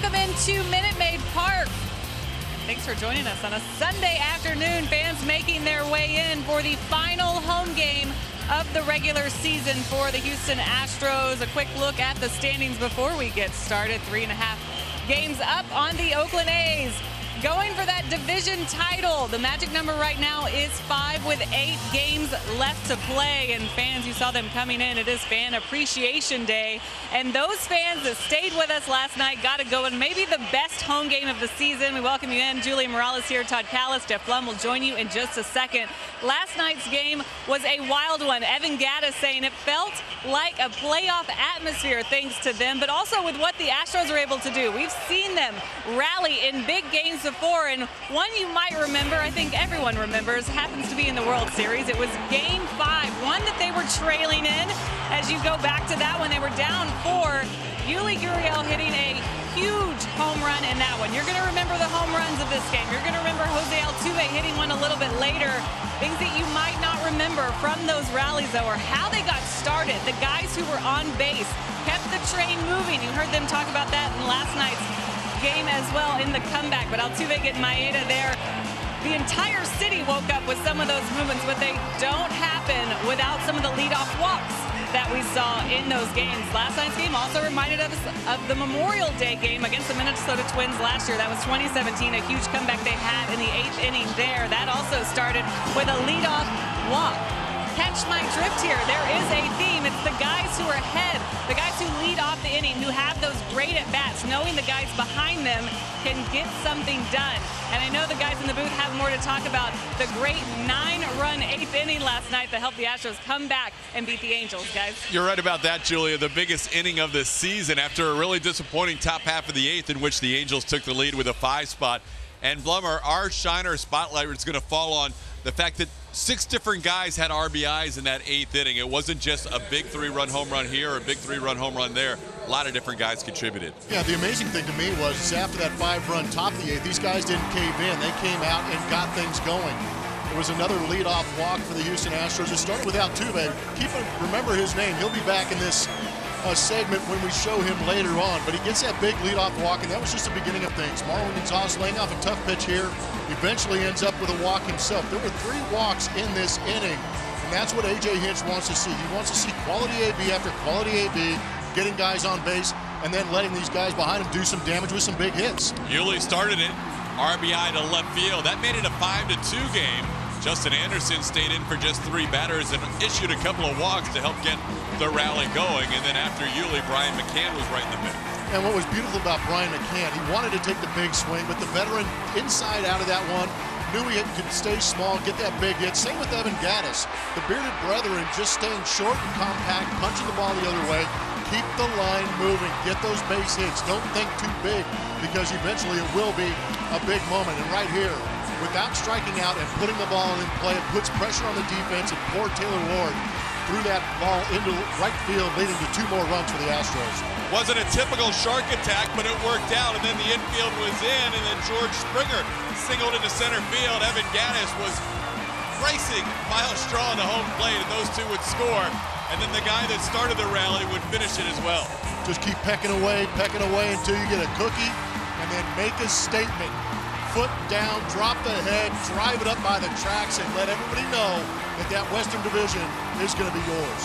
Welcome into Minute Maid Park. Thanks for joining us on a Sunday afternoon. Fans making their way in for the final home game of the regular season for the Houston Astros. A quick look at the standings before we get started. 3.5 games up on the Oakland A's. Going for that division title. The magic number right now is 5 with 8 games left to play. And fans, you saw them coming in. It is Fan Appreciation Day. And those fans that stayed with us last night got to go in maybe the best home game of the season. We welcome you in. Julia Morales here, Todd Callis, Jeff Blum will join you in just a second. Last night's game was a wild one. Evan Gaddis saying it felt like a playoff atmosphere thanks to them, but also with what the Astros are able to do. We've seen them rally in big games before, and one you might remember, I think everyone remembers, happens to be in the World Series. It was Game 5, one that they were trailing in. As you go back to that one, they were down 4. Yuli Gurriel hitting a huge home run in that one. You're going to remember the home runs of this game. You're going to remember Jose Altuve hitting one a little bit later. Things that you might not remember from those rallies, though, are how they got started. The guys who were on base kept the train moving. You heard them talk about that in last night's game as well in the comeback. But Altuve getting Maeda there. The entire city woke up with some of those movements, but they don't happen without some of the leadoff walks that we saw in those games. Last night's game also reminded us of the Memorial Day game against the Minnesota Twins last year. That was 2017, a huge comeback they had in the 8th inning there. That also started with a leadoff walk. Catch my drift here. There is a theme. It's the guys who are ahead, the guys who lead off the inning, who have those great at-bats, knowing the guys behind them can get something done. And I know the guys in the booth have more to talk about. The great 9-run 8th inning last night that helped the Astros come back and beat the Angels, guys. You're right about that, Julia. The biggest inning of the season after a really disappointing top half of the 8th in which the Angels took the lead with a 5 spot. And Blummer, our shiner spotlight is going to fall on the fact that 6 different guys had RBIs in that 8th inning. It wasn't just a big 3-run home run here or a big 3-run home run there. A lot of different guys contributed. Yeah, the amazing thing to me was after that 5-run top of the 8th, these guys didn't cave in. They came out and got things going. It was another leadoff walk for the Houston Astros. It started with Altuve. Remember his name. He'll be back in this segment when we show him later on. But he gets that big leadoff walk, and that was just the beginning of things. Marwin Gonzalez laying off a tough pitch here. Eventually ends up with a walk himself. There were 3 walks in this inning, and that's what A.J. Hinch wants to see. He wants to see quality A.B. after quality A.B., getting guys on base, and then letting these guys behind him do some damage with some big hits. Yuli started it, RBI to left field. That made it a 5-2 game. Justin Anderson stayed in for just 3 batters and issued a couple of walks to help get the rally going. And then after Yuli, Brian McCann was right in the middle. And what was beautiful about Brian McCann, he wanted to take the big swing, but the veteran inside out of that one knew he could stay small, get that big hit. Same with Evan Gaddis. The bearded brethren just staying short and compact, punching the ball the other way. Keep the line moving. Get those base hits. Don't think too big, because eventually it will be a big moment. And right here, without striking out and putting the ball in play, it puts pressure on the defense, and poor Taylor Ward threw that ball into right field, leading to 2 more runs for the Astros. Wasn't a typical shark attack, but it worked out, and then the infield was in, and then George Springer singled into center field. Evan Gaddis was racing Miles Straw to home plate, and those 2 would score, and then the guy that started the rally would finish it as well. Just keep pecking away until you get a cookie, and then make a statement. Foot down, drop the head, drive it up by the tracks, and let everybody know that that Western Division is going to be yours.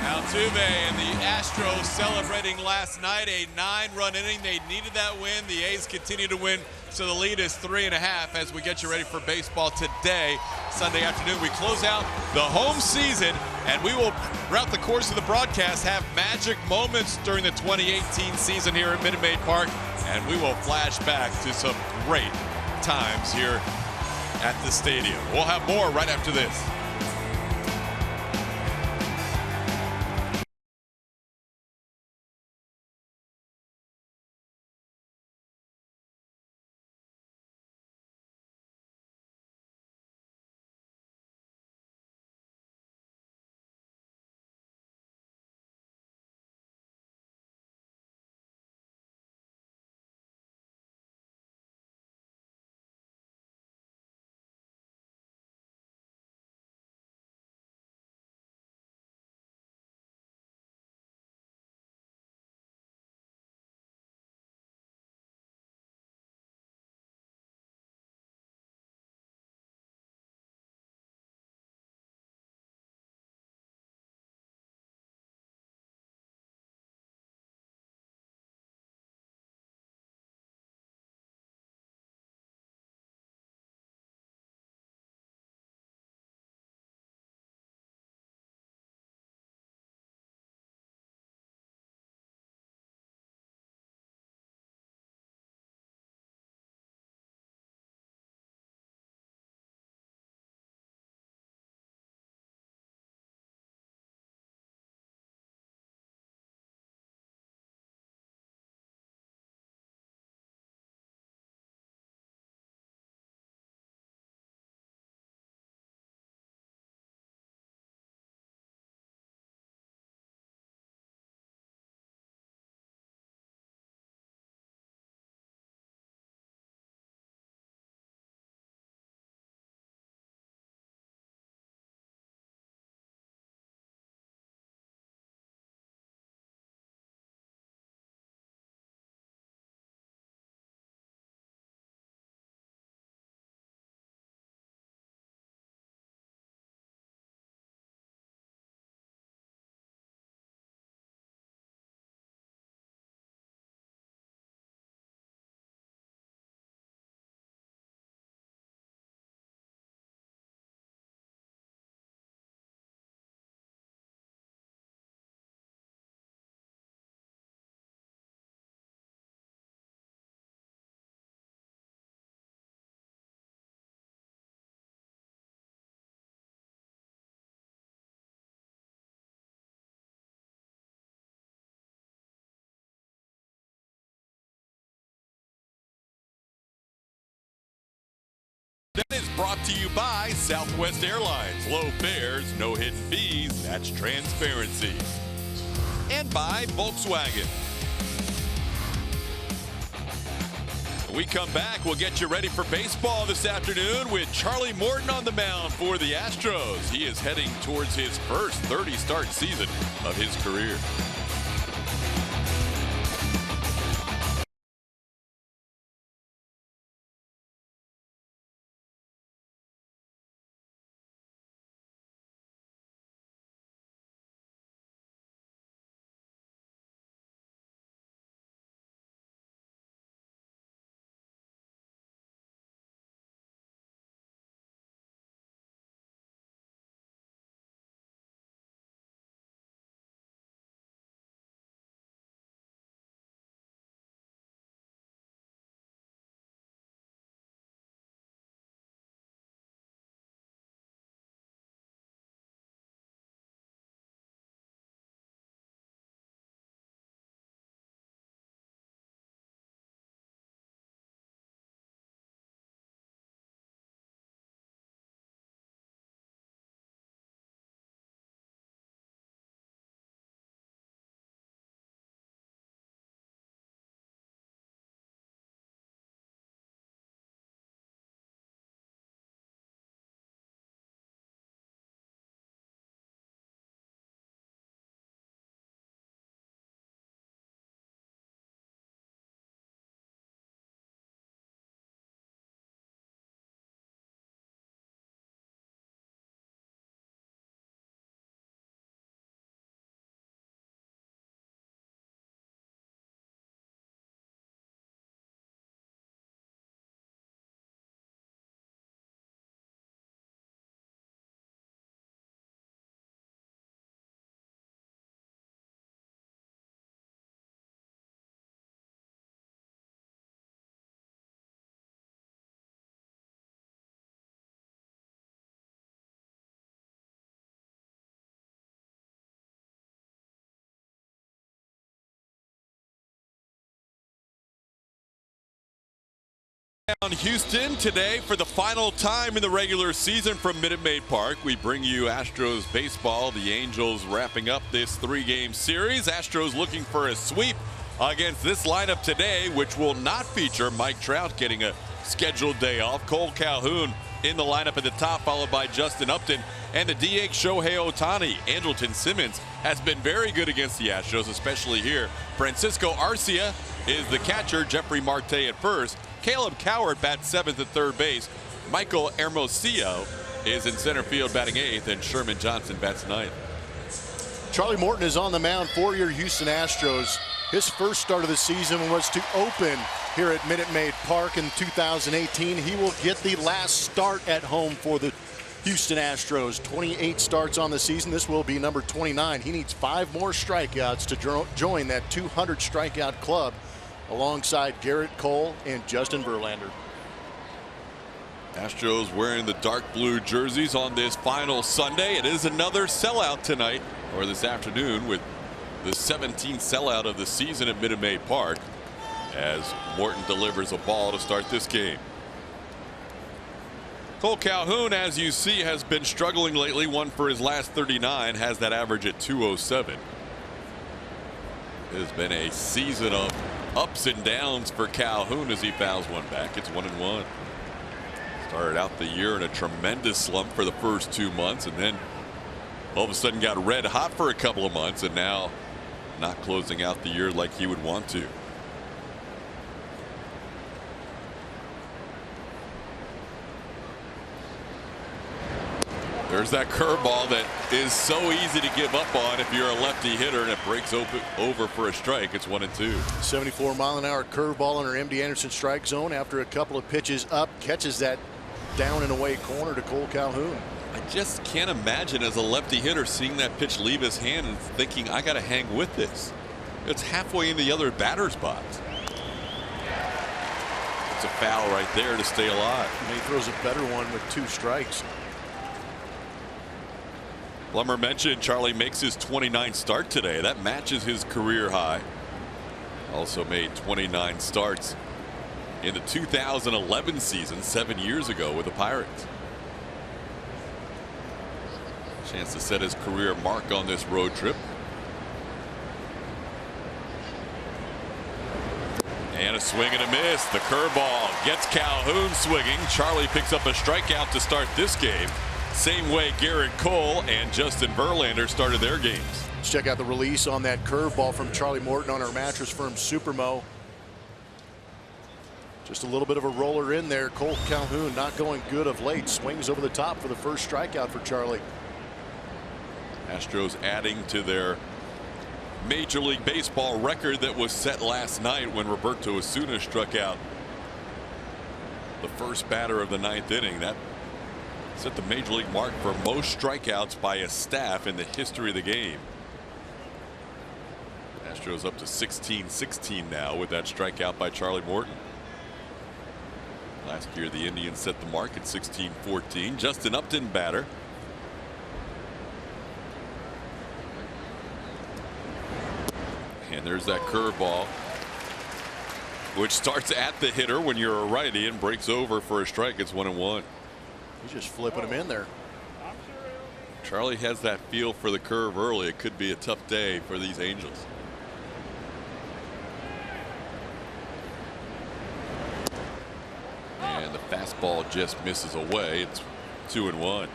Altuve and the Astros celebrating last night, a 9-run inning. They needed that win. The A's continue to win, so the lead is 3.5 as we get you ready for baseball today, Sunday afternoon. We close out the home season, and we will, throughout the course of the broadcast, have magic moments during the 2018 season here at Minute Maid Park, and we will flash back to some great times here at the stadium. We'll have more right after this. brought to you by Southwest Airlines. Low fares, no hidden fees, that's transparency. And by Volkswagen. When we come back, we'll get you ready for baseball this afternoon with Charlie Morton on the mound for the Astros. He is heading towards his first 30-start season of his career. On Houston today for the final time in the regular season from Minute Maid Park. We bring you Astros baseball. The Angels wrapping up this 3-game series. Astros looking for a sweep against this lineup today, which will not feature Mike Trout getting a scheduled day off. Cole Calhoun in the lineup at the top, followed by Justin Upton and the DH Shohei Ohtani. Andrelton Simmons has been very good against the Astros, especially here. Francisco Arcia is the catcher. Jeffrey Marte at first. Caleb Coward bats 7th at third base. Michael Hermosillo is in center field batting 8th, and Sherman Johnson bats 9th. Charlie Morton is on the mound for your Houston Astros. His first start of the season was to open here at Minute Maid Park in 2018. He will get the last start at home for the Houston Astros. 28 starts on the season. This will be number 29. He needs 5 more strikeouts to join that 200 strikeout club, alongside Garrett Cole and Justin Verlander. Astros wearing the dark blue jerseys on this final Sunday. It is another sellout tonight, or this afternoon, with the 17th sellout of the season at Minute Maid Park, as Morton delivers a ball to start this game. Cole Calhoun, as you see, has been struggling lately. 1 for his last 39, has that average at 207. It has been a season of ups and downs for Calhoun as he fouls one back. It's 1-1. Started out the year in a tremendous slump for the first 2 months, and then all of a sudden got red hot for a couple of months, and now not closing out the year like he would want to. There's that curveball that is so easy to give up on if you're a lefty hitter, and it breaks over for a strike. It's 1-2. 74-mile-an-hour curveball in our MD Anderson strike zone. After a couple of pitches up, catches that down and away corner to Cole Calhoun. I just can't imagine as a lefty hitter seeing that pitch leave his hand and thinking, I got to hang with this. It's halfway in the other batter's box. It's a foul right there to stay alive. And he throws a better one with 2 strikes. Plummer mentioned Charlie makes his 29th start today. That matches his career high. Also made 29 starts in the 2011 season 7 years ago with the Pirates. Chance to set his career mark on this road trip. And a swing and a miss. The curveball gets Calhoun swinging. Charlie picks up a strikeout to start this game. Same way Garrett Cole and Justin Verlander started their games. Let's check out the release on that curveball from Charlie Morton on our Mattress Firm Supermo. Just a little bit of a roller in there. Cole Calhoun not going good of late. Swings over the top for the first strikeout for Charlie. Astros adding to their Major League Baseball record that was set last night when Roberto Osuna struck out the first batter of the 9th inning. That set the Major League mark for most strikeouts by a staff in the history of the game. Astros up to 16-16 now with that strikeout by Charlie Morton. Last year the Indians set the mark at 16-14. Justin Upton batter. And there's that curveball, which starts at the hitter when you're a righty and breaks over for a strike. It's 1-1. He's just flipping him in there. Charlie has that feel for the curve early. It could be a tough day for these Angels. And the fastball just misses away. It's 2-1.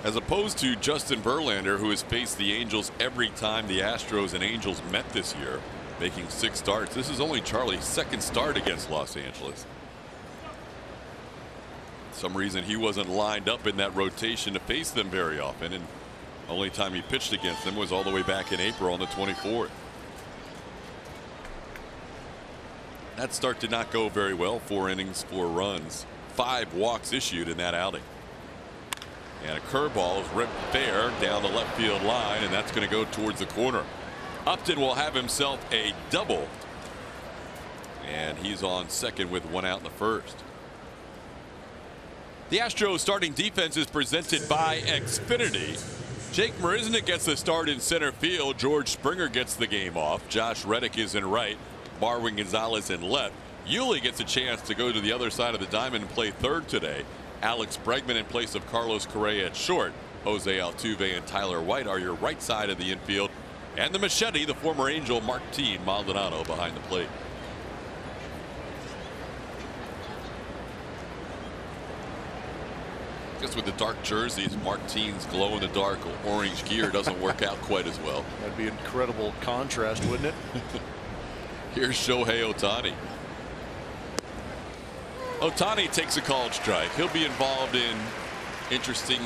As opposed to Justin Verlander, who has faced the Angels every time the Astros and Angels met this year, making 6 starts. This is only Charlie's 2nd start against Los Angeles. For some reason he wasn't lined up in that rotation to face them very often, and only time he pitched against them was all the way back in April on the 24th. That start did not go very well. 4 innings, 4 runs, 5 walks issued in that outing. And a curveball is ripped fair down the left field line, and that's going to go towards the corner. Upton will have himself a double, and he's on second with 1 out in the first. The Astros starting defense is presented by Xfinity. Jake Marisnick gets the start in center field. George Springer gets the game off. Josh Reddick is in right. Marwin Gonzalez in left. Yuli gets a chance to go to the other side of the diamond and play third today. Alex Bregman in place of Carlos Correa at short. Jose Altuve and Tyler White are your right side of the infield. And the machete, the former Angel Martin Maldonado behind the plate. Just with the dark jerseys, Martin's glow-in-the-dark orange gear doesn't work out quite as well. That'd be an incredible contrast, wouldn't it? Here's Shohei Ohtani. Ohtani takes a called strike. He'll be involved in interesting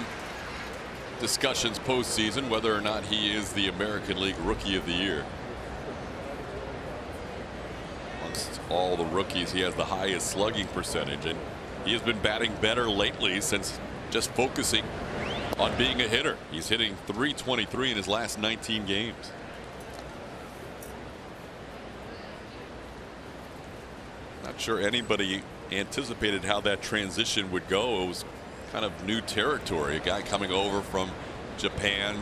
discussions postseason whether or not he is the American League Rookie of the Year. Amongst all the rookies, he has the highest slugging percentage, and he has been batting better lately since just focusing on being a hitter. He's hitting .323 in his last 19 games. Not sure anybody anticipated how that transition would go. It was kind of new territory. A guy coming over from Japan,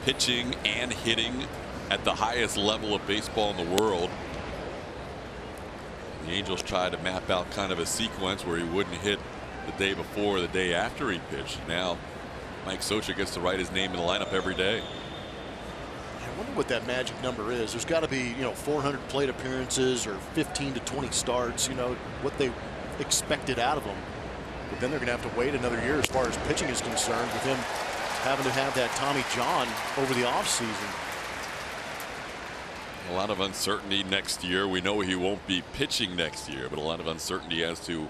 pitching and hitting at the highest level of baseball in the world. The Angels tried to map out kind of a sequence where he wouldn't hit the day before or the day after he pitched. Now Mike Socha gets to write his name in the lineup every day. I wonder what that magic number is. There's got to be, 400 plate appearances or 15 to 20 starts, what they expected out of him. But then they're going to have to wait another year as far as pitching is concerned, with him having to have that Tommy John over the offseason. A lot of uncertainty next year. We know he won't be pitching next year, but a lot of uncertainty as to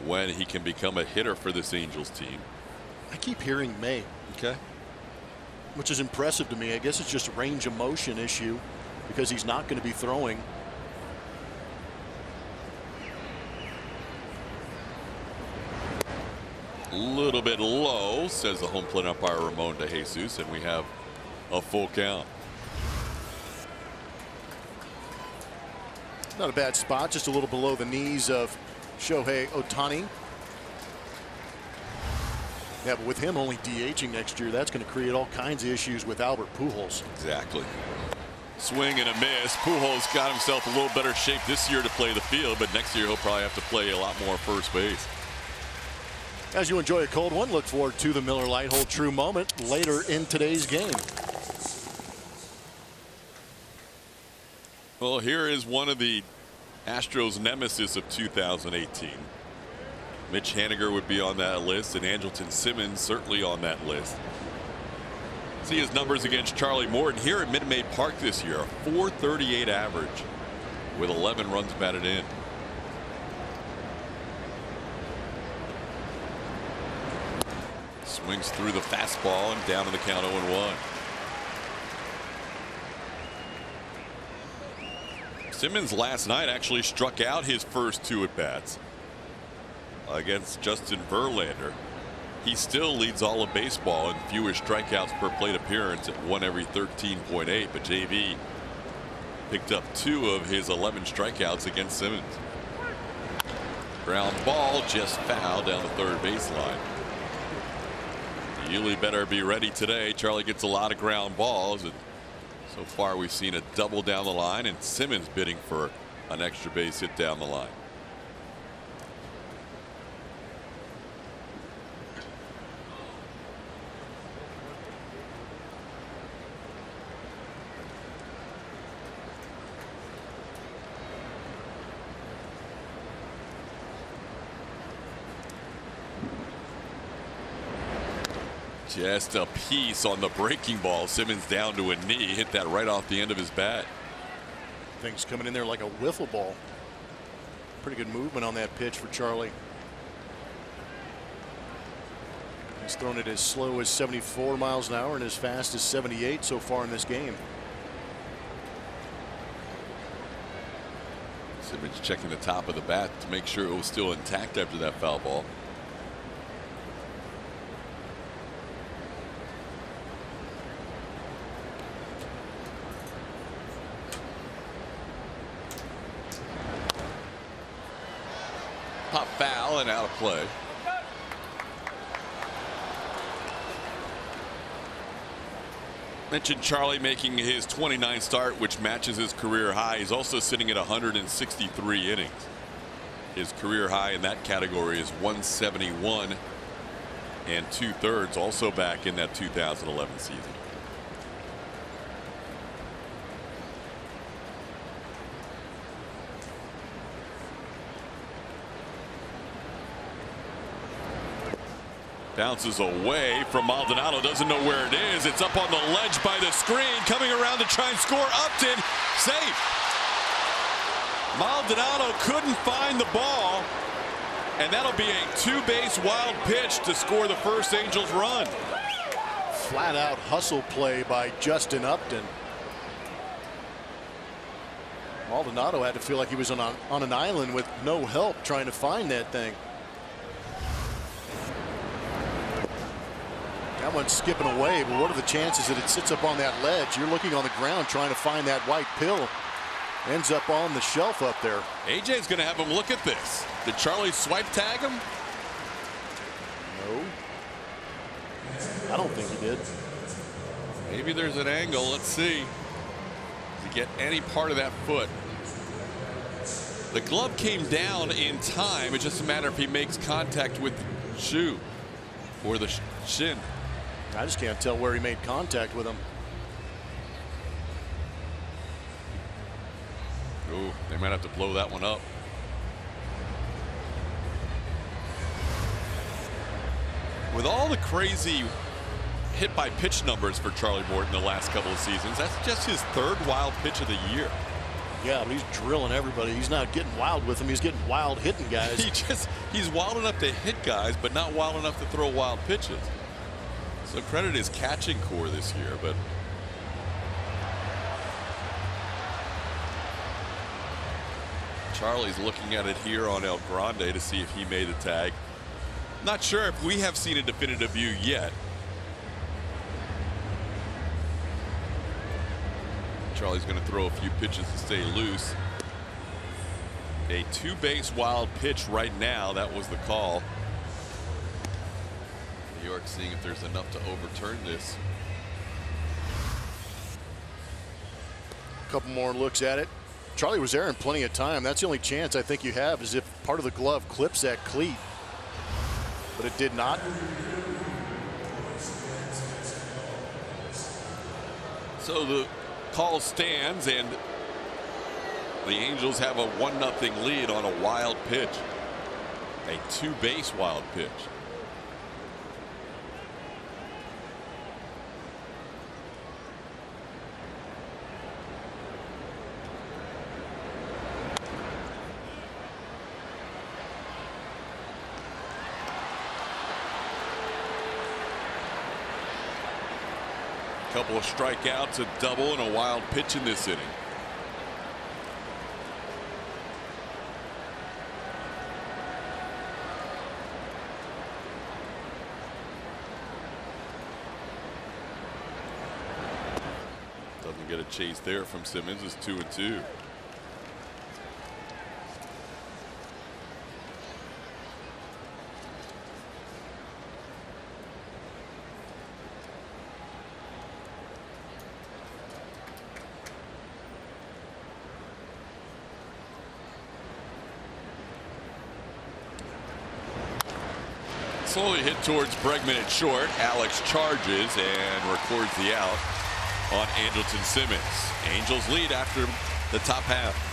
when he can become a hitter for this Angels team. I keep hearing May. Okay. Which is impressive to me. I guess it's just a range of motion issue because he's not going to be throwing. A little bit low, says the home plate umpire Ramon de Jesus, and we have a full count. Not a bad spot, just a little below the knees of Shohei Ohtani. Yeah, but with him only DHing next year, that's going to create all kinds of issues with Albert Pujols. Exactly. Swing and a miss. Pujols got himself a little better shape this year to play the field, but next year he'll probably have to play a lot more first base. As you enjoy a cold one, look forward to the Miller Lite Hold True moment later in today's game. Well, here is one of the Astros nemesis of 2018. Mitch Haniger would be on that list, and Andrelton Simmons certainly on that list. See his numbers against Charlie Morton here at Minute Maid Park this year. A .438 average with 11 runs batted in. Swings through the fastball and down to the count 0-1. Simmons last night actually struck out his first 2 at-bats against Justin Verlander. He still leads all of baseball in fewest strikeouts per plate appearance at 1 every 13.8, but JV picked up 2 of his 11 strikeouts against Simmons. Ground ball just foul down the third baseline. Yuli better be ready today. Charlie gets a lot of ground balls, and so far we've seen a double down the line, and Simmons bidding for an extra base hit down the line. Just a piece on the breaking ball. Simmons down to a knee. Hit that right off the end of his bat. Things coming in there like a wiffle ball. Pretty good movement on that pitch for Charlie. He's thrown it as slow as 74 miles an hour and as fast as 78 so far in this game. Simmons checking the top of the bat to make sure it was still intact after that foul ball. Pop foul and out of play. Mentioned Charlie making his 29th start, which matches his career high. He's also sitting at 163 innings. His career high in that category is 171 2/3, also back in that 2011 season. Bounces away from Maldonado, doesn't know where it is. It's up on the ledge by the screen, coming around to try and score. Upton, safe. Maldonado couldn't find the ball, and that'll be a 2-base wild pitch to score the first Angels run. Flat out hustle play by Justin Upton. Maldonado had to feel like he was on an island with no help trying to find that thing. That one's skipping away, but what are the chances that it sits up on that ledge? You're looking on the ground trying to find that white pill. Ends up on the shelf up there. AJ's going to have him look at this. Did Charlie swipe tag him? No. I don't think he did. Maybe there's an angle. Let's see. To get any part of that foot. The glove came down in time. It's just a matter if he makes contact with the shoe or the shin. I just can't tell where he made contact with him. Ooh, they might have to blow that one up. With all the crazy hit by pitch numbers for Charlie Morton the last couple of seasons, that's just his 3rd wild pitch of the year. Yeah, but he's drilling everybody. He's not getting wild with them. He's getting wild hitting guys. He's wild enough to hit guys, but not wild enough to throw wild pitches. So credit his catching core this year, but Charlie's looking at it here on El Grande to see if he made a tag. Not sure if we have seen a definitive view yet. Charlie's going to throw a few pitches to stay loose. A 2-base wild pitch right now. That was the call. New York seeing if there's enough to overturn this. couple more looks at it. Charlie was there in plenty of time. That's the only chance I think you have is if part of the glove clips that cleat. But it did not. So the call stands, and the Angels have a 1-0 lead on a wild pitch. A 2-base wild pitch. Couple of strikeouts, a double, and a wild pitch in this inning. Doesn't get a chase there from Simmons. It's 2-2. Slowly hit towards Pregame at short. Alex charges and records the out on Andrelton Simmons. Angels lead after the top half.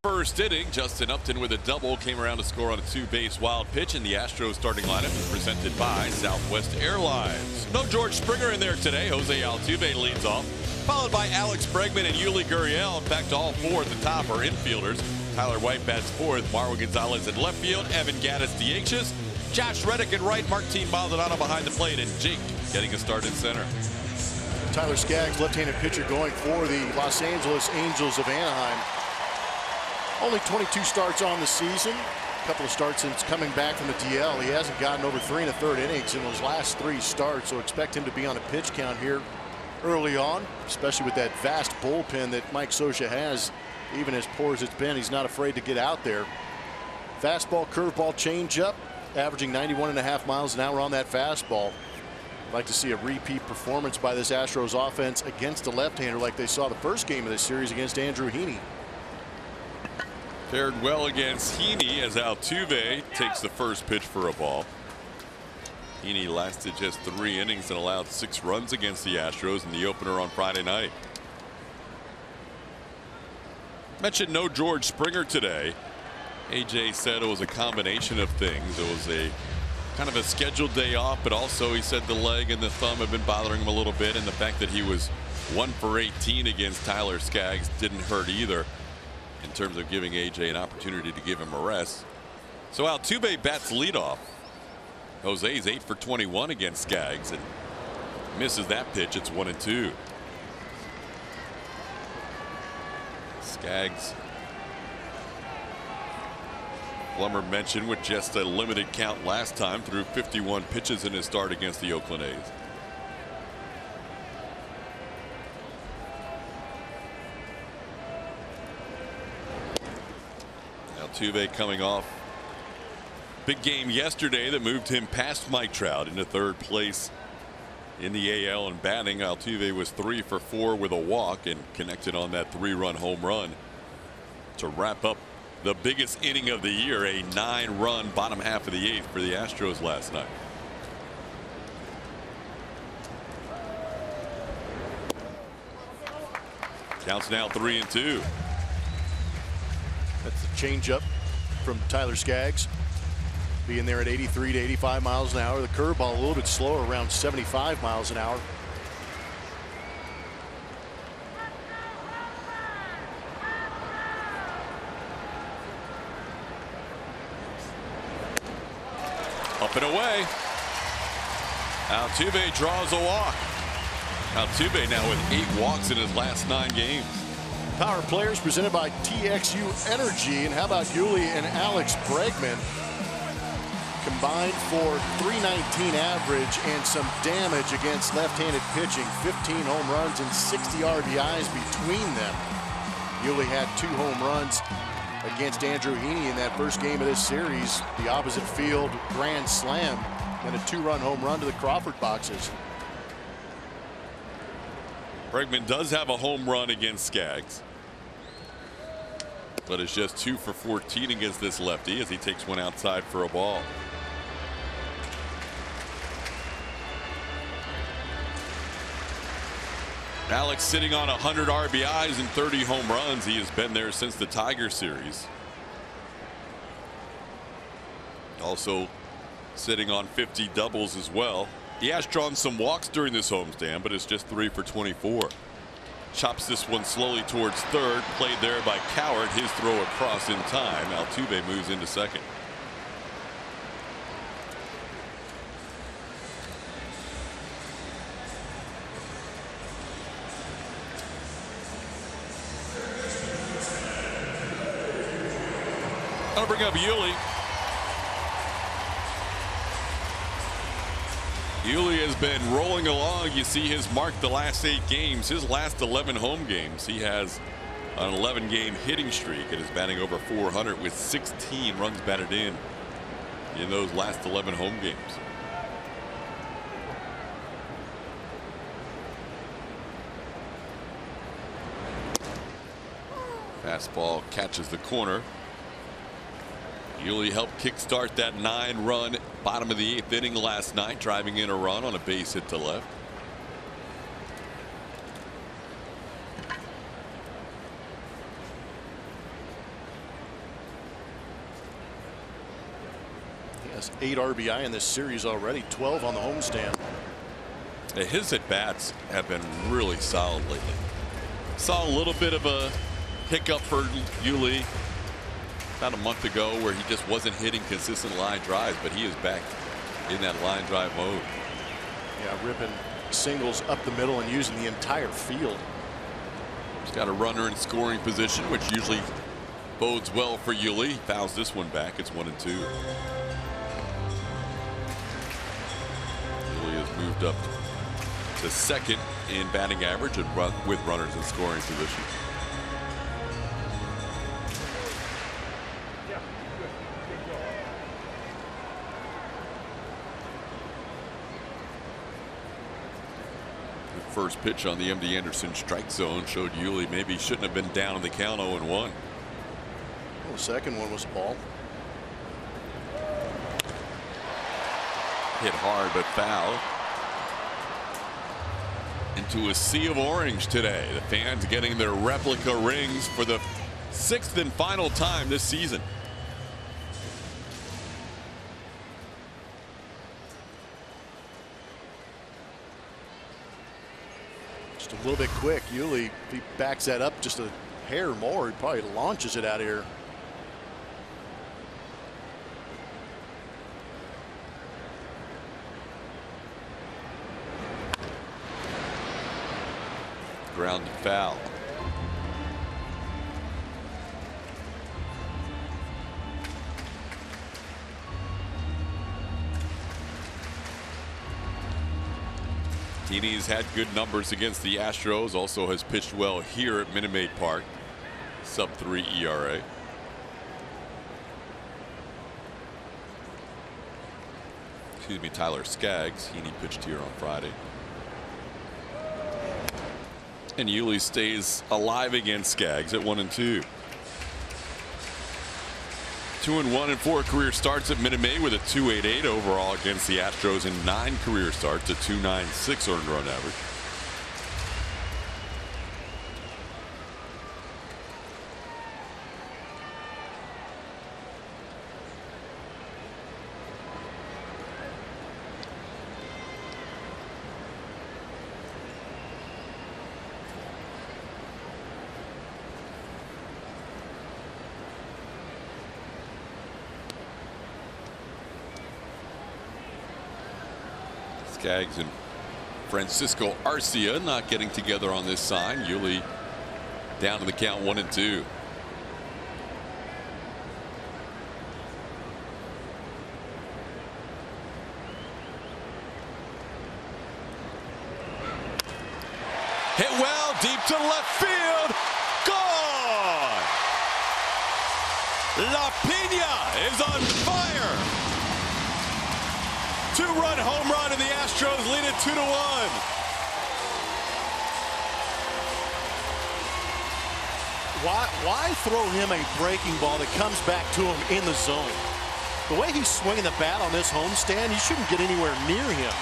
First inning, Justin Upton with a double came around to score on a 2-base wild pitch, and the Astros starting lineup is presented by Southwest Airlines. No George Springer in there today. Jose Altuve leads off, followed by Alex Bregman and Yuli Gurriel. In fact, all four at the top are infielders. Tyler White bats fourth, Marwin Gonzalez in left field, Evan Gattis DHs, Josh Reddick in right, Martin Maldonado behind the plate, and Jake getting a start in center. Tyler Skaggs, left-handed pitcher, going for the Los Angeles Angels of Anaheim. Only 22 starts on the season. A couple of starts since coming back from the DL. He hasn't gotten over 3 1/3 innings in those last 3 starts, so expect him to be on a pitch count here early on, especially with that vast bullpen that Mike Scioscia has. Even as poor as it's been, he's not afraid to get out there. Fastball, curveball, changeup, averaging 91.5 miles an hour on that fastball. I'd like to see a repeat performance by this Astros offense against a left-hander like they saw the first game of this series against Andrew Heaney. Fared well against Heaney as Altuve takes the first pitch for a ball. Heaney lasted just 3 innings and allowed 6 runs against the Astros in the opener on Friday night. Mentioned no George Springer today. AJ said it was a combination of things. It was a kind of a scheduled day off, but also he said the leg and the thumb have been bothering him a little bit, and the fact that he was 1 for 18 against Tyler Skaggs didn't hurt either in terms of giving AJ an opportunity to give him a rest. So Altuve bats leadoff. Jose's 8 for 21 against Skaggs and misses that pitch. It's 1-2. Skaggs Plummer mentioned with just a limited count last time, threw 51 pitches in his start against the Oakland A's. Altuve coming off big game yesterday that moved him past Mike Trout into third place in the AL in batting. Altuve was 3 for 4 with a walk and connected on that 3-run home run to wrap up the biggest inning of the year, a 9-run bottom half of the 8th for the Astros last night. Counts now 3-2. That's the changeup from Tyler Skaggs. Being there at 83 to 85 miles an hour. The curveball a little bit slower, around 75 miles an hour. Up and away. Altuve draws a walk. Altuve now with 8 walks in his last 9 games. Power Players presented by TXU Energy. And how about Yuli and Alex Bregman? Combined for .319 average and some damage against left-handed pitching. 15 home runs and 60 RBIs between them. Yuli had 2 home runs against Andrew Heaney in that first game of this series. The opposite field grand slam and a 2-run home run to the Crawford boxes. Bregman does have a home run against Skaggs, but it's just 2 for 14 against this lefty as he takes one outside for a ball. Alex sitting on 100 RBIs and 30 home runs. He has been there since the Tiger series. Also sitting on 50 doubles as well. He has drawn some walks during this homestand, but it's just 3 for 24. Chops this one slowly towards third. Played there by Coward. His throw across in time. Altuve moves into second. I'll bring up Yuli. Yuli has been rolling along. You see his mark the last 8 games. His last 11 home games. He has an 11-game hitting streak and is batting over 400 with 16 runs batted in those last 11 home games. Fastball catches the corner. Yuli helped kickstart that 9-run bottom of the 8th inning last night, driving in a run on a base hit to left. He has 8 RBI in this series already, 12 on the homestand. His at-bats have been really solid lately. Saw a little bit of a hiccup for Yuli about a month ago where he just wasn't hitting consistent line drives, but he is back in that line drive mode. Yeah, ripping singles up the middle and using the entire field. He's got a runner in scoring position, which usually bodes well for Yuli. He fouls this one back. It's 1-2. Yuli has moved up to second in batting average and with runners in scoring position. First pitch on the MD Anderson strike zone showed Yuli maybe shouldn't have been down in the count 0-1. Well, the second one was a ball. Hit hard but foul. Into a sea of orange today. The fans getting their replica rings for the 6th and final time this season. A little bit quick. Yuli, if he backs that up just a hair more, he probably launches it out of here. Grounded foul. Heaney's had good numbers against the Astros, also has pitched well here at Minute Maid Park. Sub-3 ERA. Excuse me, Tyler Skaggs. Heaney pitched here on Friday. And Yuli stays alive against Skaggs at 1-2. 2-1 in 4 career starts at Minute Maid with a 2.88 overall against the Astros in 9 career starts, a 2.96 earned run average. Skaggs and Francisco Arcia not getting together on this sign. Yuli down to the count 1-2. Hit well deep to left field. Gone. La Pina is on fire. 2-run home run, and the Astros lead it 2-1. Why throw him a breaking ball that comes back to him in the zone? The way he's swinging the bat on this homestand, he shouldn't get anywhere near him.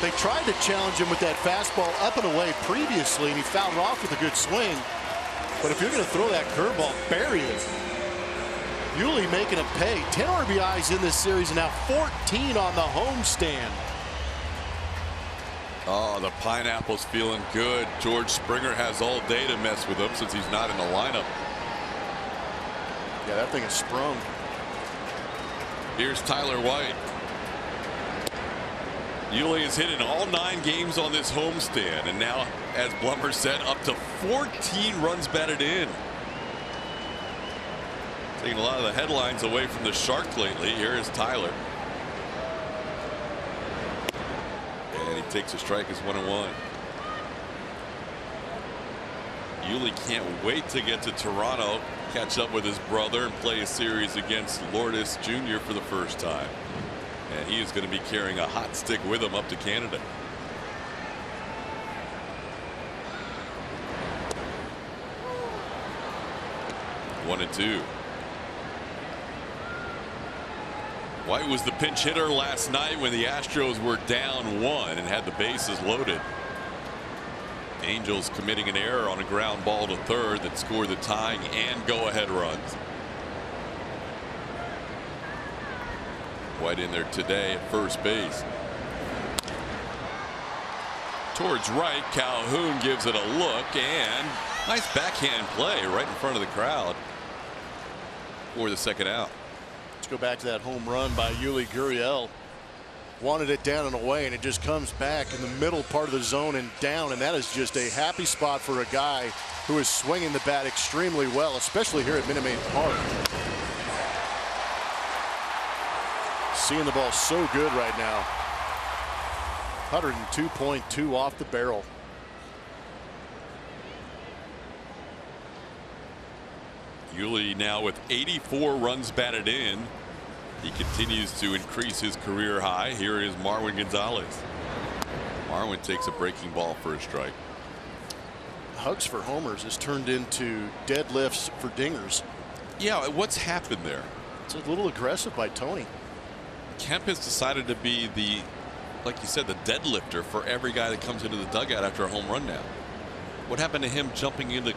They tried to challenge him with that fastball up and away previously, and he fouled off with a good swing. But if you're going to throw that curveball, bury it. Yuli making him pay. 10 RBIs in this series and now 14 on the homestand. Oh, the pineapple's feeling good. George Springer has all day to mess with him since he's not in the lineup. Yeah, that thing is sprung. Here's Tyler White. Yuli has hit in all 9 games on this homestand, and now, as Blummer said, up to 14 runs batted in. Taking a lot of the headlines away from the Shark lately. Here is Tyler. And he takes a strike as 1-1. Yuli can't wait to get to Toronto, catch up with his brother, and play a series against Lourdes Jr. for the first time. And he is going to be carrying a hot stick with him up to Canada. One and two. White was the pinch hitter last night when the Astros were down 1 and had the bases loaded. Angels committing an error on a ground ball to third that scored the tying and go-ahead runs. White in there today at first base. Towards right, Calhoun gives it a look, and nice backhand play right in front of the crowd for the second out. Let's go back to that home run by Yuli Gurriel. Wanted it down and away, and it just comes back in the middle part of the zone and down, and that is just a happy spot for a guy who is swinging the bat extremely well, especially here at Minute Maid Park. Seeing the ball so good right now. 102.2 off the barrel. Yuli now with 84 runs batted in. He continues to increase his career high. Here is Marwin Gonzalez. Marwin takes a breaking ball for a strike. Hugs for homers has turned into deadlifts for dingers. Yeah, what's happened there? It's a little aggressive by Tony. Kemp has decided to be the, like you said, the deadlifter for every guy that comes into the dugout after a home run now. What happened to him jumping into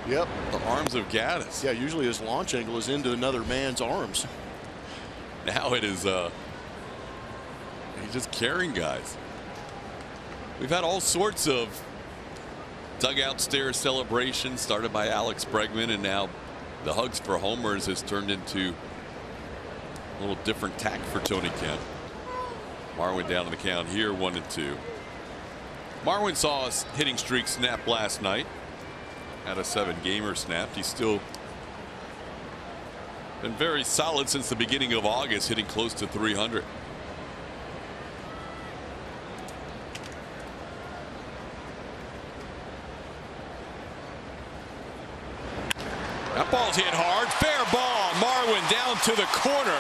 Yep. the arms of Gaddis? Yeah, usually his launch angle is into another man's arms. Now it is he's just carrying guys. We've had all sorts of dugout stare celebrations started by Alex Bregman, and now the hugs for homers has turned into a little different tack for Tony Kemp. Marwin down to the count here, 1-2. Marwin saw his hitting streak snap last night. Had a 7-gamer snapped. He's still been very solid since the beginning of August, hitting close to 300. That ball's hit hard. Fair ball. Marwin down to the corner.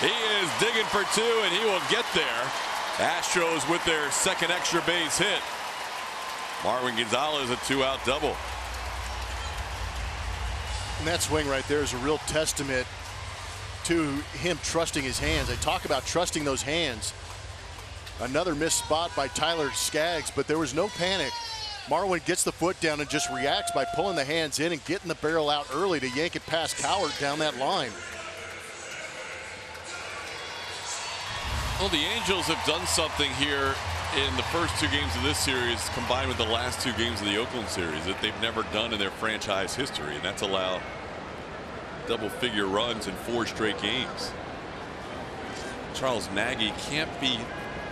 He is digging for two, and he will get there. Astros with their second extra base hit. Marwin Gonzalez a 2-out double. And that swing right there is a real testament to him trusting his hands. They talk about trusting those hands. Another missed spot by Tyler Skaggs, but there was no panic. Marwin gets the foot down and just reacts by pulling the hands in and getting the barrel out early to yank it past Cowart down that line. Well, the Angels have done something here in the first two games of this series combined with the last two games of the Oakland series that they've never done in their franchise history, and that's allow double-figure runs in 4 straight games. Charles Nagy can't be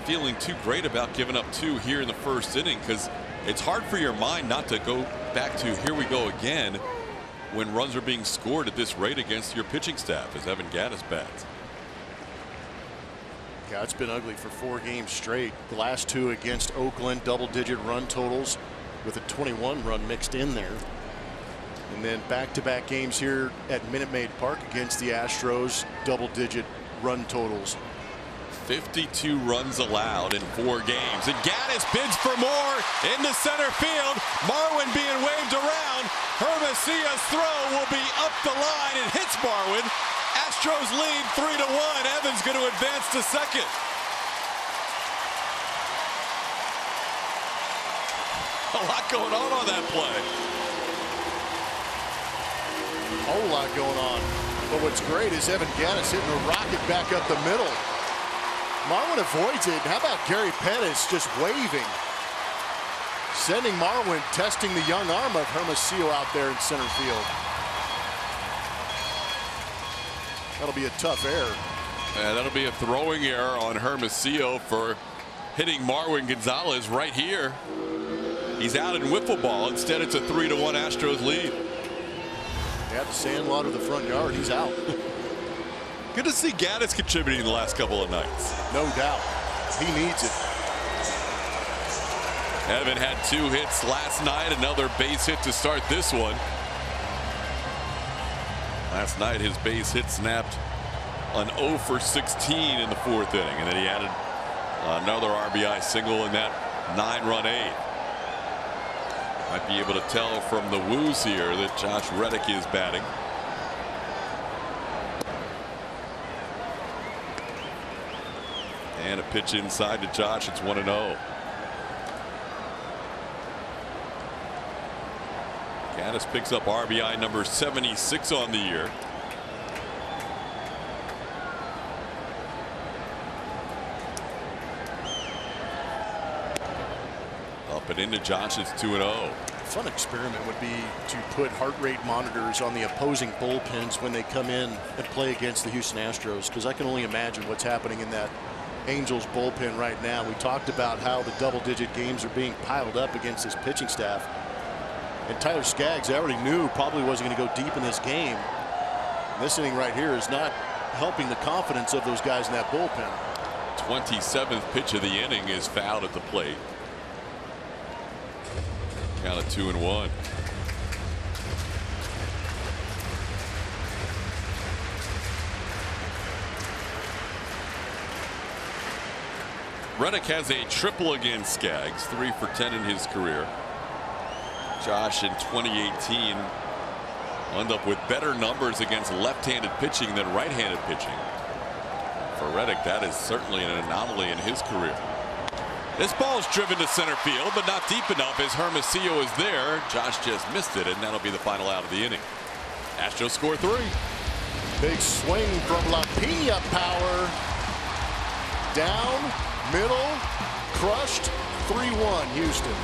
feeling too great about giving up 2 here in the first inning, because it's hard for your mind not to go back to here we go again when runs are being scored at this rate against your pitching staff as Evan Gattis bats. Yeah, it's been ugly for 4 games straight. The last 2 against Oakland, double-digit run totals with a 21 run mixed in there. And then back-to-back games here at Minute Maid Park against the Astros, double-digit run totals. 52 runs allowed in 4 games, and Gattis bids for more into center field. Marwin being waved around. Hermosillo's throw will be up the line and hits Marwin. Astros lead 3-1. Evans going to advance to second. A lot going on that play. A whole lot going on. But what's great is Evan Gattis hitting a rocket back up the middle. Marwin avoids it. How about Gary Pettis just waving? Sending Marwin testing the young arm of Hermosillo out there in center field. That'll be a tough error. Yeah, that'll be a throwing error on Hermosillo for hitting Marwin Gonzalez right here. He's out in wiffle ball. Instead, it's a 3-1 Astros lead. Yeah, the sandlot of the front yard. He's out. Good to see Gattis contributing the last couple of nights. No doubt. He needs it. Evan had 2 hits last night. Another base hit to start this one. Last night his base hit snapped an 0 for 16 in the 4th inning, and then he added another RBI single in that 9-run 8th. Might be able to tell from the woos here that Josh Reddick is batting. And a pitch inside to Josh. It's 1-0. Gattis picks up RBI number 76 on the year. Up and into Josh. It's 2-0. Fun experiment would be to put heart rate monitors on the opposing bullpens when they come in and play against the Houston Astros, because I can only imagine what's happening in that Angels bullpen right now. We talked about how the double-digit games are being piled up against this pitching staff. And Tyler Skaggs, I already knew, probably wasn't going to go deep in this game. And this inning right here is not helping the confidence of those guys in that bullpen. 27th pitch of the inning is fouled at the plate. Count of 2-1. Reddick has a triple against Skaggs, 3 for 10 in his career. Josh in 2018 wound up with better numbers against left-handed pitching than right-handed pitching. For Reddick, that is certainly an anomaly in his career. This ball is driven to center field, but not deep enough as Hermosillo is there. Josh just missed it, and that'll be the final out of the inning. Astros score 3. Big swing from La Pina, power. Down, middle, crushed, 3-1 Houston.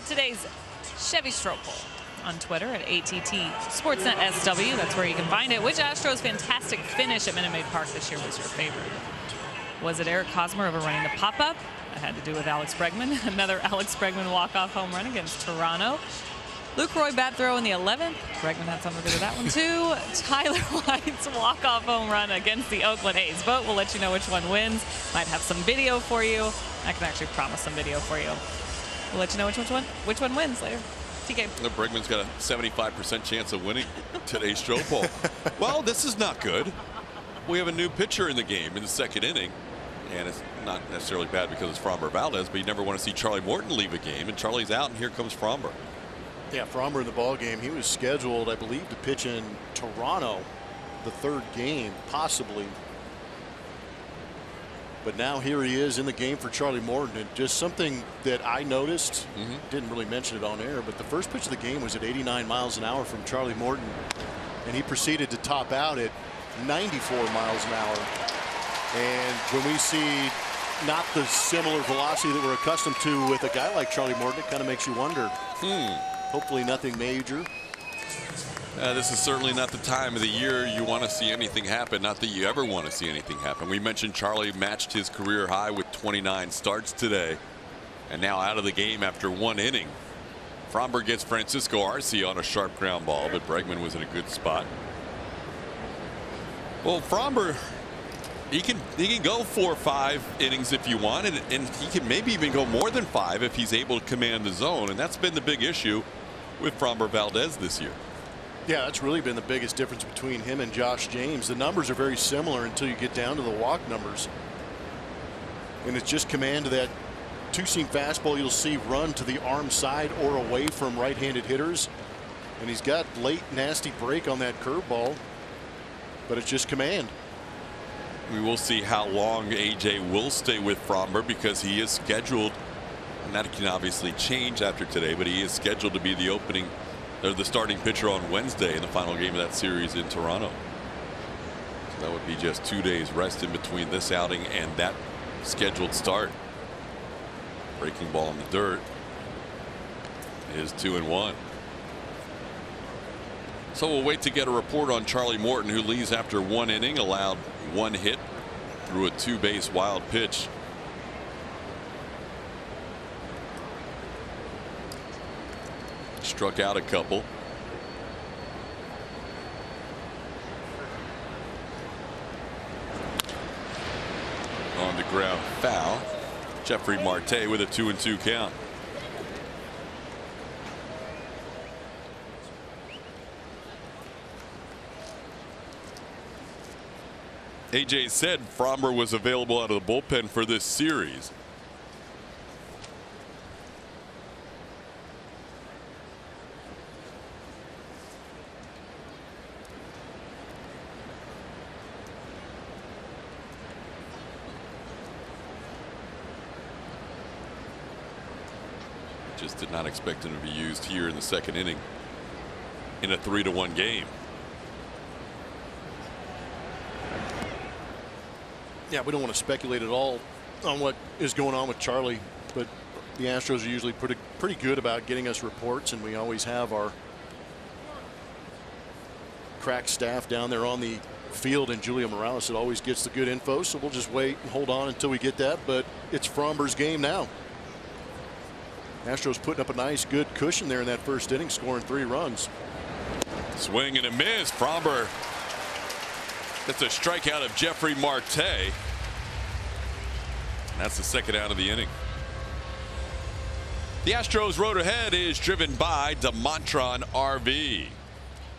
out today's Chevy Stroke poll on Twitter at ATT Sportsnet SW. That's where you can find it. Which Astros' fantastic finish at Minute Maid Park this year was your favorite? Was it Eric Hosmer overrunning the pop-up? That had to do with Alex Bregman. Another Alex Bregman walk-off home run against Toronto. Luke Roy bat throw in the 11th. Bregman had something to do with that one too. Tyler White's walk-off home run against the Oakland A's. Vote will let you know which one wins. Might have some video for you. I can actually promise some video for you. We'll let you know which one wins later. TK. Bregman's got a 75% chance of winning today's Stroke poll. Well, this is not good. We have a new pitcher in the game in the second inning. And it's not necessarily bad because it's Framber Valdez, but you never want to see Charlie Morton leave a game. And Charlie's out, and here comes Framber. Yeah, Framber in the ball game. He was scheduled, I believe, to pitch in Toronto the third game, possibly. But now here he is in the game for Charlie Morton. And just something that I noticed, didn't really mention it on air, but the first pitch of the game was at 89 miles an hour from Charlie Morton. And he proceeded to top out at 94 miles an hour. And when we see not the similar velocity that we're accustomed to with a guy like Charlie Morton, it kind of makes you wonder. Hopefully nothing major. This is certainly not the time of the year you want to see anything happen. Not that you ever want to see anything happen. We mentioned Charlie matched his career high with 29 starts today. And now out of the game after one inning. Framber gets Francisco Arce on a sharp ground ball, but Bregman was in a good spot. Well, Framber, he can go 4 or 5 innings if you want, and he can maybe even go more than 5 if he's able to command the zone. And that's been the big issue with Framber Valdez this year. Yeah, that's really been the biggest difference between him and Josh James. The numbers are very similar until you get down to the walk numbers. And it's just command of that two-seam fastball you'll see run to the arm side or away from right-handed hitters. And he's got late nasty break on that curveball, but it's just command. We will see how long AJ will stay with Framber, because he is scheduled, and that can obviously change after today, but he is scheduled to be the starting pitcher on Wednesday in the final game of that series in Toronto. So that would be just 2 days rest in between this outing and that scheduled start. Breaking ball in the dirt is 2-1. So we'll wait to get a report on Charlie Morton, who leaves after one inning, allowed 1 hit through a 2-base wild pitch. Struck out a couple. On the ground foul. Jeffrey Marte with a 2-2 count. AJ said Framber was available out of the bullpen for this series. Just did not expect him to be used here in the second inning in a 3-1 game. Yeah, we don't want to speculate at all on what is going on with Charlie, but the Astros are usually pretty good about getting us reports, and we always have our crack staff down there on the field, and Julio Morales that always gets the good info, so we'll just wait and hold on until we get that. But it's Framber's game now. Astros putting up a nice good cushion there in that first inning, scoring 3 runs. Swing and a miss. Framber. That's a strikeout of Jeffrey Marte. And that's the second out of the inning. The Astros road ahead is driven by DeMontron RV.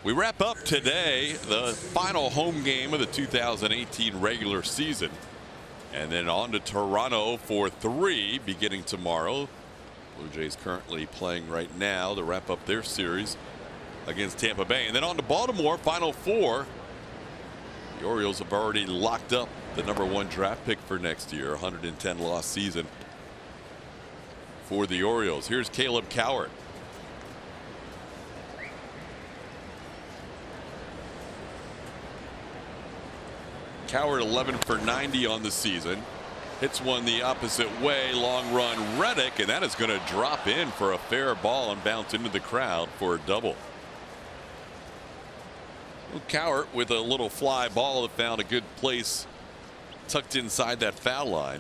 We wrap up today the final home game of the 2018 regular season, and then on to Toronto for 3 beginning tomorrow. Blue Jays currently playing right now to wrap up their series against Tampa Bay, and then on to Baltimore, final 4. The Orioles have already locked up the #1 draft pick for next year. 110 loss season for the Orioles. Here's Caleb Cowart. Cowart 11 for 90 on the season. Hits one the opposite way. Long run Reddick, and that is going to drop in for a fair ball and bounce into the crowd for a double. Cowart with a little fly ball that found a good place tucked inside that foul line.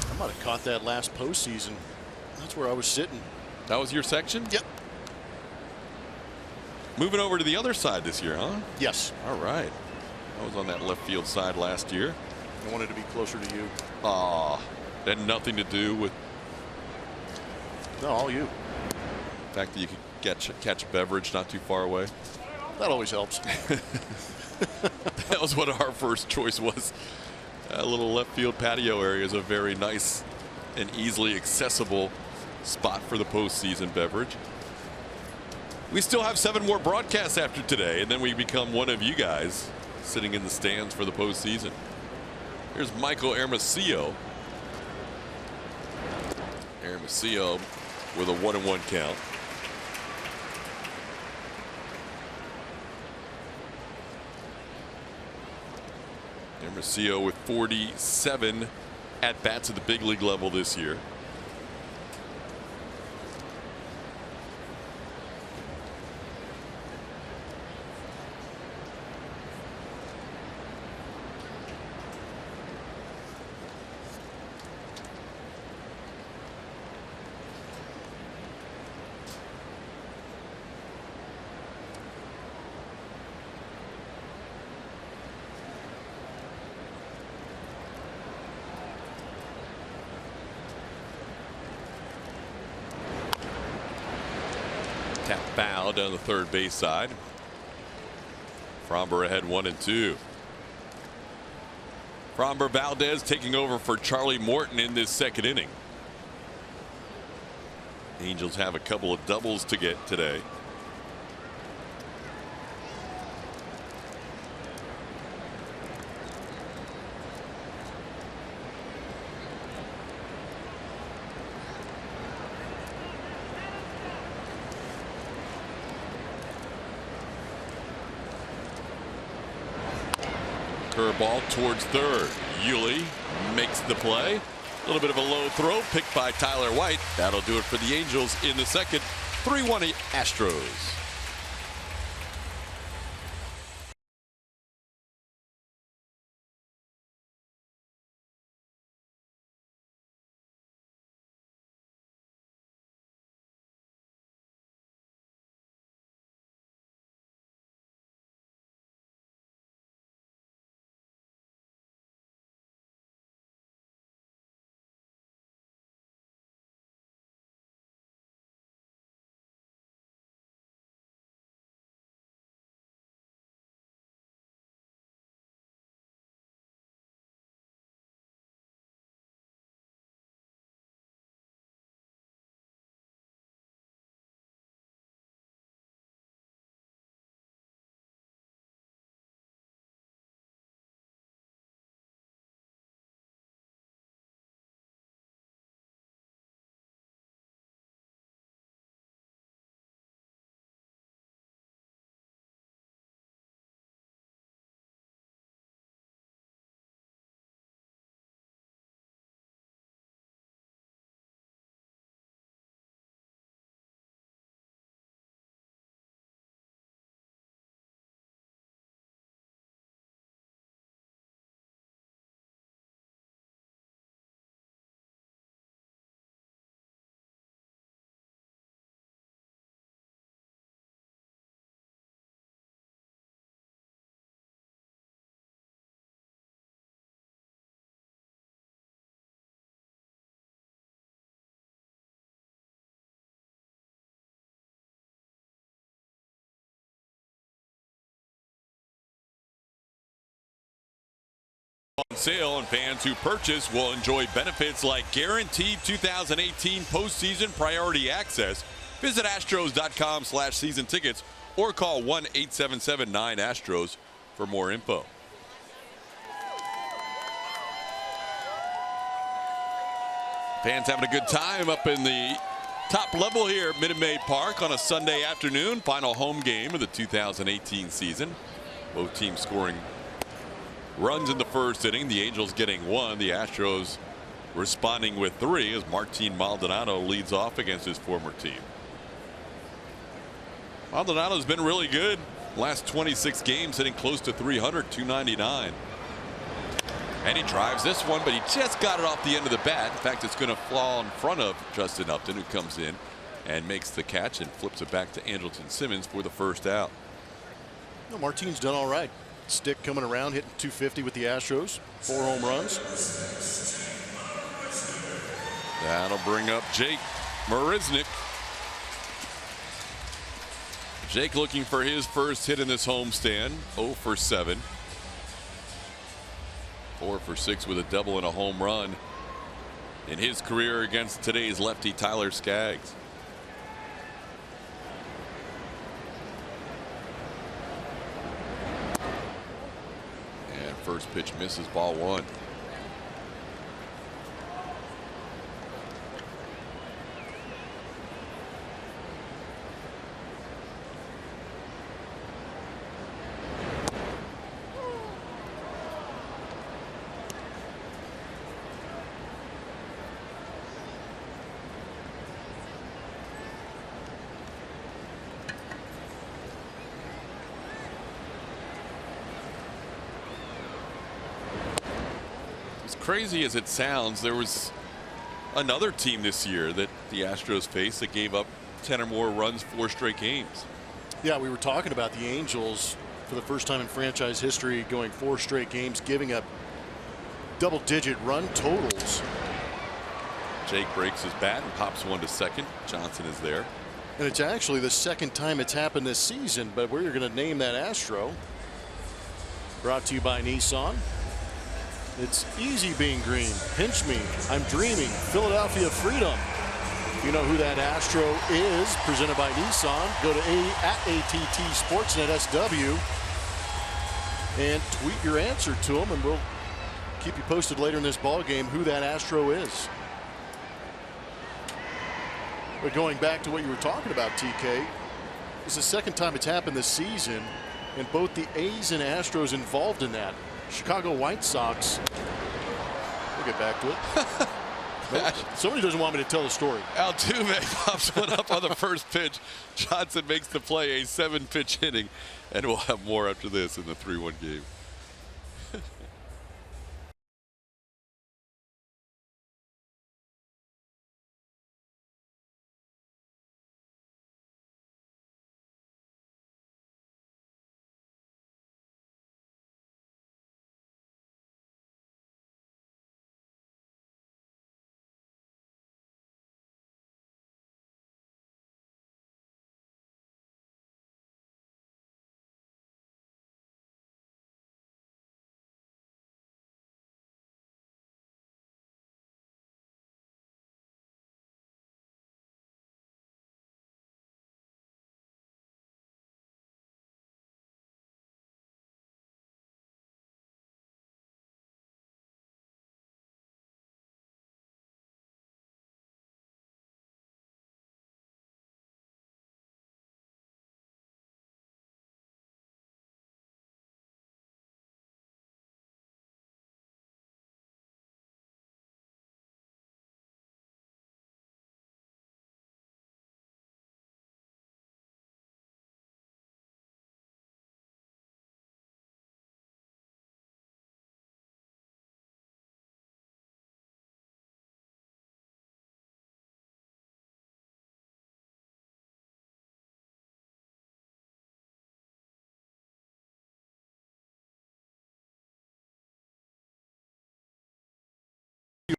I might have caught that last postseason. That's where I was sitting. That was your section? Yep. Moving over to the other side this year, huh? Yes. All right. I was on that left field side last year. I wanted to be closer to you. That had nothing to do with. No, all you. The fact that you could catch a beverage not too far away. That always helps. That was what our first choice was. A little left field patio area is a very nice and easily accessible spot for the postseason beverage. We still have 7 more broadcasts after today, and then we become one of you guys sitting in the stands for the postseason. Here's Michael Hermosillo. Hermosillo with a 1-1 count. Hermosillo with 47 at bats at the big league level this year. Tap foul down the third base side. Framber ahead 1-2. Framber Valdez taking over for Charlie Morton in this second inning. Angels have a couple of doubles to get today. Curveball towards third. Yuli makes the play. A little bit of a low throw picked by Tyler White. That'll do it for the Angels in the second. 3-1 Astros. On sale, and fans who purchase will enjoy benefits like guaranteed 2018 postseason priority access. Visit astros.com/season tickets or call 1-877-9-ASTROS for more info. Fans having a good time up in the top level here at Minute Maid Park on a Sunday afternoon. Final home game of the 2018 season. Both teams scoring runs in the first inning. The Angels getting one. The Astros responding with three as Martin Maldonado leads off against his former team. Maldonado's been really good. Last 26 games hitting close to 300, 299. And he drives this one, but he just got it off the end of the bat. In fact, it's going to fall in front of Justin Upton, who comes in and makes the catch and flips it back to Andrelton Simmons for the first out. No, Martin's done all right. Stick coming around, hitting 250 with the Astros. 4 home runs. That'll bring up Jake Marisnick. Jake looking for his first hit in this homestand. 0 for 7. 4 for 6 with a double and a home run in his career against today's lefty Tyler Skaggs. And first pitch misses, ball 1. Crazy as it sounds, there was another team this year that the Astros faced that gave up 10 or more runs 4 straight games. Yeah, we were talking about the Angels for the first time in franchise history going 4 straight games, giving up double-digit run totals. Jake breaks his bat and pops one to second. Johnson is there. And it's actually the second time it's happened this season, but we're going to name that Astro. Brought to you by Nissan. It's easy being green. Pinch me. I'm dreaming. Philadelphia freedom. If you know who that Astro is, presented by Nissan, go to @ATT Sportsnet SW and tweet your answer to them, and we'll keep you posted later in this ball game who that Astro is. But going back to what you were talking about, TK, it's the second time it's happened this season, and both the A's and Astros involved in that. Chicago White Sox. We'll get back to it. Somebody doesn't want me to tell the story. Altuve pops one up on the first pitch. Johnson makes the play, a 7-pitch inning, and we'll have more after this in the 3-1 game.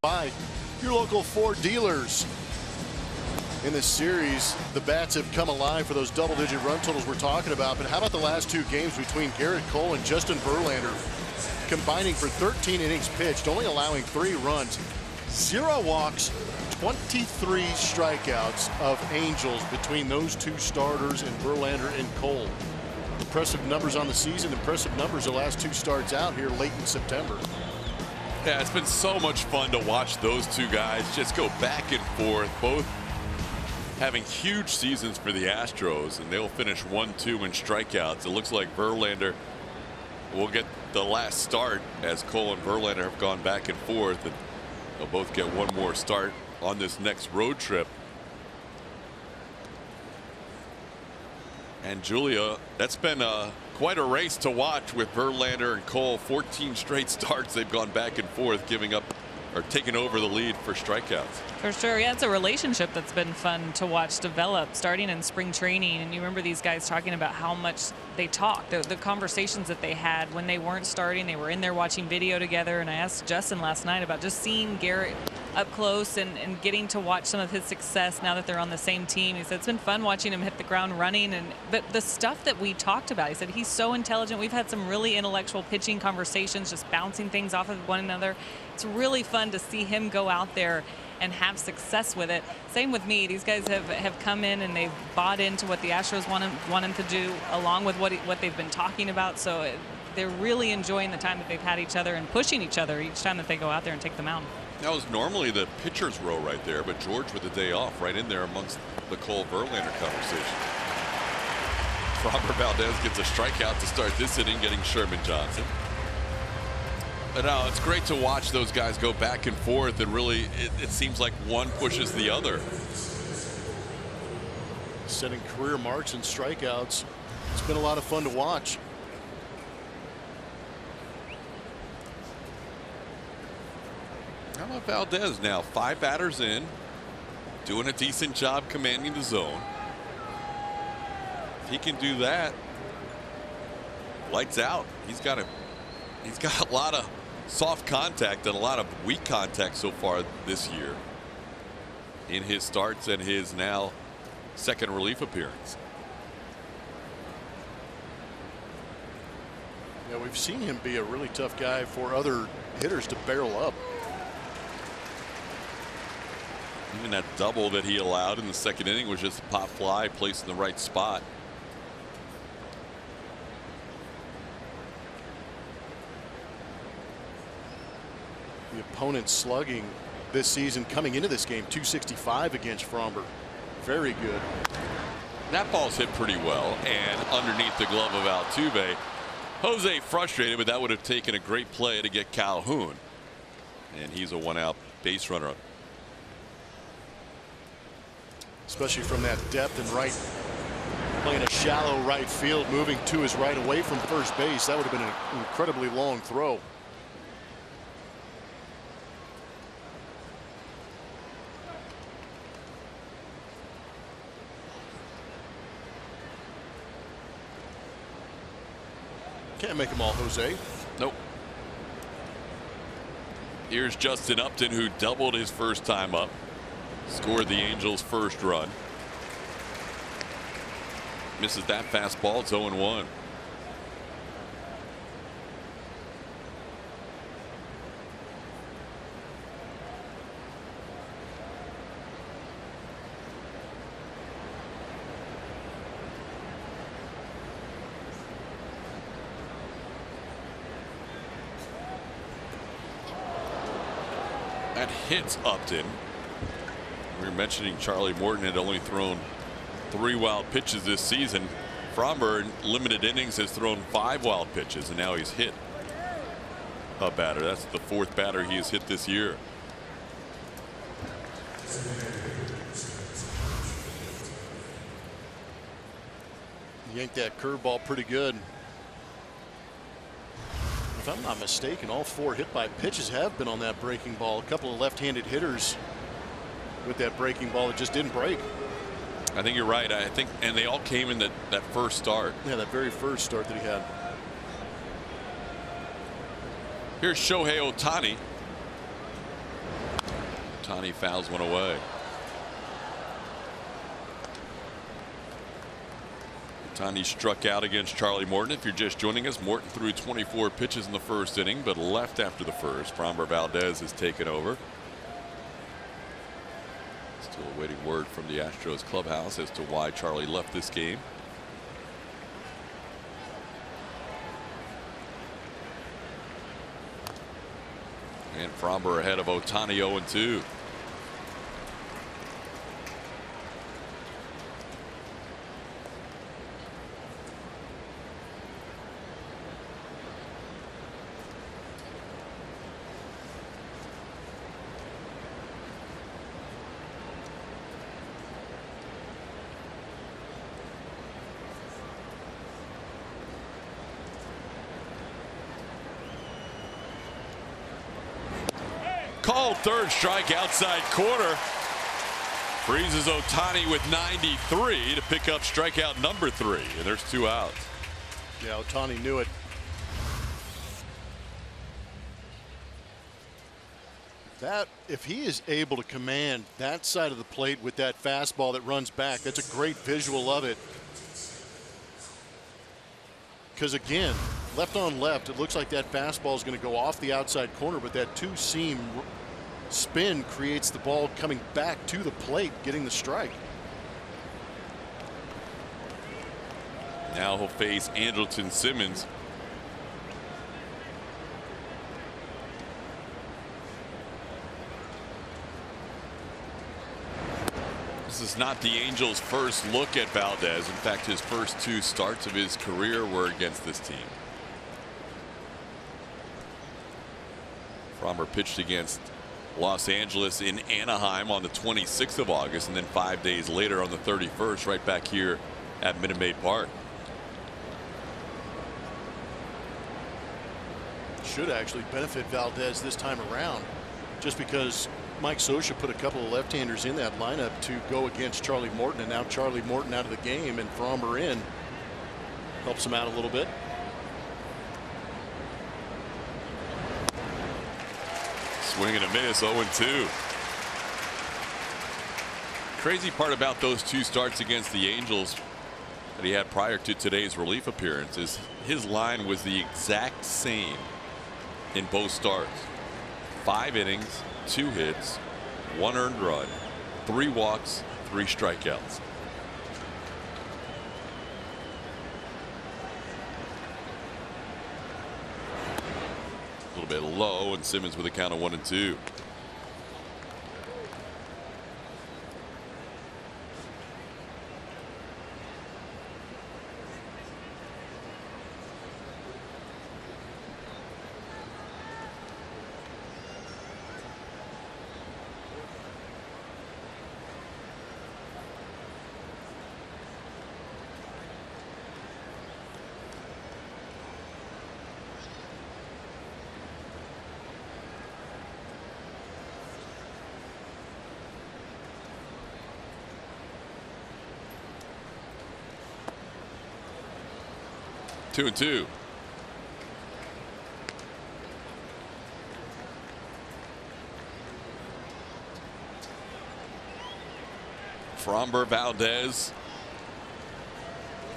By your local Ford dealers. In this series, the bats have come alive for those double-digit run totals we're talking about. But how about the last 2 games between Garrett Cole and Justin Verlander, combining for 13 innings pitched, only allowing 3 runs, 0 walks, 23 strikeouts of Angels between those 2 starters in Verlander and Cole. Impressive numbers on the season, impressive numbers the last 2 starts out here late in September. Yeah, it's been so much fun to watch those two guys just go back and forth, both having huge seasons for the Astros, and they'll finish 1-2 in strikeouts. It looks like Verlander will get the last start as Cole and Verlander have gone back and forth, and they'll both get one more start on this next road trip. And Julia, that's been quite a race to watch with Verlander and Cole. 14 straight starts they've gone back and forth, giving up or taking over the lead for strikeouts. For sure. Yeah, it's a relationship that's been fun to watch develop starting in spring training. And you remember these guys talking about how much they talked, the conversations that they had when they weren't starting. They were in there watching video together. And I asked Justin last night about just seeing Garrett up close and getting to watch some of his success now that they're on the same team. He said it's been fun watching him hit the ground running. But the stuff that we talked about, he said he's so intelligent. We've had some really intellectual pitching conversations, just bouncing things off of one another. It's really fun to see him go out there and have success with it. Same with me. These guys have come in and they've bought into what the Astros want him to do, along with what they've been talking about. So they're really enjoying the time that they've had each other and pushing each other each time that they go out there and take the mound. That was normally the pitcher's row right there, but George with the day off right in there amongst the Cole Verlander conversation. Framber Valdez gets a strikeout to start this inning, getting Sherman Johnson. But it's great to watch those guys go back and forth, and really it seems like one pushes the other. Setting career marks and strikeouts. It's been a lot of fun to watch. How about Valdez now? 5 batters in, doing a decent job commanding the zone. If he can do that, lights out. He's got a lot of soft contact and a lot of weak contact so far this year in his starts and his now second relief appearance. Yeah, we've seen him be a really tough guy for other hitters to barrel up. Even that double that he allowed in the second inning was just a pop fly placed in the right spot. The opponent slugging this season coming into this game, 265 against Framber. Very good. That ball's hit pretty well and underneath the glove of Altuve. Jose frustrated, but that would have taken a great play to get Calhoun, and he's a 1-out base runner. Especially from that depth and right, playing a shallow right field, moving to his right away from first base. That would have been an incredibly long throw. Can't make them all, Jose. Nope. Here's Justin Upton, who doubled his first time up, scored the Angels' first run. Misses that fastball. It's 0-1. That hits Upton. We were mentioning Charlie Morton had only thrown 3 wild pitches this season. Framber in limited innings has thrown 5 wild pitches, and now he's hit a batter. That's the 4th batter he has hit this year. Yanked that curveball pretty good. If I'm not mistaken, all 4 hit by pitches have been on that breaking ball. A couple of left-handed hitters with that breaking ball that just didn't break. I think you're right. I think, and they all came in that first start. Yeah, that very first start that he had. Here's Shohei Ohtani. Ohtani fouls one away. Ohtani struck out against Charlie Morton. If you're just joining us, Morton threw 24 pitches in the first inning, but left after the first. Framber Valdez has taken over. Still awaiting word from the Astros clubhouse as to why Charlie left this game. And Framber ahead of Ohtani 0-2. Called third strike outside corner. Freezes Ohtani with 93 to pick up strikeout number 3. And there's 2 outs. Yeah, Ohtani knew it. That, if he is able to command that side of the plate with that fastball that runs back, that's a great visual of it. Because again, left on left, it looks like that fastball is going to go off the outside corner, but that two-seam spin creates the ball coming back to the plate, getting the strike. Now he'll face Andrelton Simmons. This is not the Angels' first look at Valdez. In fact, his first 2 starts of his career were against this team. Framber pitched against Los Angeles in Anaheim on the 26th of August, and then 5 days later on the 31st, right back here at Minute Maid Park. Should actually benefit Valdez this time around, just because Mike Scioscia put a couple of left-handers in that lineup to go against Charlie Morton, and now Charlie Morton out of the game and Framber in. Helps him out a little bit. Swing and a miss, 0-2. Crazy part about those 2 starts against the Angels that he had prior to today's relief appearance is his line was the exact same in both starts. 5 innings, 2 hits, 1 earned run, 3 walks, 3 strikeouts. A little bit low, and Simmons with a count of 1-2. Two and two. Framber Valdez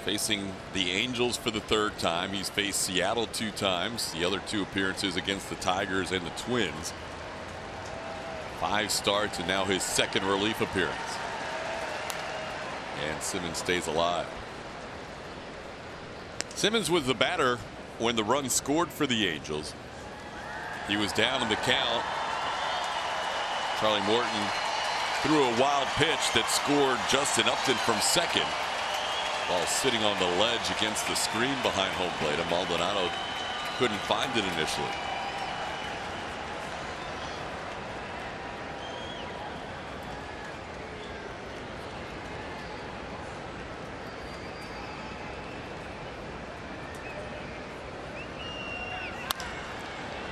facing the Angels for the 3rd time. He's faced Seattle 2 times. The other 2 appearances against the Tigers and the Twins. 5 starts and now his 2nd relief appearance. And Simmons stays alive. Simmons was the batter when the run scored for the Angels. He was down in the count. Charlie Morton threw a wild pitch that scored Justin Upton from second while sitting on the ledge against the screen behind home plate. And Maldonado couldn't find it initially.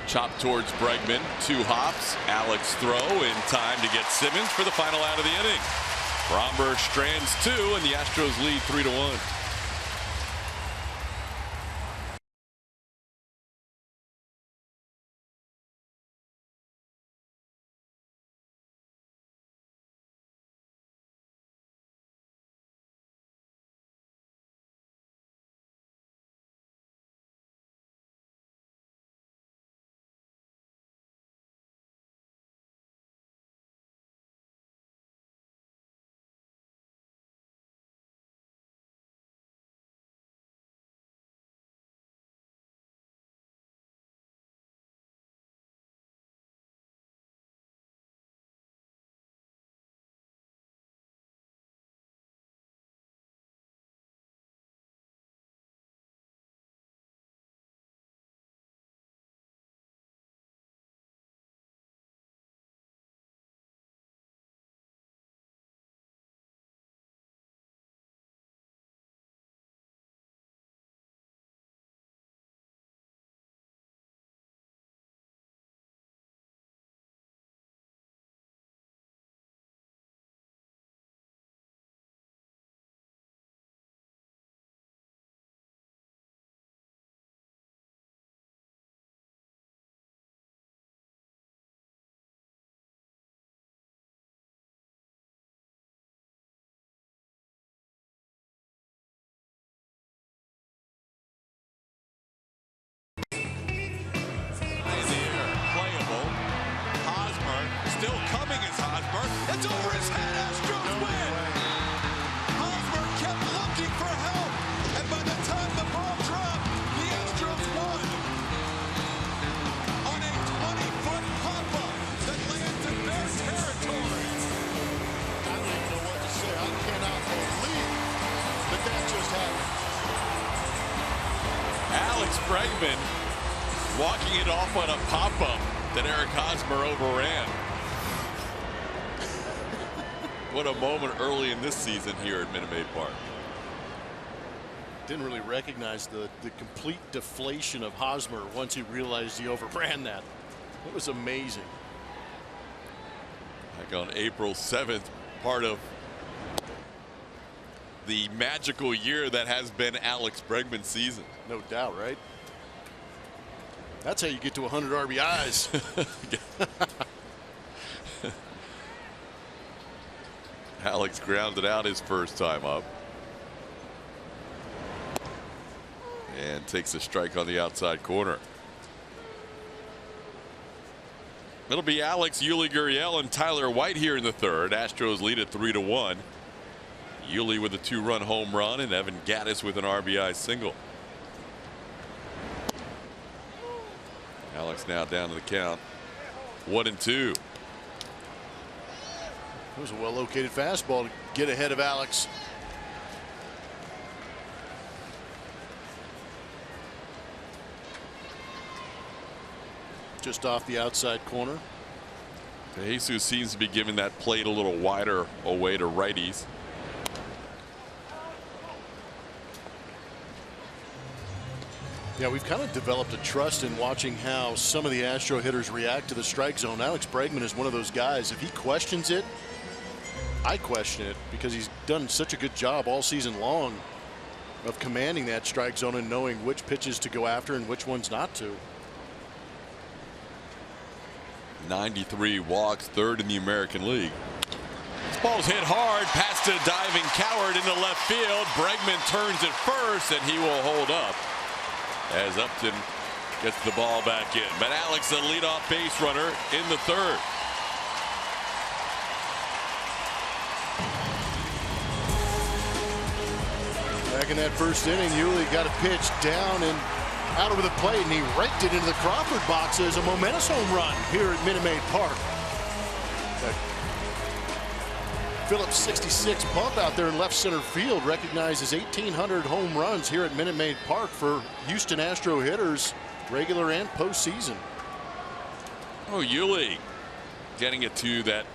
Chop towards Pregame, 2 hops. Alex throw in time to get Simmons for the final out of the inning. Framber strands 2, and the Astros lead 3-1. coming as Hosmer. It's over his head. Astros win. Hosmer kept looking for help, and by the time the ball dropped, the Astros won on a 20-foot pop-up that lands in their territory. I don't even know what to say. I cannot believe that just happened. Alex Bregman walking it off on a pop-up that Eric Hosmer overran. What a moment early in this season here at Minute Maid Park. Didn't really recognize the complete deflation of Hosmer once he realized he overran that. It was amazing. Like on April 7th, part of the magical year that has been Alex Bregman's season. No doubt, right? That's how you get to 100 RBIs. Alex grounded out his first time up. And takes a strike on the outside corner. It'll be Alex, Yuli Gurriel, and Tyler White here in the third. Astros lead at 3-1. Yuli with a 2-run home run and Evan Gattis with an RBI single. Alex now down to the count. 1-2. It was a well-located fastball to get ahead of Alex. Just off the outside corner. Jesus seems to be giving that plate a little wider away to righties. Yeah, we've kind of developed a trust in watching how some of the Astro hitters react to the strike zone. Alex Bregman is one of those guys. If he questions it, I question it, because he's done such a good job all season long of commanding that strike zone and knowing which pitches to go after and which ones not to. 93 walks, third in the American League. This ball's hit hard past a diving Coward into left field. Bregman turns it first, and he will hold up as Upton gets the ball back in. But Alex, the leadoff base runner in the third. Back in that first inning, Yuli got a pitch down and out over the plate, and he raked it into the Crawford box as a momentous home run here at Minute Maid Park. That Phillips 66 bump out there in left center field recognizes 1,800 home runs here at Minute Maid Park for Houston Astro hitters, regular and postseason. Oh, Yuli getting it to that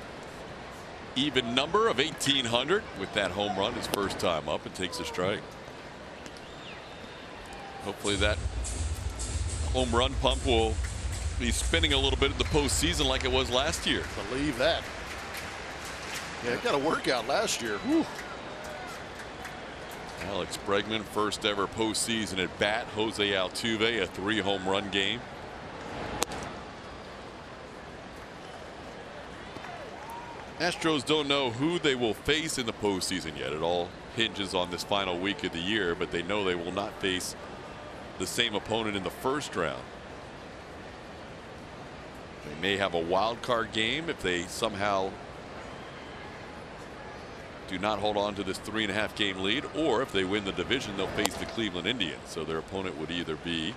even number of 1,800 with that home run his first time up, and takes a strike. Hopefully that home run pump will be spinning a little bit in the postseason like it was last year. Believe that. Yeah, it got a workout last year. Whew. Alex Bregman, first ever postseason at bat. Jose Altuve, a 3-home run game. Astros don't know who they will face in the postseason yet. It all hinges on this final week of the year, but they know they will not face the same opponent in the first round. They may have a wild card game if they somehow do not hold on to this 3.5 game lead, or if they win the division, they'll face the Cleveland Indians. So their opponent would either be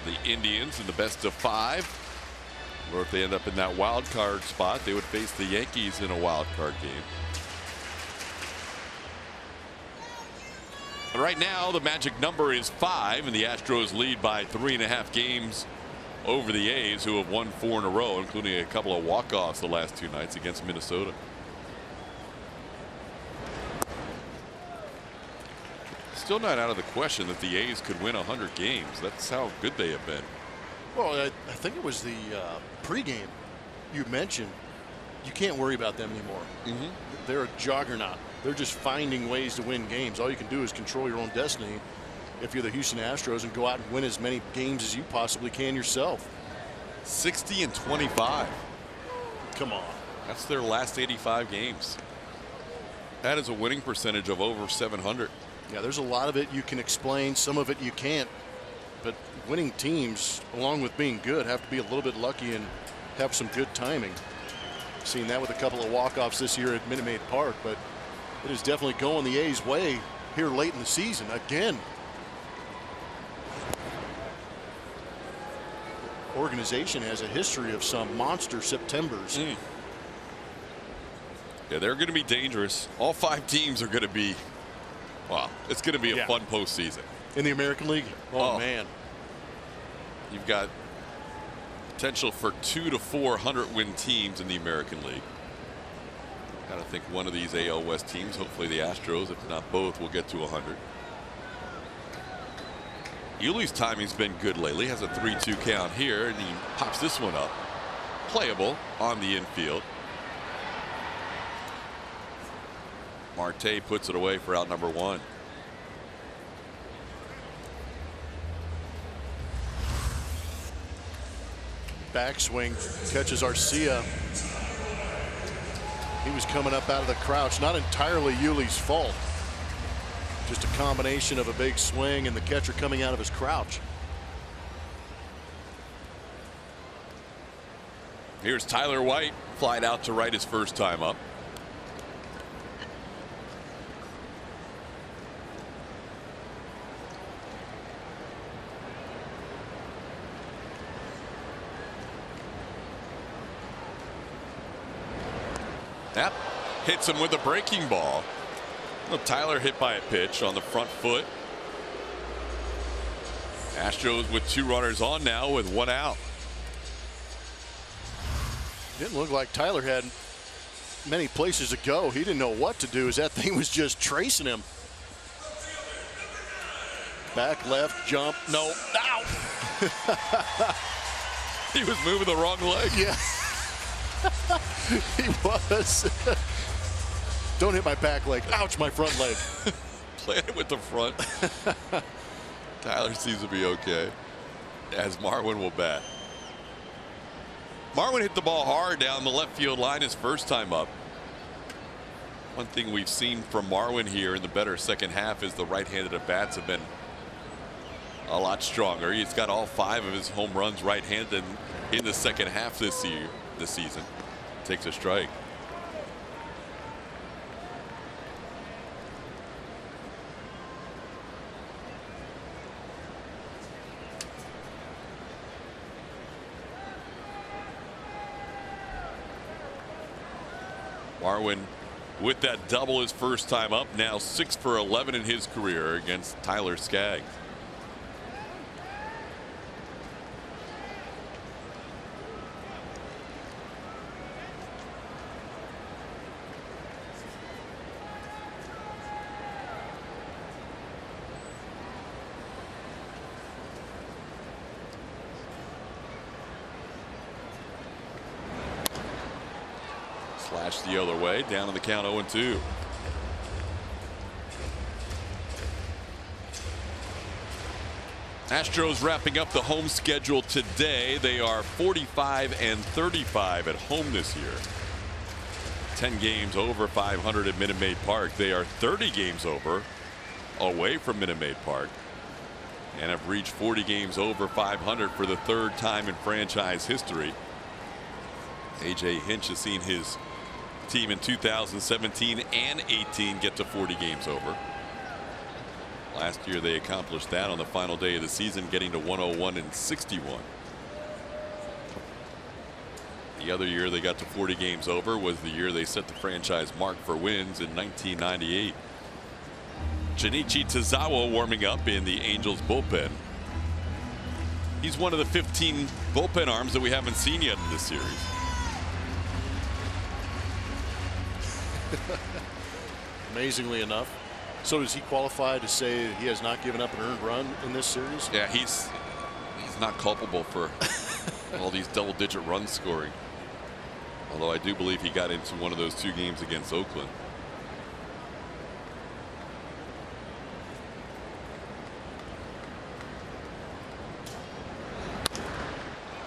the Indians in the best of 5, or if they end up in that wild card spot, they would face the Yankees in a wild card game. Right now, the magic number is 5, and the Astros lead by 3.5 games over the A's, who have won 4 in a row, including a couple of walk-offs the last 2 nights against Minnesota. Still not out of the question that the A's could win 100 games. That's how good they have been. Well, I think it was the pregame you mentioned. You can't worry about them anymore. They're a juggernaut. They're just finding ways to win games. All you can do is control your own destiny if you're the Houston Astros, and go out and win as many games as you possibly can yourself. 60-25. Come on. That's their last 85 games. That is a winning percentage of over 700. Yeah, there's a lot of it you can explain. Some of it you can't. But winning teams, along with being good, have to be a little bit lucky and have some good timing. Seen that with a couple of walk-offs this year at Minute Maid Park, but it is definitely going the A's way here late in the season again. Organization has a history of some monster Septembers. Yeah, they're going to be dangerous. All 5 teams are going to be, wow, it's going to be a fun postseason. In the American League? Oh, man. You've got potential for 2 to 4 100-win teams in the American League. Got to think one of these AL West teams, hopefully the Astros, if not both, will get to 100. Yuli's timing's been good lately. Has a 3-2 count here, and he pops this one up. Playable on the infield. Marte puts it away for out number 1. Backswing catches Arcia. He was coming up out of the crouch. Not entirely Yuli's fault. Just a combination of a big swing and the catcher coming out of his crouch. Here's Tyler White, flied out to right his first time up. That hits him with a breaking ball. Well, Tyler hit by a pitch on the front foot. Astros with 2 runners on now with 1 out. Didn't look like Tyler had many places to go. He didn't know what to do as that thing was just tracing him. Back left jump. No. Ow. He was moving the wrong leg. Yeah. He was. Don't hit my back leg. Ouch, my front leg. Playing it with the front. Tyler seems to be okay as Marwin will bat. Marwin hit the ball hard down the left field line his first time up. One thing we've seen from Marwin here in the better second half is the right-handed at bats have been a lot stronger. He's got all 5 of his home runs right-handed in the second half this season. Takes a strike. Marwin with that double his first time up, now 6 for 11 in his career against Tyler Skaggs. Slash the other way, down on the count 0-2. Astros wrapping up the home schedule today. They are 45-35 at home this year. 10 games over 500 at Minute Maid Park. They are 30 games over away from Minute Maid Park and have reached 40 games over 500 for the 3rd time in franchise history. AJ Hinch has seen his team in 2017 and 18 get to 40 games over. Last year they accomplished that on the final day of the season, getting to 101 and 61. The other year they got to 40 games over was the year they set the franchise mark for wins in 1998. Junichi Tazawa warming up in the Angels bullpen. He's one of the 15 bullpen arms that we haven't seen yet in this series. Amazingly enough. So does he qualify to say that he has not given up an earned run in this series? Yeah, he's not culpable for all these double-digit runs scoring. Although I do believe he got into one of those 2 games against Oakland.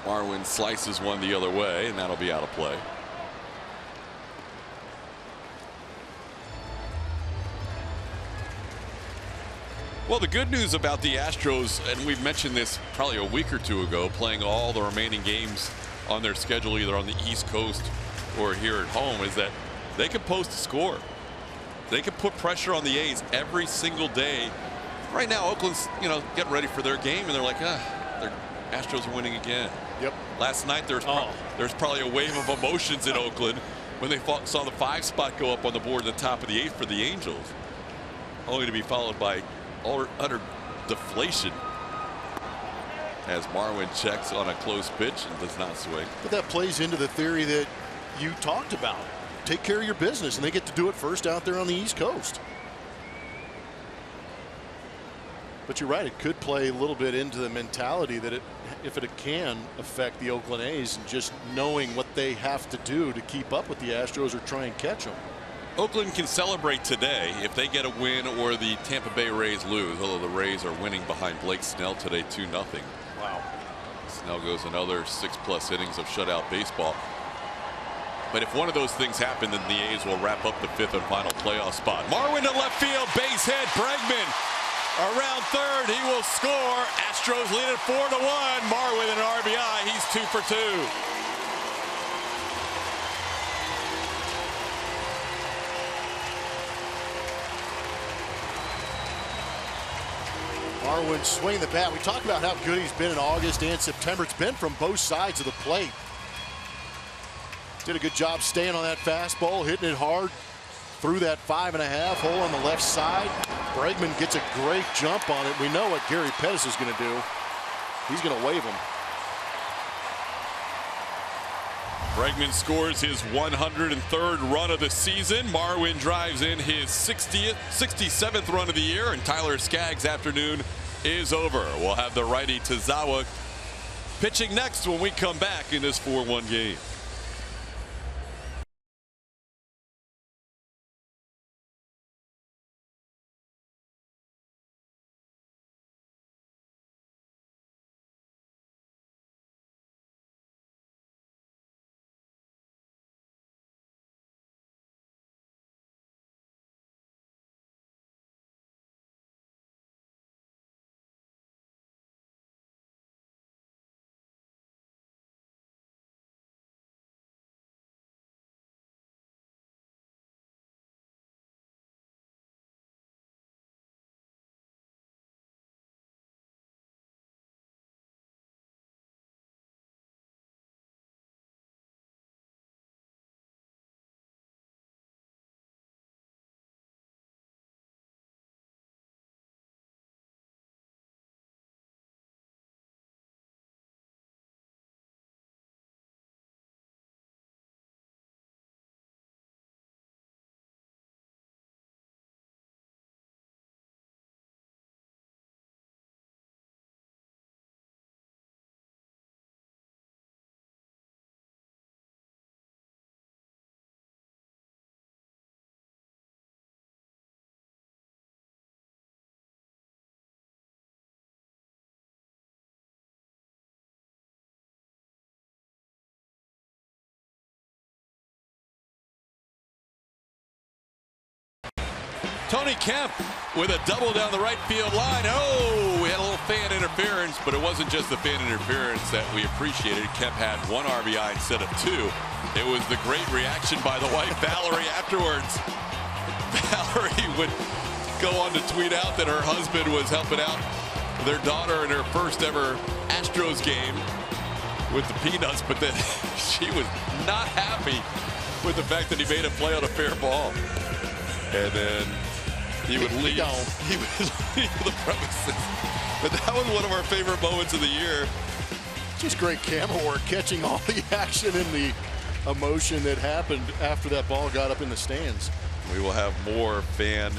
Marwin slices one the other way, and that'll be out of play. Well, the good news about the Astros, and we've mentioned this probably a week or 2 ago, playing all the remaining games on their schedule, either on the East Coast or here at home, is that they can post a score. They can put pressure on the A's every single day. Right now, Oakland's, getting ready for their game, and they're like, their Astros are winning again. Yep. Last night, there's probably a wave of emotions in Oakland when they saw the 5 spot go up on the board at the top of the 8th for the Angels, only to be followed by utter deflation as Marwin checks on a close pitch and does not swing. But that plays into the theory that you talked about. Take care of your business, and they get to do it first out there on the East Coast. But you're right, it could play a little bit into the mentality that if it can affect the Oakland A's, and just knowing what they have to do to keep up with the Astros or try and catch them. Oakland can celebrate today if they get a win or the Tampa Bay Rays lose, although the Rays are winning behind Blake Snell today 2-0. Wow. Snell goes another 6+ innings of shutout baseball. But if one of those things happen, then the A's will wrap up the 5th and final playoff spot. Marwin to left field, base hit. Pregame around third. He will score. Astros lead it 4-1. Marwin an RBI. He's 2 for 2. Marwin swinging the bat. We talked about how good he's been in August and September. It's been from both sides of the plate. Did a good job staying on that fastball, hitting it hard through that 5.5 hole on the left side. Bregman gets a great jump on it. We know what Gary Pettis is going to do. He's going to wave him. Bregman scores his 103rd run of the season. Marwin drives in his 67th run of the year, and Tyler Skaggs' afternoon is over. We'll have the righty Tazawa pitching next when we come back in this 4-1 game. Tony Kemp with a double down the right field line. Oh, we had a little fan interference, but it wasn't just the fan interference that we appreciated. Kemp had 1 RBI instead of 2. It was the great reaction by the wife, Valerie, afterwards. Valerie would go on to tweet out that her husband was helping out their daughter in her first ever Astros game with the Peanuts, but then she was not happy with the fact that he made a play on a fair ball. And then he would leave. He would leave the premises. But that was one of our favorite moments of the year. Just great camera work, catching all the action and the emotion that happened after that ball got up in the stands. We will have more fan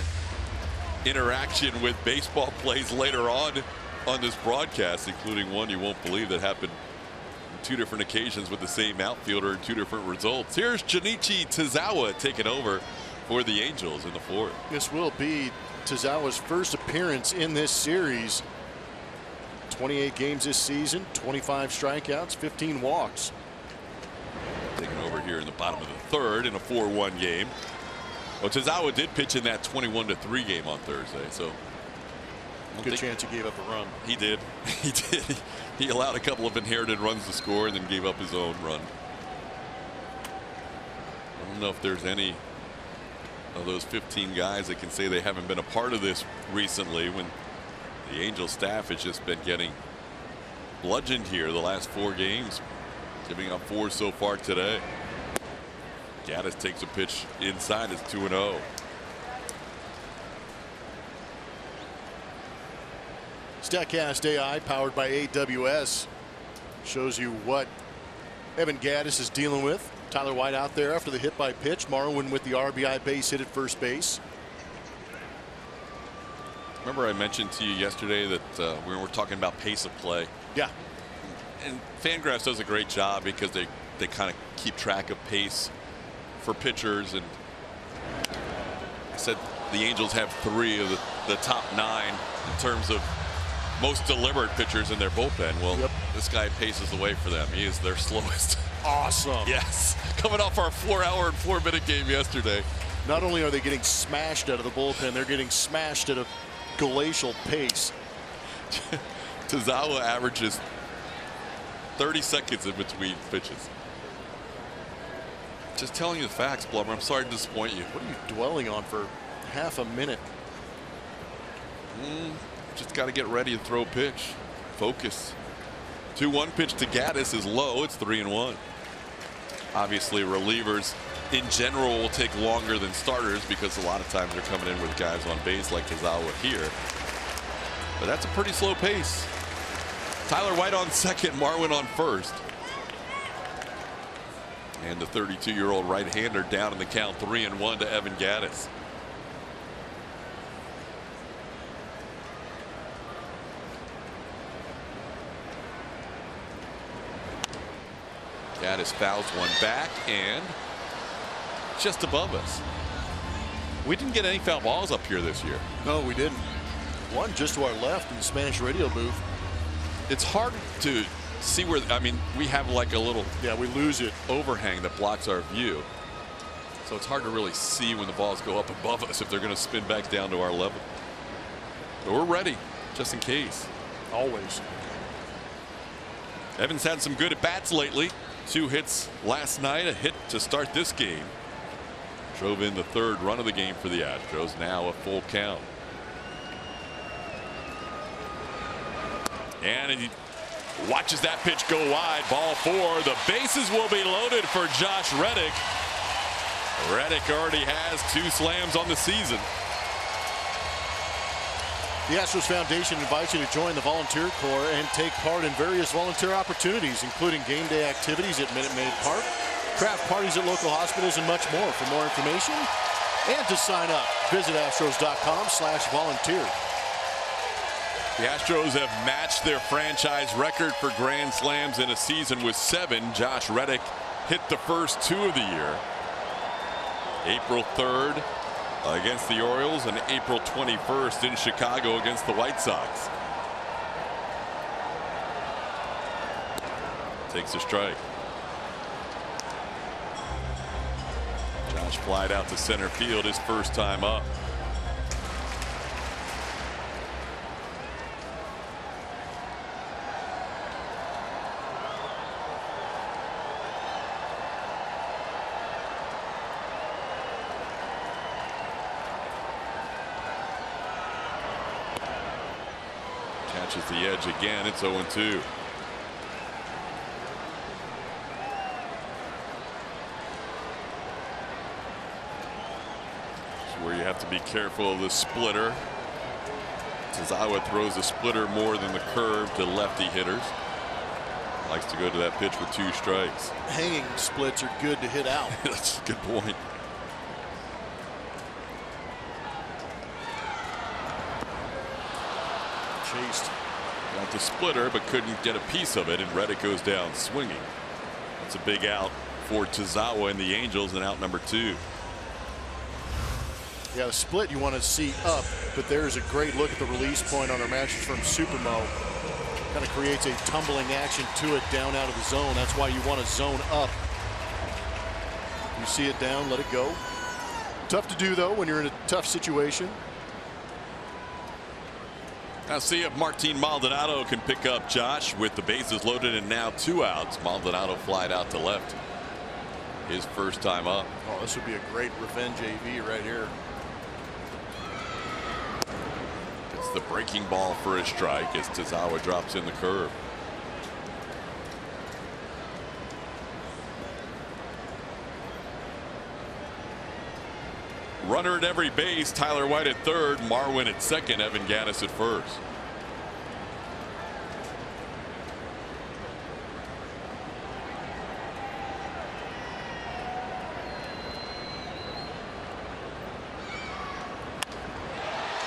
interaction with baseball plays later on this broadcast, including one you won't believe that happened on 2 different occasions with the same outfielder, 2 different results. Here's Junichi Tazawa taking over for the Angels in the 4th. This will be Tazawa's first appearance in this series. 28 games this season, 25 strikeouts, 15 walks. Taking over here in the bottom of the 3rd in a 4-1 game. Well, Tazawa did pitch in that 21-3 game on Thursday, so Good chance he gave up a run. He did. He did. He allowed a couple of inherited runs to score and then gave up his own run. I don't know if there's any of those 15 guys that can say they haven't been a part of this recently, when the Angels staff has just been getting bludgeoned here the last 4 games, giving up 4 so far today. Gaddis takes a pitch inside. It's 2-0. StatCast AI powered by AWS shows you what Evan Gaddis is dealing with. Tyler White out there after the hit by pitch. Marwin with the RBI base hit at first base. Remember I mentioned to you yesterday that we were talking about pace of play. Yeah. And Fangraphs does a great job because they kind of keep track of pace for pitchers. And I said the Angels have 3 of the top 9 in terms of most deliberate pitchers in their bullpen. Well, this guy paces the way for them. He is their slowest. Awesome. Yes. Coming off our 4-hour and 4-minute game yesterday. Not only are they getting smashed out of the bullpen, they're getting smashed at a glacial pace. Tozawa averages 30 seconds in between pitches. Just telling you the facts, Blummer. I'm sorry to disappoint you. What are you dwelling on for half a minute? Just got to get ready and throw a pitch. Focus. 2-1 pitch to Gaddis is low. It's 3-1. Obviously, relievers in general will take longer than starters because a lot of times they're coming in with guys on base like Tozawa here. But that's a pretty slow pace. Tyler White on second, Marwin on first. And the 32-year-old right-hander down in the count, 3-1 to Evan Gaddis. Gaddis fouls one back and just above us. We didn't get any foul balls up here this year. No, we didn't. One just to our left in the Spanish radio booth. It's hard to see where, I mean, we have like a little, we lose it, overhang that blocks our view. So it's hard to really see when the balls go up above us if they're going to spin back down to our level. But we're ready just in case. Always. Evans had some good at bats lately. 2 hits last night, a hit to start this game. Drove in the 3rd run of the game for the Astros. Now a full count. And he watches that pitch go wide. Ball 4. The bases will be loaded for Josh Reddick. Reddick already has 2 slams on the season. The Astros Foundation invites you to join the volunteer corps and take part in various volunteer opportunities, including game day activities at Minute Maid Park, craft parties at local hospitals, and much more. For more information and to sign up, visit astros.com/volunteer. The Astros have matched their franchise record for grand slams in a season with 7. Josh Reddick hit the first 2 of the year. April 3rd against the Orioles and April 21st in Chicago against the White Sox. Takes a strike. Josh flied out to center field his first time up. Catches the edge again. It's 0-2. Where you have to be careful of the splitter. Tozawa throws the splitter more than the curve to lefty hitters. Likes to go to that pitch with 2 strikes. Hanging splits are good to hit out. That's a good point. Chased. Got the splitter but couldn't get a piece of it, and Reddick goes down swinging. That's a big out for Tozawa and the Angels, and out number 2. Yeah, the split you want to see up, but there's a great look at the release point on our matches from Supermo. Kind of creates a tumbling action to it down out of the zone. That's why you want to zone up. You see it down, let it go. Tough to do though when you're in a tough situation. Now see if Martin Maldonado can pick up Josh with the bases loaded and now 2 outs. Maldonado flied out to left. His first time up. Oh, this would be a great revenge AV right here. It's the breaking ball for a strike as Tazawa drops in the curve. Runner at every base. Tyler White at third. Marwin at second. Evan Gattis at first.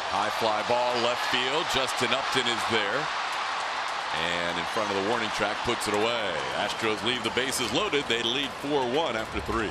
High fly ball left field. Justin Upton is there. And in front of the warning track puts it away. Astros leave the bases loaded. They lead 4-1 after 3.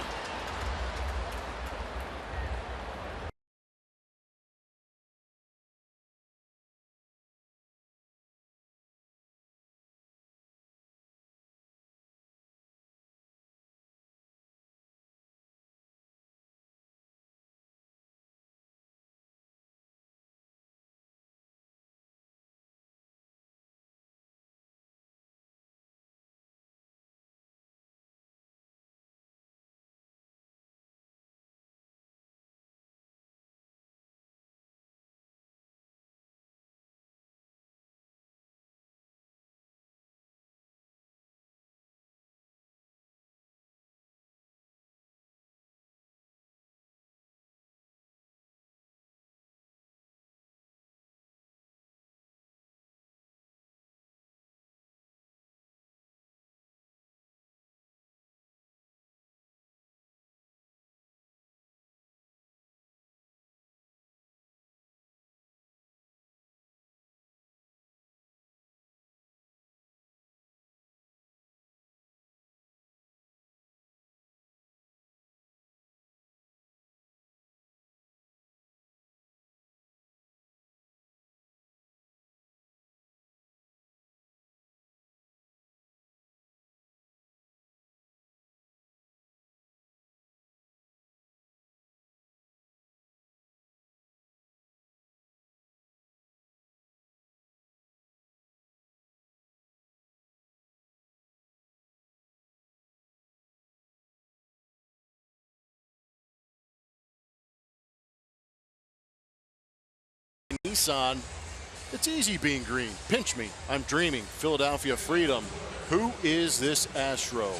Nissan, it's easy being green. Pinch me. I'm dreaming. Philadelphia freedom. Who is this Astro?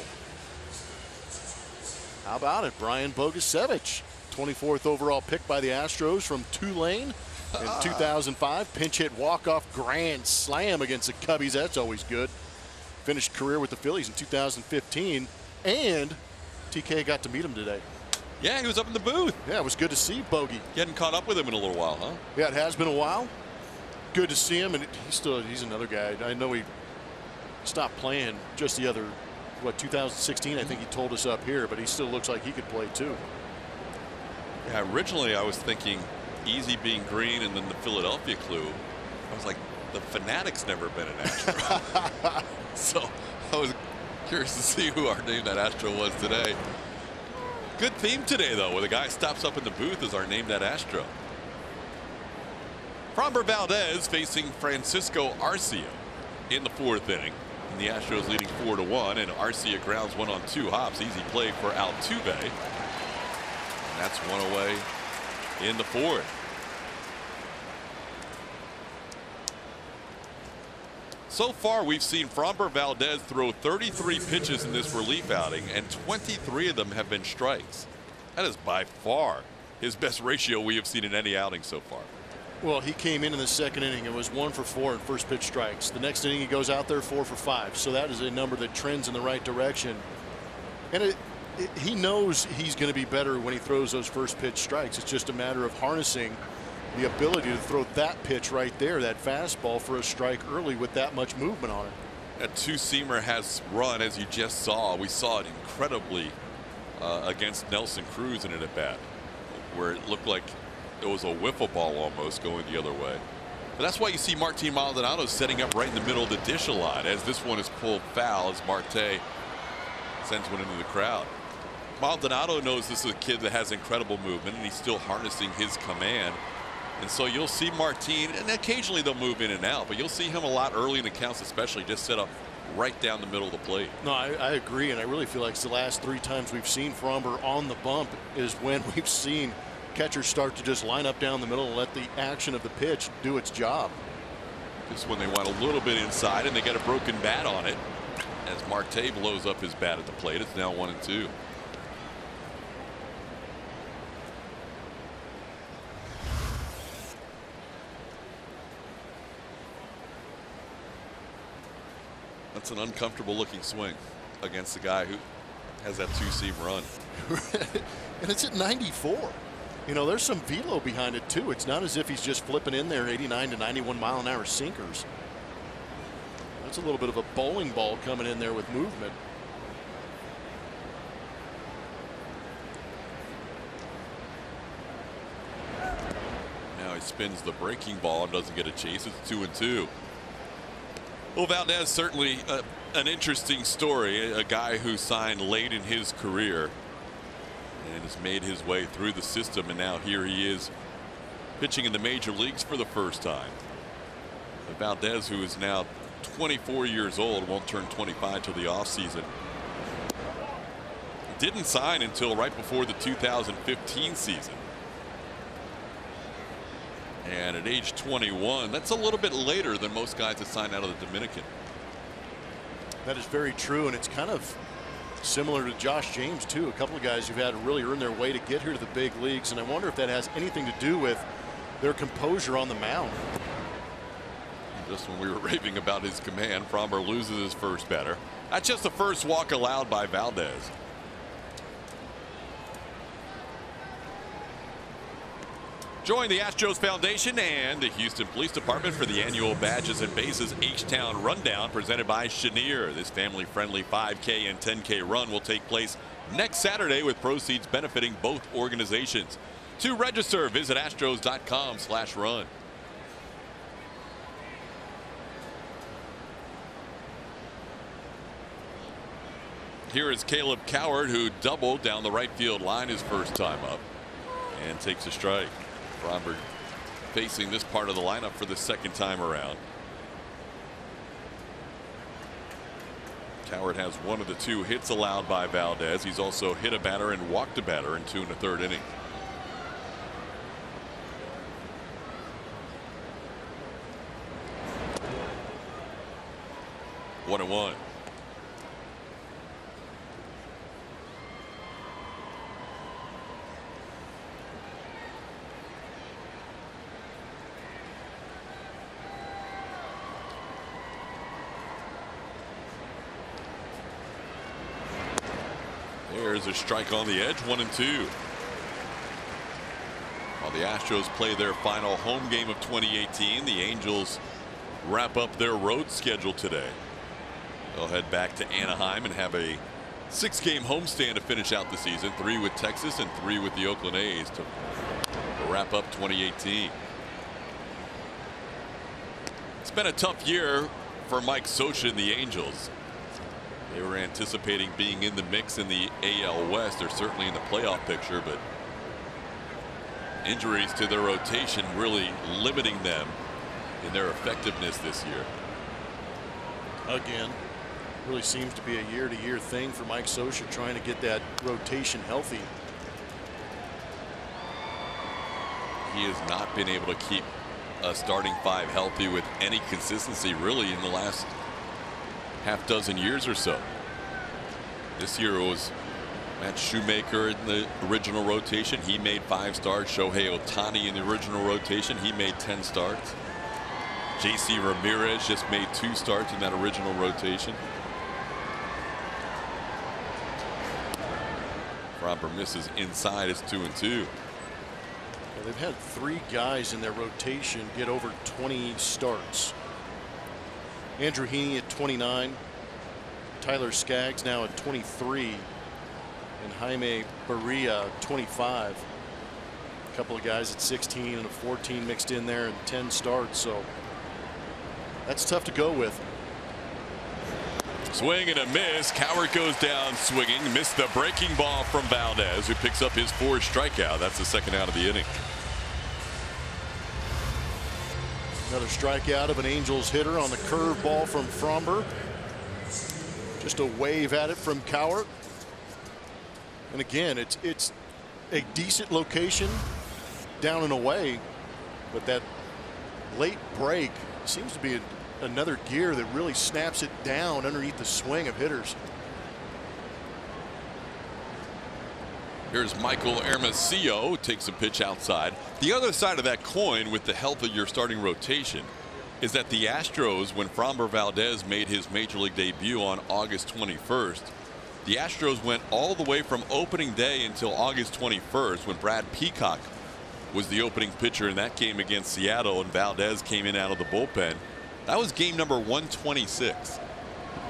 How about it? Brian Bogusevic, 24th overall pick by the Astros from Tulane in 2005. Pinch hit walk-off grand slam against the Cubbies. That's always good. Finished career with the Phillies in 2015. And TK got to meet him today. Yeah, he was up in the booth. Yeah, it was good to see Bogey. You hadn't caught up with him in a little while, huh? Yeah, it has been a while. Good to see him, and he's another guy. I know he stopped playing just the other, 2016, I think he told us up here, but he still looks like he could play too. Yeah, originally I was thinking easy being green and then the Philadelphia clue. I was like, the Fanatic's never been an Astro. So I was curious to see who our name that Astro was today. Good theme today, though, where the guy stops up in the booth as our name that Astro. Framber Valdez facing Francisco Arcia in the 4th inning. And the Astros leading 4-1, and Arcia grounds one on 2 hops. Easy play for Altuve. And that's one away in the 4th. So far, we've seen Framber Valdez throw 33 pitches in this relief outing, and 23 of them have been strikes. That is by far his best ratio we have seen in any outing so far. Well, he came in the 2nd inning. It was 1 for 4 in first pitch strikes. The next inning he goes out there 4 for 5. So that is a number that trends in the right direction. And he knows he's going to be better when he throws those first pitch strikes. It's just a matter of harnessing the ability to throw that pitch right there, that fastball, for a strike early with that much movement on it. That 2-seamer has run, as you just saw. We saw it incredibly against Nelson Cruz in an at-bat, where it looked like it was a wiffle ball almost going the other way. But that's why you see Martin Maldonado setting up right in the middle of the dish a lot, as this one is pulled foul as Marte sends one into the crowd. Maldonado knows this is a kid that has incredible movement, and he's still harnessing his command. And so you'll see Martin, and occasionally they'll move in and out, but you'll see him a lot early in the counts, especially just set up right down the middle of the plate. No, I agree, and I really feel like it's the last 3 times we've seen Framber on the bump is when we've seen catchers start to just line up down the middle and let the action of the pitch do its job. Just when they want a little bit inside and they get a broken bat on it. As Marte blows up his bat at the plate, it's now 1-2. That's an uncomfortable looking swing against the guy who has that 2-seam run. And it's at 94. You know, there's some velo behind it too. It's not as if he's just flipping in there 89 to 91 mile an hour sinkers. That's a little bit of a bowling ball coming in there with movement. Now he spins the breaking ball and doesn't get a chase. It's 2-2. Well, Valdez, certainly an interesting story. A guy who signed late in his career and has made his way through the system, and now here he is pitching in the major leagues for the first time. Valdez, who is now 24 years old, won't turn 25 till the offseason. Didn't sign until right before the 2015 season. And at age 21, that's a little bit later than most guys that sign out of the Dominican. That is very true, and it's kind of similar to Josh James too. A couple of guys who've had to really earn their way to get here to the big leagues, and I wonder if that has anything to do with their composure on the mound. Just when we were raving about his command, Framber loses his first batter. That's just the first walk allowed by Valdez. Join the Astros Foundation and the Houston Police Department for the annual Badges and Bases H-Town Rundown presented by Chenier. This family-friendly 5K and 10K run will take place next Saturday with proceeds benefiting both organizations. To register, visit astros.com/run. Here is Caleb Coward, who doubled down the right field line his first time up and takes a strike. Framber facing this part of the lineup for the second time around. Coward has one of the 2 hits allowed by Valdez. He's also hit a batter and walked a batter in 2 1/3 innings. One and one. There's a strike on the edge, 1-2. While the Astros play their final home game of 2018, the Angels wrap up their road schedule today. They'll head back to Anaheim and have a 6-game homestand to finish out the season, 3 with Texas and 3 with the Oakland A's to wrap up 2018. It's been a tough year for Mike Scioscia and the Angels. They were anticipating being in the mix in the AL West. They're certainly in the playoff picture, but injuries to their rotation really limiting them in their effectiveness this year. Again, really seems to be a year-to-year thing for Mike Scioscia, trying to get that rotation healthy. He has not been able to keep a starting 5 healthy with any consistency really in the last half-dozen years or so. This year it was Matt Shoemaker in the original rotation. He made 5 starts. Shohei Ohtani in the original rotation. He made 10 starts. JC Ramirez just made 2 starts in that original rotation. Framber misses inside. It's 2-2. They've had 3 guys in their rotation get over 20 starts. Andrew Heaney at 29, Tyler Skaggs now at 23, and Jaime Barria 25. A couple of guys at 16 and a 14 mixed in there, and 10 starts, so that's tough to go with. Swing and a miss. Coward goes down swinging. Missed the breaking ball from Valdez, who picks up his 4th strikeout. That's the 2nd out of the inning. Another strikeout of an Angels hitter on the curveball from Framber. Just a wave at it from Cowart. And again, it's a decent location down and away, but that late break seems to be another gear that really snaps it down underneath the swing of hitters. Here's Michael Hermosillo, takes a pitch outside. The other side of that coin with the health of your starting rotation is that the Astros, when Framber Valdez made his major league debut on August 21st, the Astros went all the way from opening day until August 21st when Brad Peacock was the opening pitcher in that game against Seattle, and Valdez came in out of the bullpen. That was game number 126.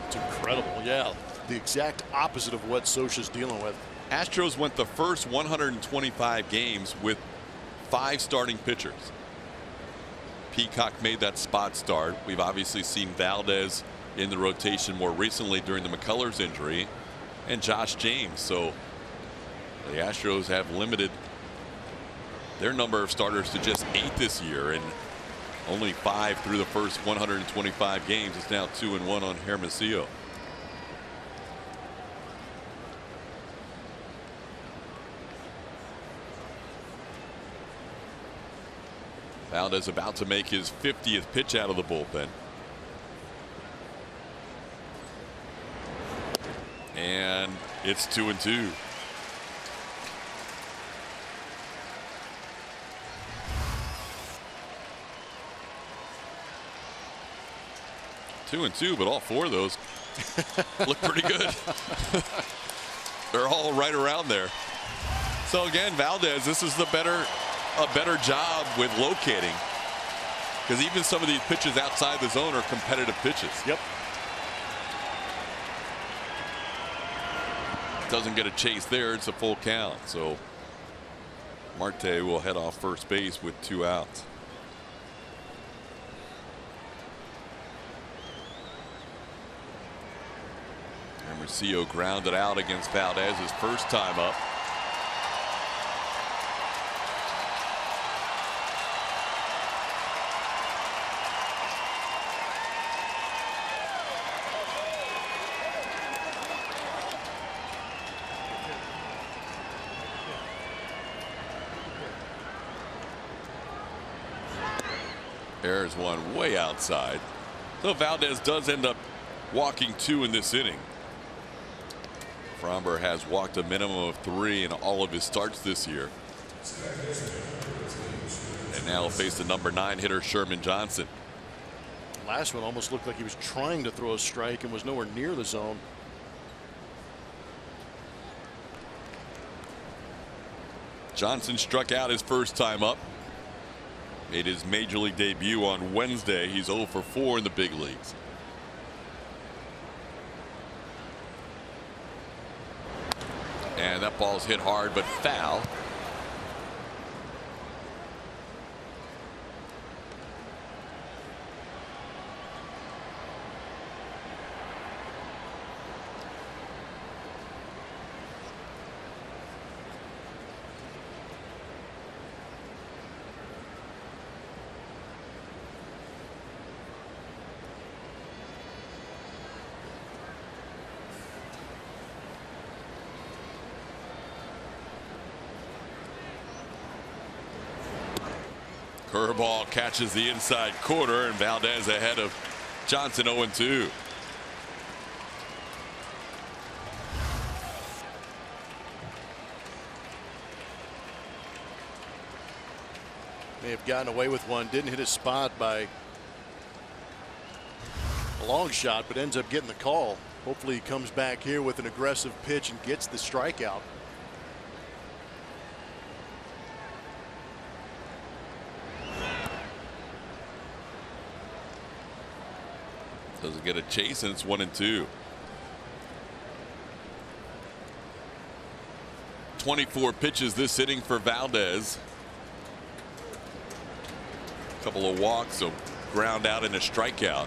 It's incredible. Yeah, the exact opposite of what Scioscia's dealing with. Astros went the first 125 games with 5 starting pitchers. Peacock made that spot start. We've obviously seen Valdez in the rotation more recently during the McCullers injury, and Josh James. So the Astros have limited their number of starters to just 8 this year, and only 5 through the first 125 games. It's now 2-1 on Hermosillo. Valdez about to make his 50th pitch out of the bullpen. And it's 2-2. Two and two, but all 4 of those look pretty good. They're all right around there. So again, Valdez, this is a better job with locating, because even some of these pitches outside the zone are competitive pitches. Yep. Doesn't get a chase there. It's a full count. So Marte will head off first base with 2 outs. Hermosillo grounded out against Valdez his first time up. There's one way outside. So Valdez does end up walking 2 in this inning. Framber has walked a minimum of 3 in all of his starts this year. And now he'll face the number 9 hitter Sherman Johnson. Last one almost looked like he was trying to throw a strike and was nowhere near the zone. Johnson struck out his first time up. Made his major league debut on Wednesday. He's 0 for 4 in the big leagues. And that ball's hit hard but foul. Curveball catches the inside corner, and Valdez ahead of Johnson 0-2. May have gotten away with one. Didn't hit his spot by a long shot, but ends up getting the call. Hopefully he comes back here with an aggressive pitch and gets the strikeout. Doesn't get a chase, and it's 1-2. 24 pitches this inning for Valdez. A couple of walks, so ground out and a strikeout.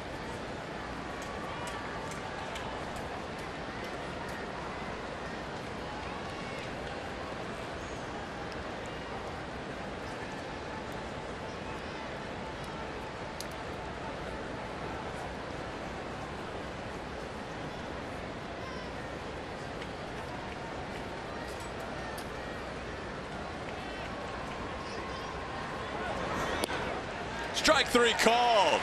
Strike 3 called.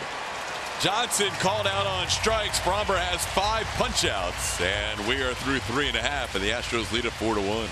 Johnson called out on strikes. Framber has 5 punch-outs, and we are through 3.5, and the Astros lead it 4-1.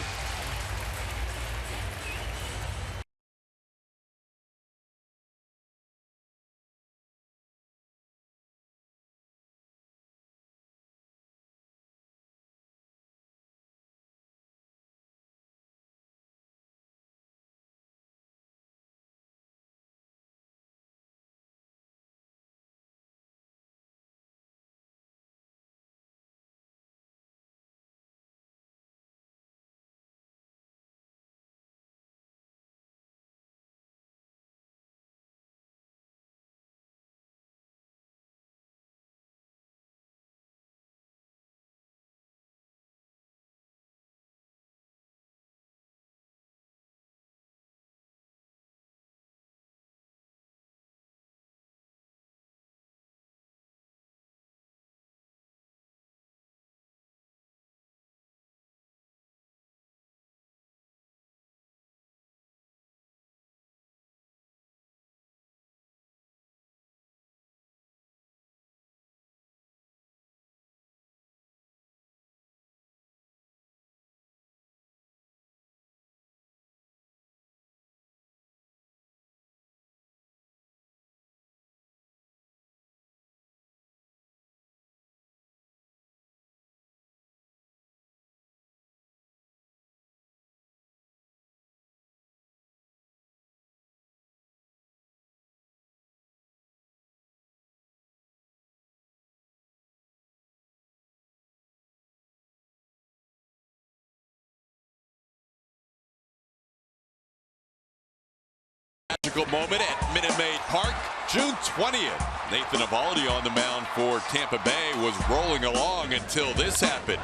Magical moment at Minute Maid Park, June 20th. Nathan Eovaldi on the mound for Tampa Bay was rolling along until this happened.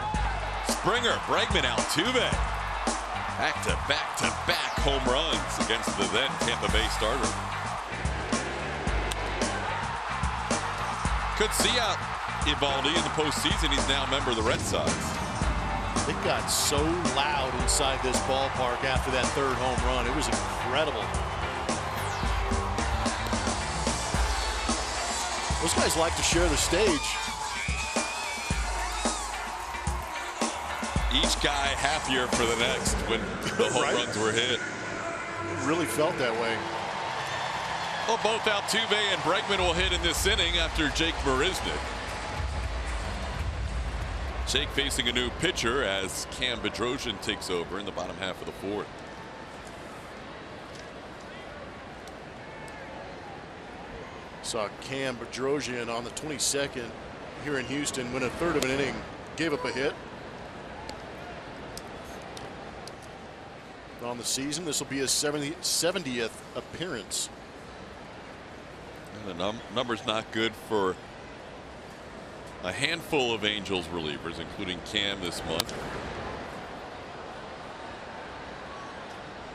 Springer, Bregman, Altuve. Back-to-back home runs against the then Tampa Bay starter. Could see out Eovaldi in the postseason. He's now a member of the Red Sox. It got so loud inside this ballpark after that third home run. It was incredible. Those guys like to share the stage. Each guy happier for the next when the home Right? runs were hit. It really felt that way. Well, both Altuve and Bregman will hit in this inning after Jake Marisnick. Jake facing a new pitcher as Cam Bedrosian takes over in the bottom half of the 4th. Saw Cam Bedrosian on the 22nd here in Houston win a third of an inning, gave up a hit. On the season, this will be his 70th appearance. And the number's not good for a handful of Angels relievers, including Cam this month.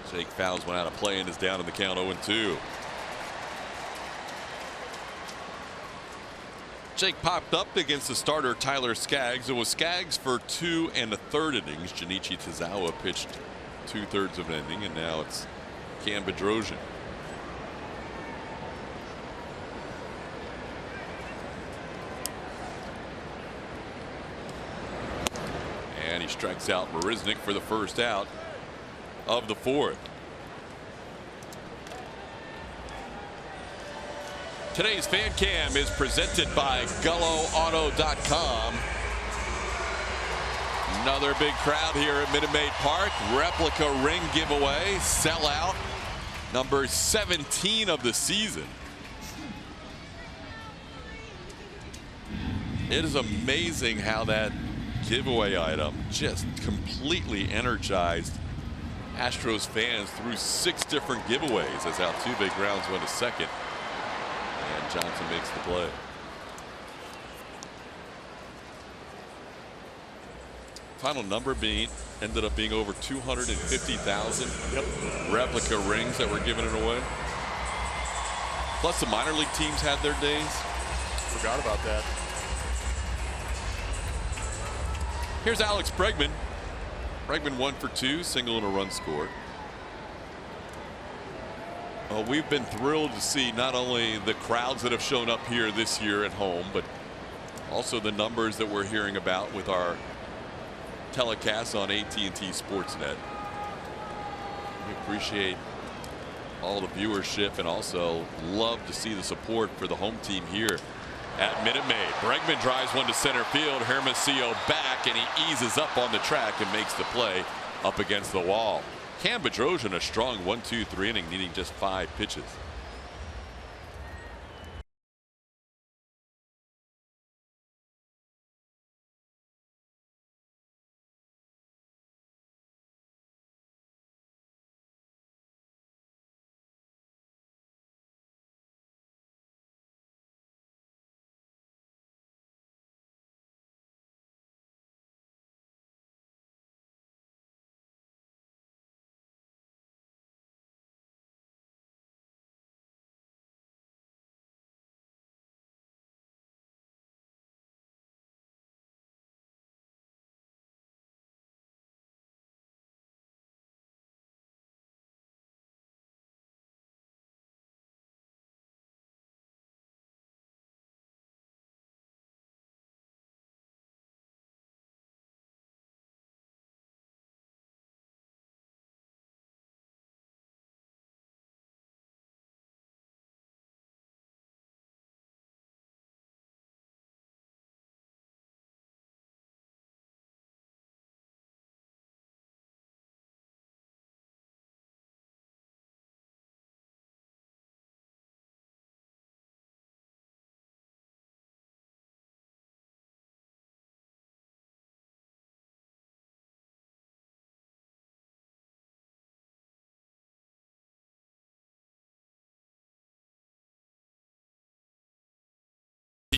Jake fouls one out of play and is down in the count 0-2. Jake popped up against the starter Tyler Skaggs. It was Skaggs for 2 1/3 innings. Junichi Tazawa pitched 2/3 of an inning, and now it's Cam Bedrosian. And he strikes out Marisnick for the first out of the 4th. Today's Fan Cam is presented by GulloAuto.com. Another big crowd here at Minute Maid Park. Replica ring giveaway. Sellout. Number 17 of the season. It is amazing how that giveaway item just completely energized Astros fans through 6 different giveaways as Altuve grounds one to second. And Johnson makes the play. Final number ended up being over 250,000 replica rings that were given away. Plus the minor league teams had their days. Forgot about that. Here's Alex Bregman. Bregman 1 for 2, single and a run scored. Well, we've been thrilled to see not only the crowds that have shown up here this year at home, but also the numbers that we're hearing about with our telecasts on AT&T Sportsnet. We appreciate all the viewership and also love to see the support for the home team here at Minute Maid. Bregman drives one to center field. Hermosillo back, and he eases up on the track and makes the play up against the wall. Cam Bedrosian a strong 1-2-3 inning, needing just 5 pitches.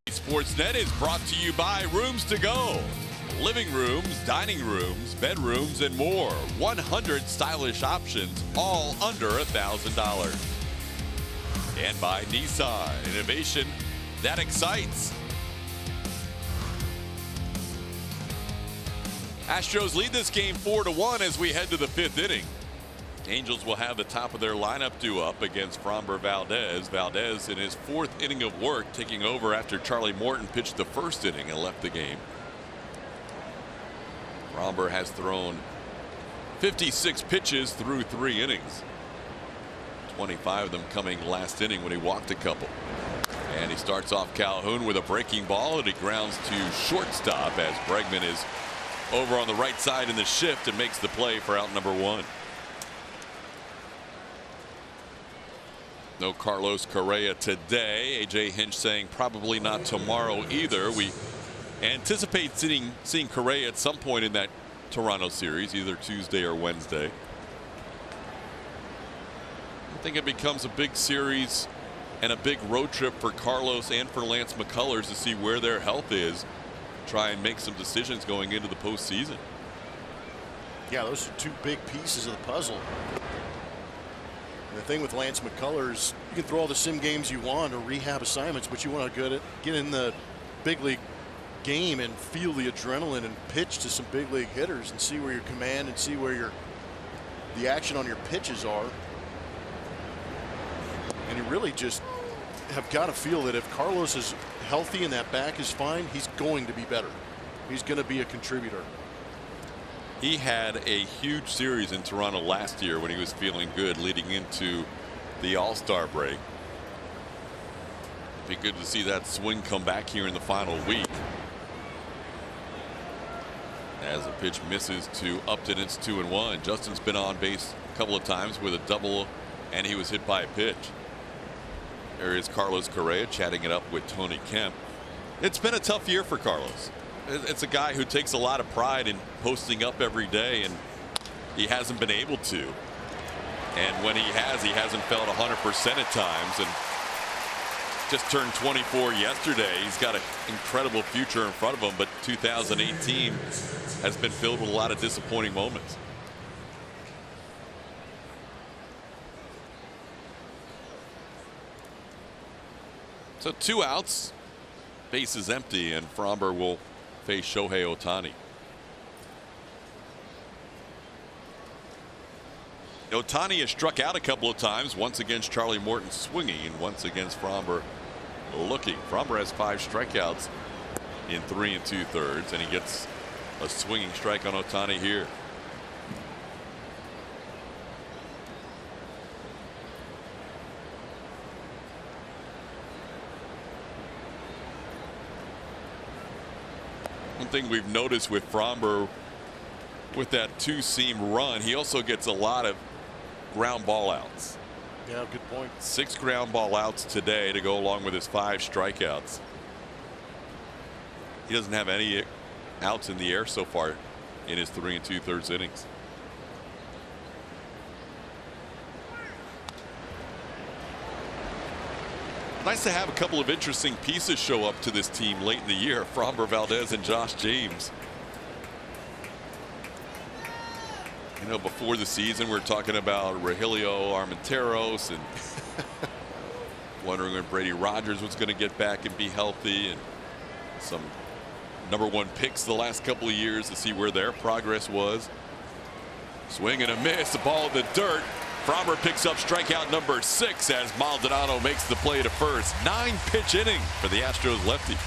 Sportsnet is brought to you by Rooms to Go. Living rooms, dining rooms, bedrooms, and more. 100 stylish options, all under $1,000. And by Nissan, innovation that excites. Astros lead this game 4-1 as we head to the 5th inning. Angels will have the top of their lineup due up against Framber Valdez. Valdez in his 4th inning of work, taking over after Charlie Morton pitched the 1st inning and left the game. Framber has thrown 56 pitches through 3 innings. 25 of them coming last inning when he walked a couple. And he starts off Calhoun with a breaking ball, and he grounds to shortstop as Bregman is over on the right side in the shift and makes the play for out number 1. No Carlos Correa today. AJ Hinch saying probably not tomorrow either. We anticipate seeing Correa at some point in that Toronto series, either Tuesday or Wednesday. I think it becomes a big series and a big road trip for Carlos and for Lance McCullers to see where their health is, try and make some decisions going into the postseason. Yeah, those are 2 big pieces of the puzzle. The thing with Lance McCullers, you can throw all the sim games you want or rehab assignments, but you want to get in the big league game and feel the adrenaline and pitch to some big league hitters and see where your command and see where the action on your pitches are. And you really just have got to feel that if Carlos is healthy and that back is fine, he's going to be better. He's going to be a contributor. He had a huge series in Toronto last year when he was feeling good leading into the All-Star break. Be good to see that swing come back here in the final week. As a pitch misses to Upton, it's 2-1. Justin's been on base a couple of times with a double, and he was hit by a pitch. There is Carlos Correa chatting it up with Tony Kemp. It's been a tough year for Carlos. It's a guy who takes a lot of pride in posting up every day, and he hasn't been able to. And when he hasn't felt 100% at times, and just turned 24 yesterday. He's got an incredible future in front of him, but 2018 has been filled with a lot of disappointing moments. So 2 outs, base is empty, and Framber will face Shohei Ohtani. Ohtani has struck out a couple of times, once against Charlie Morton swinging and once against Framber looking. Framber has 5 strikeouts in 3 2/3, and he gets a swinging strike on Ohtani here. One thing we've noticed with Framber, with that 2-seam run, he also gets a lot of ground ball outs. Yeah, good point. 6 ground ball outs today to go along with his 5 strikeouts. He doesn't have any outs in the air so far in his 3 2/3 innings. Nice to have a couple of interesting pieces show up to this team late in the year. Framber Valdez and Josh James. You know, before the season, we're talking about Rogelio Armenteros and wondering when Brady Rogers was going to get back and be healthy, and some #1 picks the last couple of years to see where their progress was. Swing and a miss, the ball in the dirt. Framber picks up strikeout number 6 as Maldonado makes the play to first. 9-pitch inning for the Astros lefty.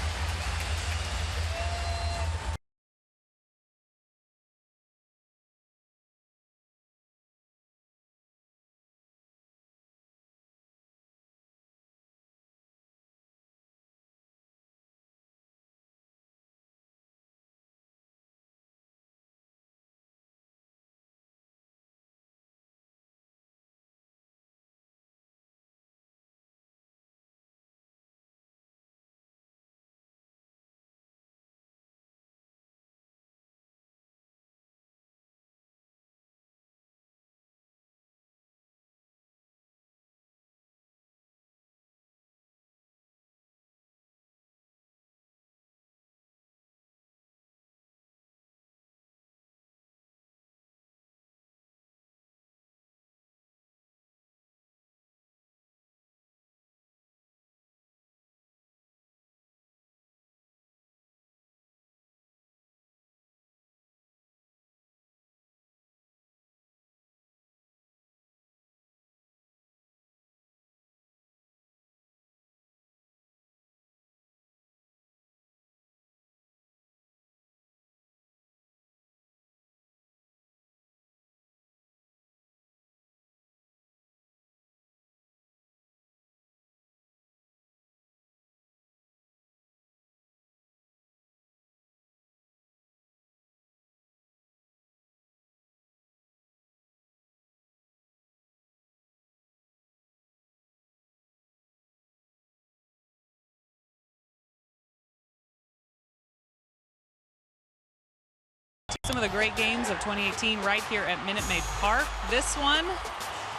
Some of the great games of 2018 right here at Minute Maid Park. This one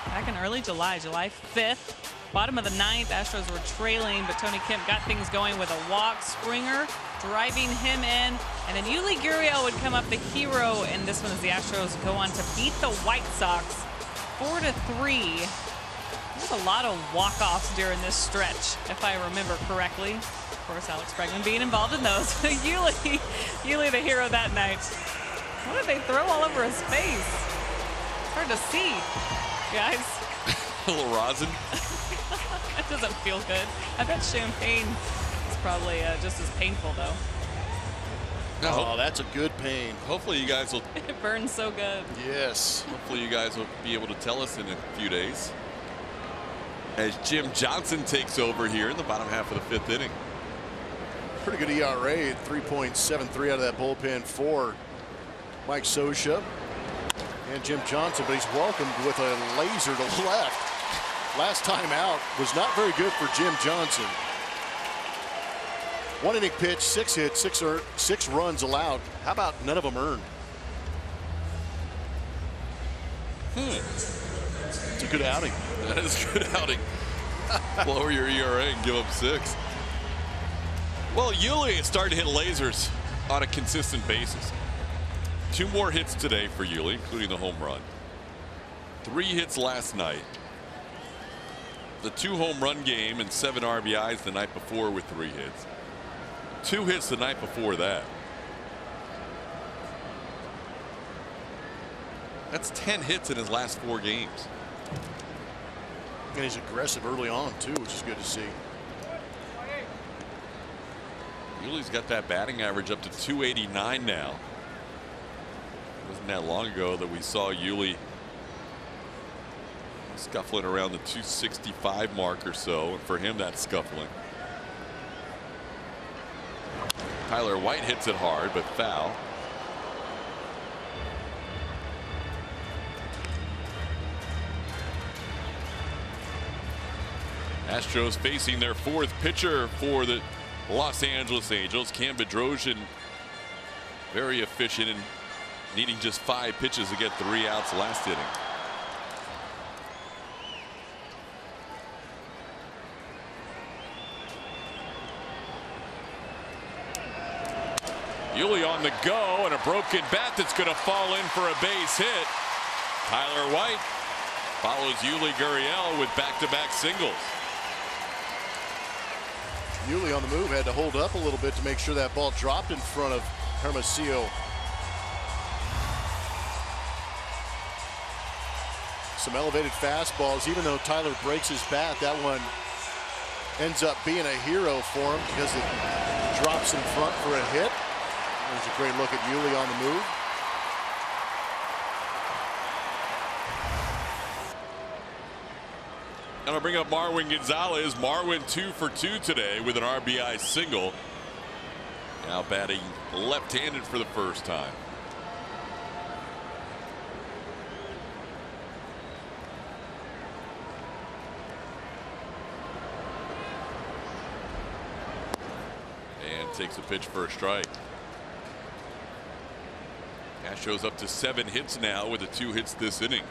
back in early July 5th. Bottom of the 9th, Astros were trailing, but Tony Kemp got things going with a walk. Springer driving him in, and then Yuli Gurriel would come up the hero in this one as the Astros go on to beat the White Sox 4-3. There's a lot of walk-offs during this stretch, if I remember correctly. Of course, Alex Bregman being involved in those. Yuli the hero that night. What did they throw all over his face? It's hard to see, guys. A little rosin. That doesn't feel good. I bet champagne is probably just as painful, though. Oh, that's a good pain. Hopefully you guys will. It burns so good. Yes. Hopefully you guys will be able to tell us in a few days. As Jim Johnson takes over here in the bottom half of the 5th inning. Pretty good ERA, 3.73 out of that bullpen for Mike Scioscia and Jim Johnson, but he's welcomed with a laser to left. Last time out was not very good for Jim Johnson. 1 inning pitch, 6 hits, 6 runs allowed. How about none of them earned? It's a good outing. That is a good outing. Lower your ERA and give up 6. Well, Yuli is starting to hit lasers on a consistent basis. 2 more hits today for Yuli, including the home run. 3 hits last night. The 2 home run game and 7 RBIs the night before with 3 hits. 2 hits the night before that. That's 10 hits in his last 4 games. And he's aggressive early on, too, which is good to see. Yuli's got that batting average up to 289 now. Wasn't that long ago that we saw Yuli scuffling around the 265 mark or so, and for him that's scuffling. Tyler White hits it hard but foul. Astros facing their 4th pitcher for the Los Angeles Angels. Cam Bedrosian very efficient and needing just 5 pitches to get 3 outs last inning. Yuli on the go, and a broken bat that's going to fall in for a base hit. Tyler White follows Yuli Gurriel with back-to-back singles. Yuli on the move had to hold up a little bit to make sure that ball dropped in front of Hermosillo. Some elevated fastballs. Even though Tyler breaks his bat, that one ends up being a hero for him because it drops in front for a hit. There's a great look at Yuli on the move. And I'll bring up Marwin Gonzalez. Marwin 2 for 2 today with an RBI single. Now batting left-handed for the first time. And takes a pitch for a strike. Astros up to 7 hits now with the 2 hits this inning.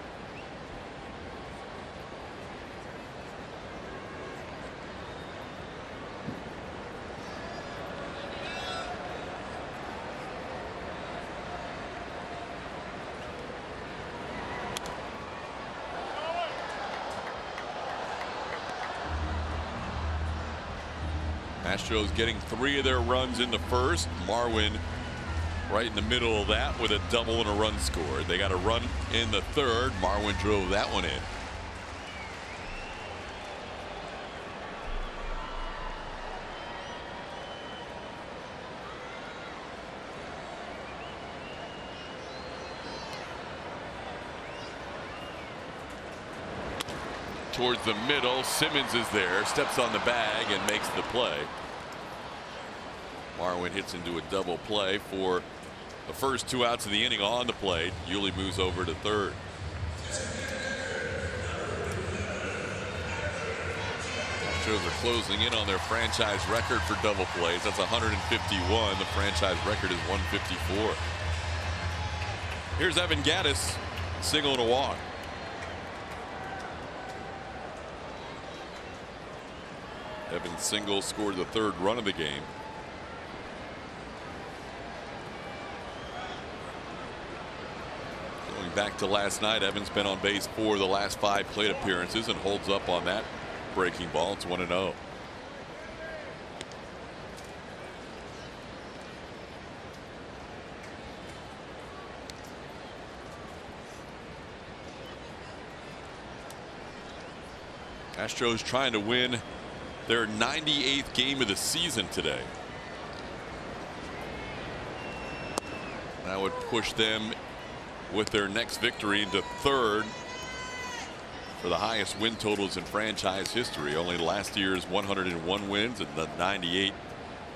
Astros getting 3 of their runs in the first. Marwin right in the middle of that with a double and a run scored. They got a run in the 3rd. Marwin drove that one in. Towards the middle, Simmons is there, steps on the bag and makes the play. Marwin hits into a double play for the first 2 outs of the inning on the plate. Yuli moves over to 3rd. Astros are closing in on their franchise record for double plays. That's 151. The franchise record is 154. Here's Evan Gattis, single and a walk. Evans' single scored the 3rd run of the game. Going back to last night, Evans been on base for the last 5 plate appearances and holds up on that breaking ball. It's 1-0. Astros trying to win their 98th game of the season today. That would push them with their next victory into 3rd for the highest win totals in franchise history. Only last year's 101 wins and the 98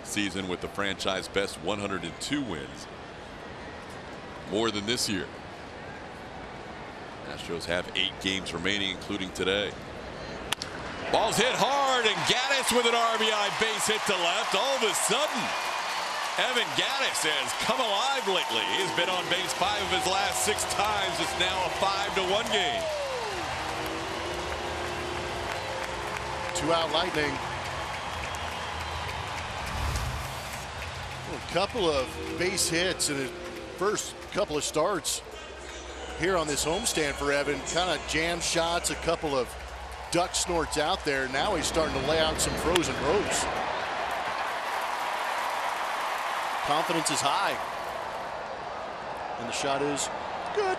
season with the franchise best 102 wins. More than this year. Astros have 8 games remaining, including today. Ball's hit hard, and Gattis with an RBI base hit to left. All of a sudden, Evan Gattis has come alive lately. He's been on base 5 of his last 6 times. It's now a 5-1 game. 2-out Lightning. A couple of base hits in his first couple of starts here on this homestand for Evan. Kind of jam shots, a couple of duck snorts out there. Now he's starting to lay out some frozen ropes. Confidence is high. And the shot is good.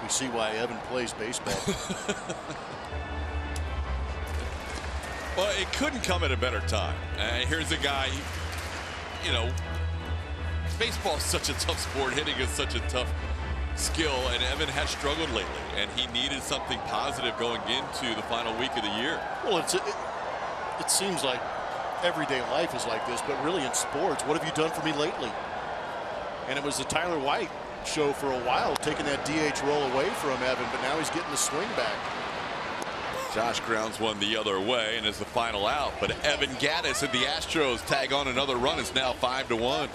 We see why Evan plays baseball. Well, it couldn't come at a better time. Here's a guy, you know, baseball is such a tough sport. Hitting is such a tough skill, and Evan has struggled lately, and he needed something positive going into the final week of the year. Well, it seems like everyday life is like this, but really in sports, what have you done for me lately? And it was the Tyler White show for a while, taking that DH role away from Evan, but now he's getting the swing back. Josh grounds one the other way and is the final out, but Evan Gattis and the Astros tag on another run. It's now 5-1.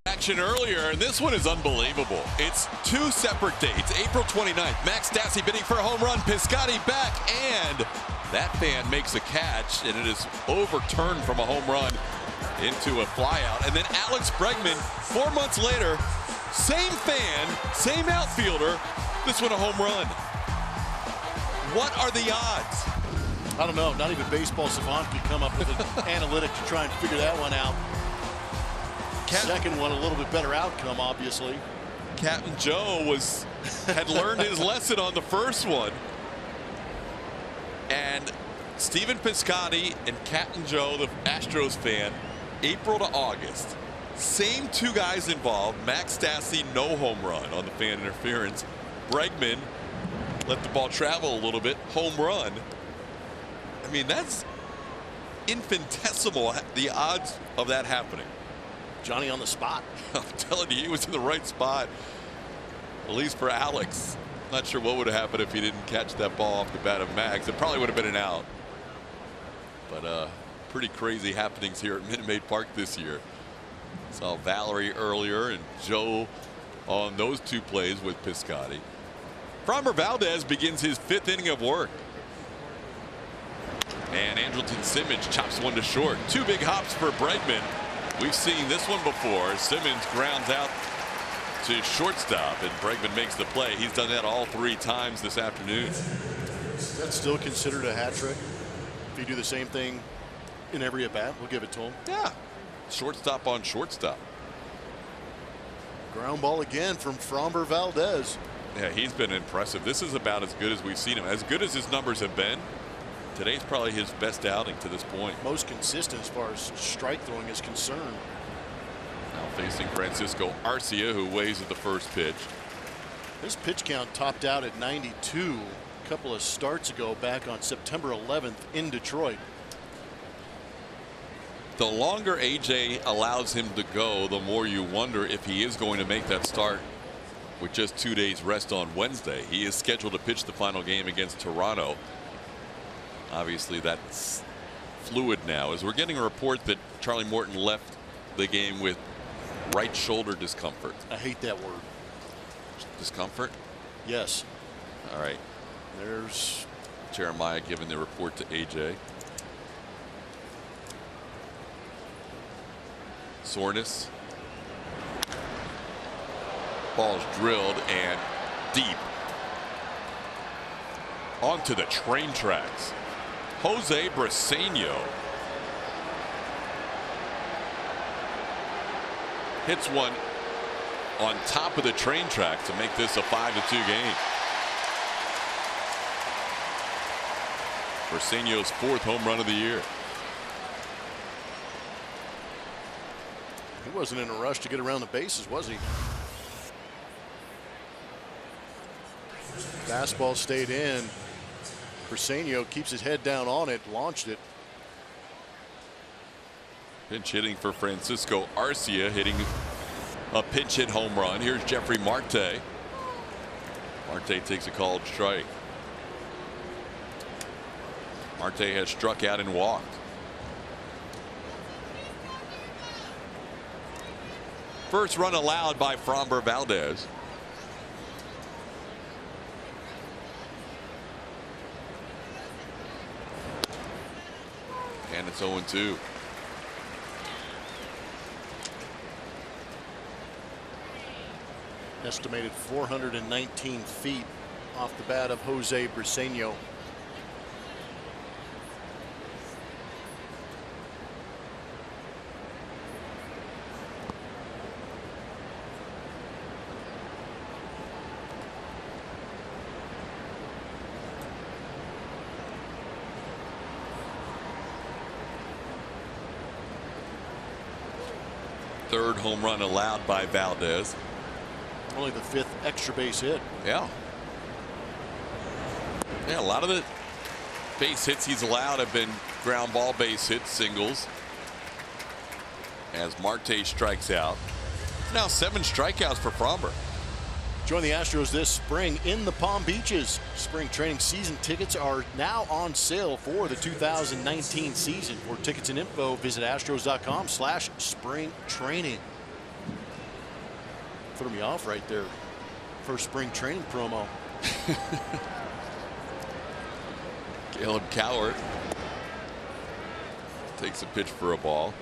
Action earlier, and this one is unbelievable. It's two separate dates. April 29th, Max Stassi bidding for a home run. Piscotty back, and that fan makes a catch, and it is overturned from a home run into a flyout. And then Alex Bregman, 4 months later, same fan, same outfielder, this one a home run. What are the odds? I don't know. Not even Baseball Savant could come up with an analytic to try and figure that one out. Second one, a little bit better outcome, obviously. Captain Joe had learned his lesson on the first one. And Stephen Piscotty and Captain Joe, the Astros fan, April to August. Same two guys involved. Max Stassi, no home run on the fan interference. Bregman let the ball travel a little bit, home run. I mean, that's infinitesimal, the odds of that happening. Johnny on the spot. I'm telling you, he was in the right spot, at least for Alex. Not sure what would have happened if he didn't catch that ball off the bat of Max. It probably would have been an out. But pretty crazy happenings here at Minute Maid Park this year. Saw Valerie earlier and Joe on those two plays with Piscotty. Framber Valdez begins his 5th inning of work. And Andrelton Simmons chops one to short. 2 big hops for Bregman. We've seen this one before. Simmons grounds out to shortstop, and Bregman makes the play. He's done that all 3 times this afternoon. Is that still considered a hat trick? If you do the same thing in every at bat, we'll give it to him. Yeah. Shortstop on shortstop. Ground ball again from Framber Valdez. Yeah, he's been impressive. This is about as good as we've seen him. As good as his numbers have been, today's probably his best outing to this point. Most consistent as far as strike throwing is concerned. Now facing Francisco Arcia, who weighs at the first pitch. His pitch count topped out at 92 a couple of starts ago back on September 11th in Detroit. The longer AJ allows him to go, the more you wonder if he is going to make that start with just 2 days rest on Wednesday. He is scheduled to pitch the final game against Toronto. Obviously that's fluid now, as we're getting a report that Charlie Morton left the game with right shoulder discomfort. I hate that word. Discomfort? Yes. All right. There's Jeremiah giving the report to AJ. soreness. Ball's drilled and deep onto the train tracks. Jose Briseño hits one on top of the train tracks to make this a 5-2 game. Briseño's 4th home run of the year. He wasn't in a rush to get around the bases, was he? Fastball stayed in. Briseño keeps his head down on it, launched it. Pinch hitting for Francisco Arcia, hitting a pinch hit home run. Here's Jeffrey Marte. Marte takes a called strike. Marte has struck out and walked. First run allowed by Framber Valdez. And it's 0-2. Estimated 419 feet off the bat of Jose Briseño. Third home run allowed by Valdez. Only the 5th extra base hit. Yeah. Yeah, a lot of the base hits he's allowed have been ground ball base hits, singles. As Marte strikes out. Now 7 strikeouts for Framber. Join the Astros this spring in the Palm Beaches. Spring training season tickets are now on sale for the 2019 season. For tickets and info, visit astros.com/springtraining. Threw me off right there. First spring training promo. Caleb Cowart takes a pitch for a ball.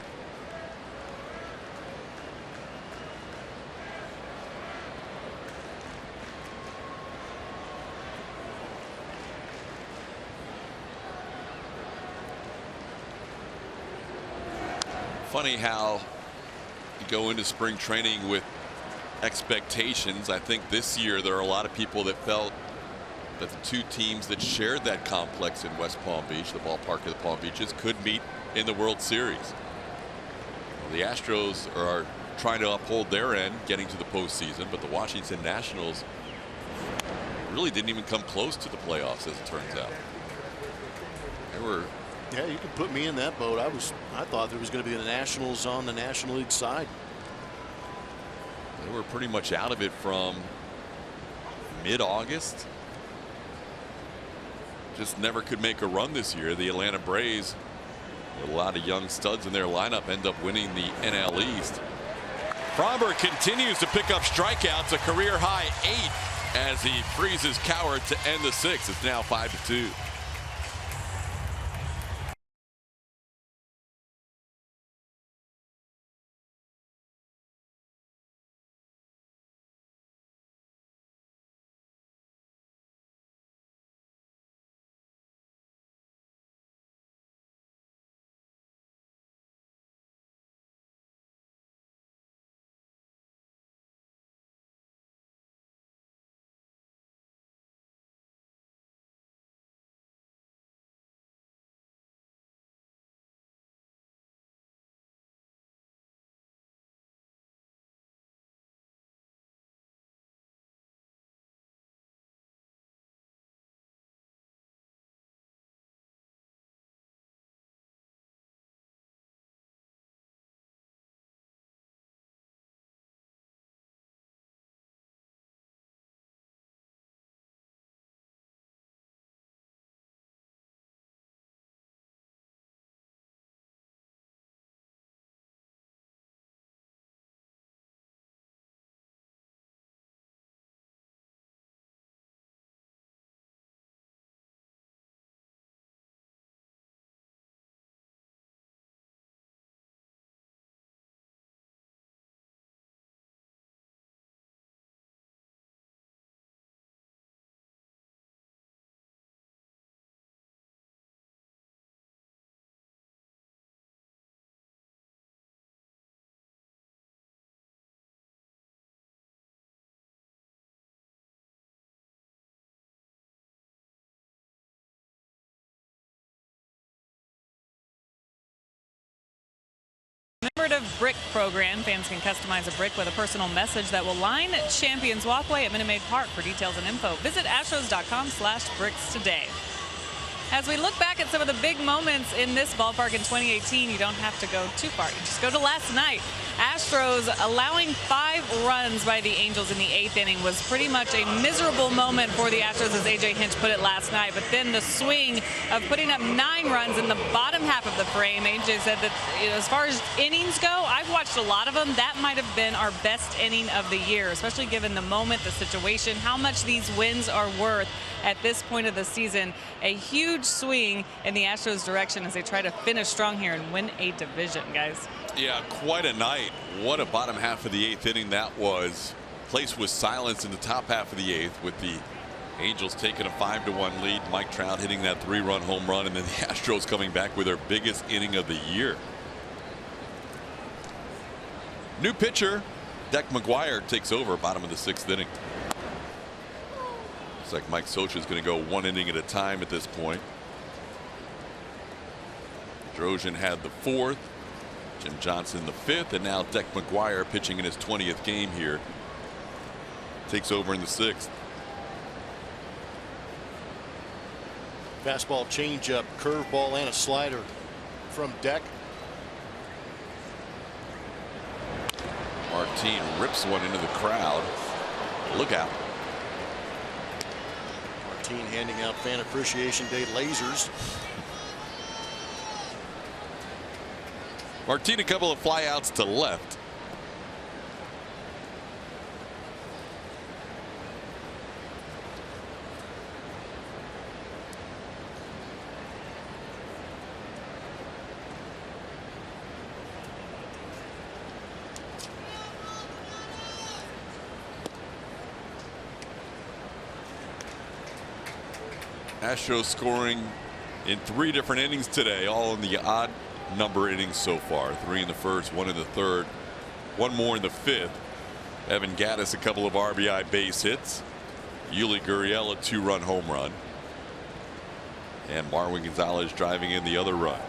Funny how you go into spring training with expectations. I think this year there are a lot of people that felt that the 2 teams that shared that complex in West Palm Beach, the ballpark of the Palm Beaches, could meet in the World Series. Well, the Astros are trying to uphold their end, getting to the postseason, but the Washington Nationals really didn't even come close to the playoffs, as it turns out. They were. Yeah, you can put me in that boat. I thought there was going to be the Nationals on the National League side. They were pretty much out of it from mid-August. Just never could make a run this year. The Atlanta Braves, with a lot of young studs in their lineup, end up winning the NL East. Framber continues to pick up strikeouts, a career high 8, as he freezes Cowart to end the 6th. It's now 5-2. Commemorative brick program. Fans can customize a brick with a personal message that will line Champions Walkway at Minute Maid Park. For details and info, visit astros.com/bricks today. As we look back at some of the big moments in this ballpark in 2018, you don't have to go too far. You just go to last night. Astros allowing 5 runs by the Angels in the 8th inning was pretty much a miserable moment for the Astros, as A.J. Hinch put it last night. But then the swing of putting up 9 runs in the bottom half of the frame. A.J. said that, as far as innings go, I've watched a lot of them. That might have been our best inning of the year, especially given the moment, the situation, how much these wins are worth at this point of the season. A huge swing in the Astros' direction as they try to finish strong here and win a division, guys. Yeah, quite a night. What a bottom half of the 8th inning that was. Place was silence in the top half of the 8th, with the Angels taking a 5-1 lead. Mike Trout hitting that 3-run home run, and then the Astros coming back with their biggest inning of the year. New pitcher, Deck McGuire, takes over bottom of the 6th inning. Looks like Mike Socha is going to go 1 inning at a time at this point. Drozian had the 4th. Jim Johnson the 5th, and now Deck McGuire, pitching in his 20th game here, takes over in the 6th. Fastball, changeup, curveball, and a slider from Deck. Martin rips one into the crowd. Look out. Martin handing out Fan Appreciation Day lasers. Martin, a couple of flyouts to left. Astros scoring in 3 different innings today, all in the odd number innings so far. 3 in the 1st, 1 in the 3rd, 1 more in the 5th. Evan Gattis, a couple of RBI base hits. Yuli Gurriel, a 2-run home run. And Marwin Gonzalez driving in the other run.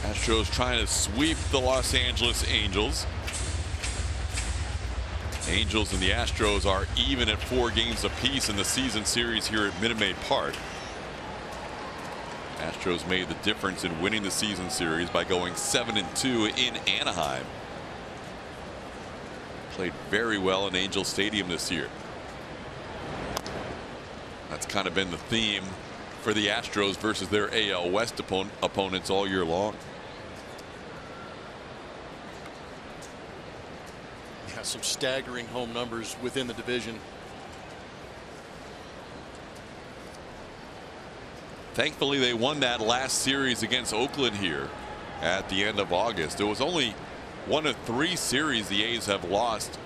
Astros trying to sweep the Los Angeles Angels. Angels and the Astros are even at 4 games apiece in the season series here at Minute Maid Park. Astros made the difference in winning the season series by going 7-2 in Anaheim. Played very well in Angel Stadium this year. That's kind of been the theme for the Astros versus their AL West opponents all year long. Some staggering home numbers within the division. Thankfully, they won that last series against Oakland here at the end of August. It was only 1 of 3 series the A's have lost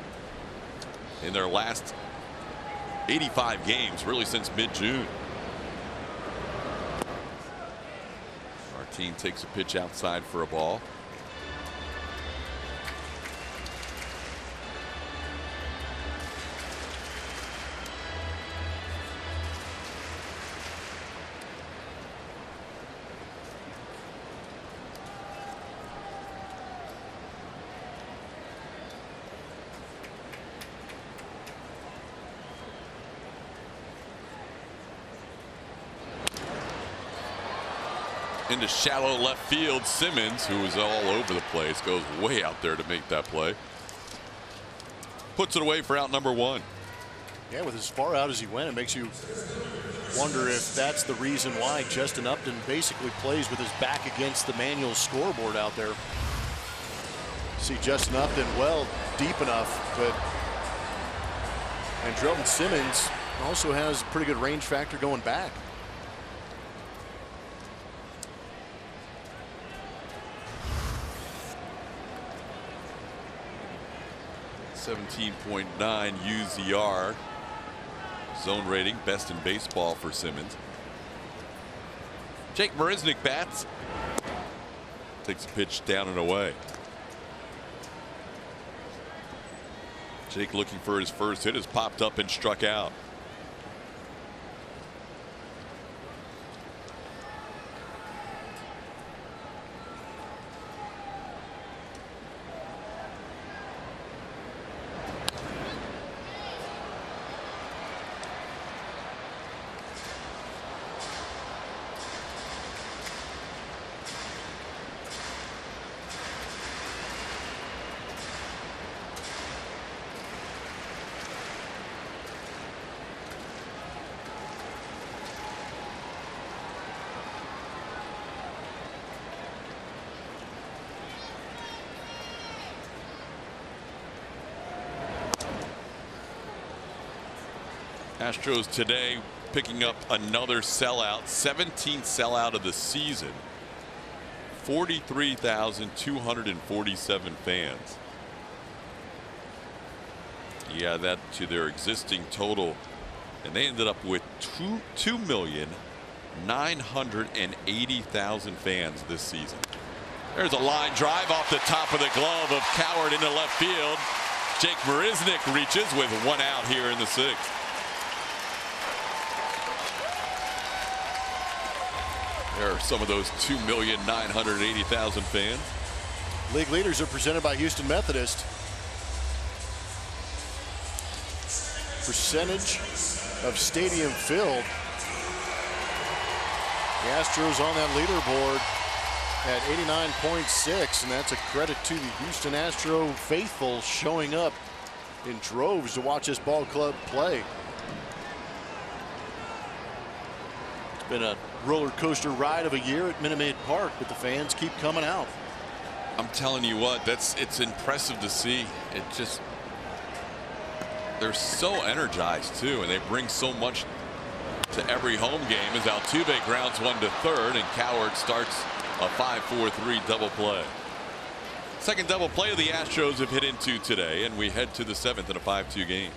in their last 85 games, really since mid-June. Martin takes a pitch outside for a ball. Into shallow left field. Simmons, who is all over the place, goes way out there to make that play. Puts it away for out number 1. Yeah, with as far out as he went, it makes you wonder if that's the reason why Justin Upton basically plays with his back against the manual scoreboard out there. See Justin Upton well deep enough, but Andrelton Simmons also has a pretty good range factor going back. 17.9 UZR zone rating, best in baseball for Simmons. Jake Marisnick bats. Takes a pitch down and away. Jake looking for his first hit has popped up and struck out. Astros today picking up another sellout, 17th sellout of the season. 43,247 fans. Yeah, that to their existing total, and they ended up with 2,980,000 fans this season. There's a line drive off the top of the glove of Coward into left field. Jake Marisnick reaches with one out here in the sixth. There are some of those 2,980,000 fans. League leaders are presented by Houston Methodist. Percentage of stadium filled. The Astros on that leaderboard at 89.6, and that's a credit to the Houston Astro faithful showing up in droves to watch this ball club play. It's been a roller coaster ride of a year at Minute Maid Park, but the fans keep coming out. I'm telling you what, it's impressive to see. It just, they're so energized too, and they bring so much to every home game as Altuve grounds one to third and Coward starts a 5-4-3 double play. Second double play the Astros have hit into today, and we head to the seventh in a 5-2 game.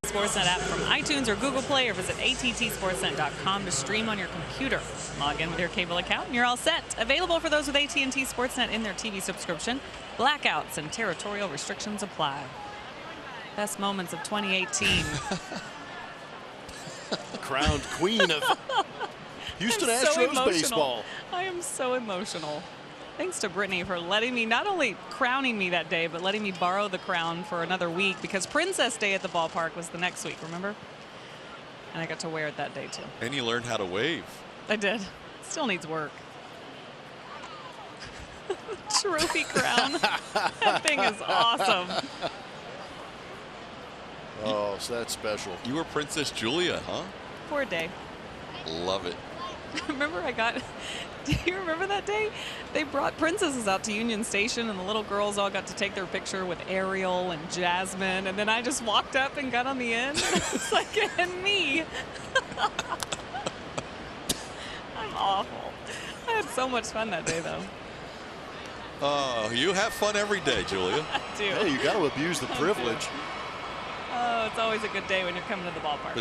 Sportsnet app from iTunes or Google Play, or visit attsportsnet.com to stream on your computer. Log in with your cable account and you're all set. Available for those with AT&T Sportsnet in their TV subscription. Blackouts and territorial restrictions apply. Best moments of 2018. Crowned queen of Houston Astros baseball. I am so emotional. Thanks to Brittany for letting me, not only crowning me that day, but letting me borrow the crown for another week, because Princess Day at the ballpark was the next week, remember? And I got to wear it that day too. And you learned how to wave. I did. Still needs work. Trophy crown. That thing is awesome. Oh, so that's special. You were Princess Julia, huh? For a day. Love it. Remember do you remember that day? They brought princesses out to Union Station, and the little girls all got to take their picture with Ariel and Jasmine, and then I just walked up and got on the end. It's like, and me. awful. I had so much fun that day, though. Oh, you have fun every day, Julia. I do. Hey, you got to abuse the privilege. Oh, it's always a good day when you're coming to the ballpark.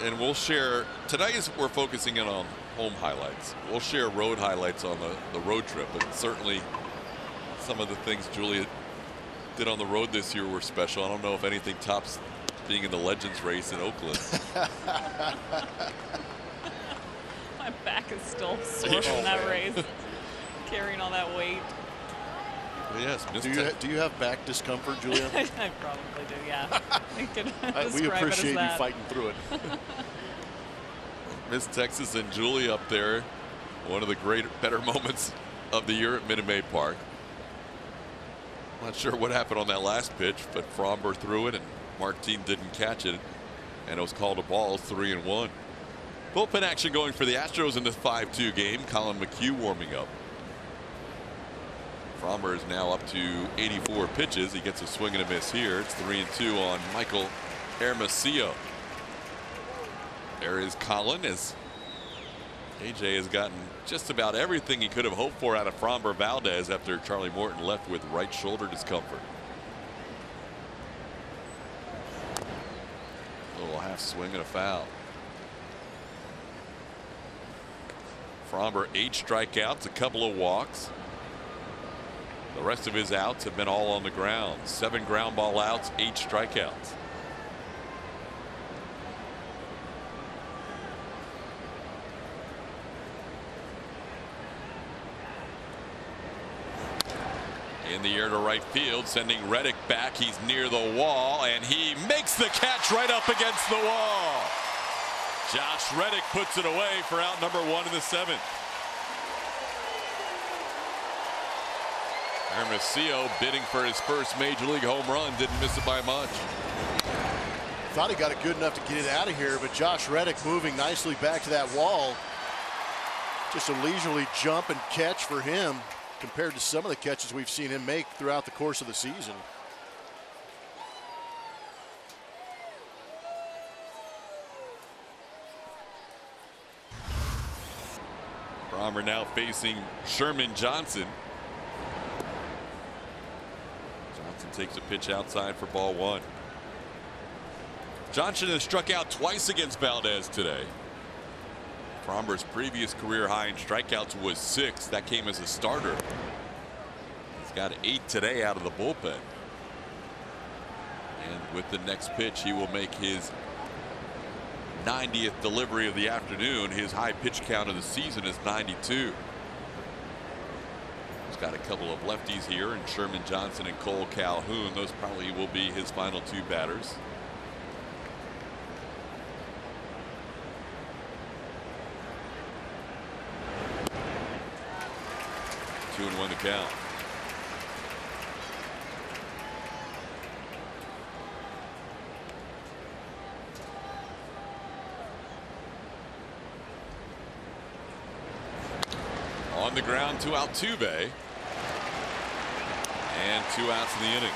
And we'll share, tonight we're focusing in on home highlights. We'll share road highlights on the road trip, but certainly some of the things Julia did on the road this year were special. I don't know if anything tops being in the Legends race in Oakland. My back is still sore from that race, carrying all that weight. Yes, do you have back discomfort, Julia? I probably do, yeah. We appreciate you fighting through it. Miss Texas and Julie up there. One of the better moments of the year at Minute Maid Park. Not sure what happened on that last pitch, but Framber threw it and Martin didn't catch it, and it was called a ball. 3-1. Bullpen action going for the Astros in the 5-2 game. Colin McHugh warming up. Framber is now up to 84 pitches. He gets a swing and a miss here. It's 3-2 on Michael Hermosillo. There is Colin, as AJ has gotten just about everything he could have hoped for out of Framber Valdez after Charlie Morton left with right shoulder discomfort. A little half swing and a foul. Framber 8 strikeouts, a couple of walks. The rest of his outs have been all on the ground. 7 ground ball outs, 8 strikeouts. In the air to right field, sending Reddick back. He's near the wall, and he makes the catch right up against the wall. Josh Reddick puts it away for out number 1 in the 7th. Hermosillo bidding for his first major league home run, didn't miss it by much. Thought he got it good enough to get it out of here, but Josh Reddick moving nicely back to that wall. Just a leisurely jump and catch for him compared to some of the catches we've seen him make throughout the course of the season. Framber now facing Sherman Johnson. Johnson takes a pitch outside for ball 1. Johnson has struck out twice against Valdez today. Framber's previous career high in strikeouts was 6. That came as a starter. He's got 8 today out of the bullpen. And with the next pitch, he will make his 90th delivery of the afternoon. His high pitch count of the season is 92. He's got a couple of lefties here, and Sherman Johnson and Cole Calhoun. Those probably will be his final 2 batters. Two and 1 to count. On the ground, 2 out Tuve. And 2 outs in the inning.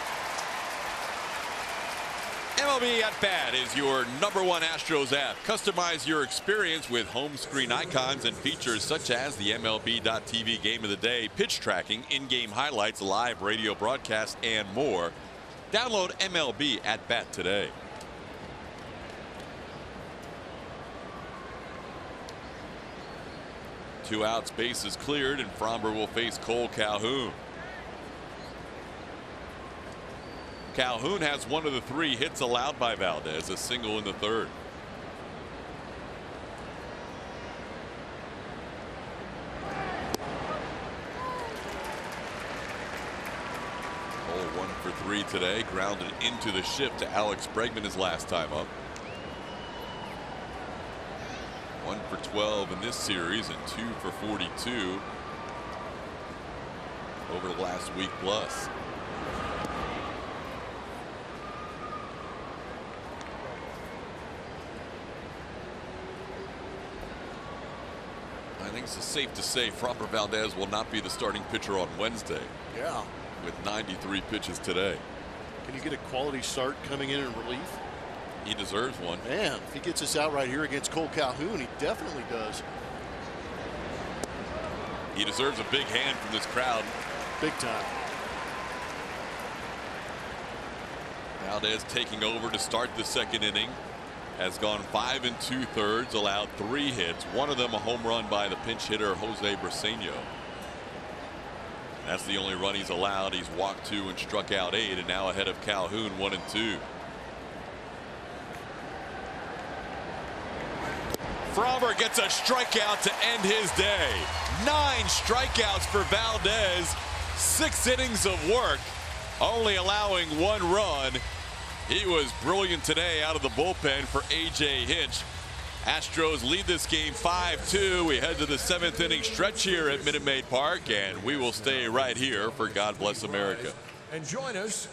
MLB At Bat is your #1 Astros app. Customize your experience with home screen icons and features such as the MLB.TV Game of the Day, pitch tracking, in-game highlights, live radio broadcast, and more. Download MLB At Bat today. Two outs, bases cleared, and Framber will face Cole Calhoun. Calhoun has 1 of the 3 hits allowed by Valdez, a single in the 3rd. Cole 1 for 3 today, grounded into the shift to Alex Bregman his last time up. 1 for 12 in this series and 2 for 42 over the last week plus. I think it's safe to say Framber Valdez will not be the starting pitcher on Wednesday. Yeah. With 93 pitches today. Can you get a quality start coming in relief? He deserves one. Man, if he gets us out right here against Cole Calhoun, he definitely does. He deserves a big hand from this crowd. Big time. Valdez taking over to start the second inning. Has gone 5 2/3, allowed 3 hits, one of them a home run by the pinch hitter Jose Briseño. That's the only run he's allowed. He's walked 2 and struck out 8, and now ahead of Calhoun 1-2. Framber gets a strikeout to end his day. 9 strikeouts for Valdez. 6 innings of work, only allowing 1 run. He was brilliant today out of the bullpen for A.J. Hinch. Astros lead this game 5-2. We head to the 7th inning stretch here at Minute Maid Park, and we will stay right here for God Bless America. And join us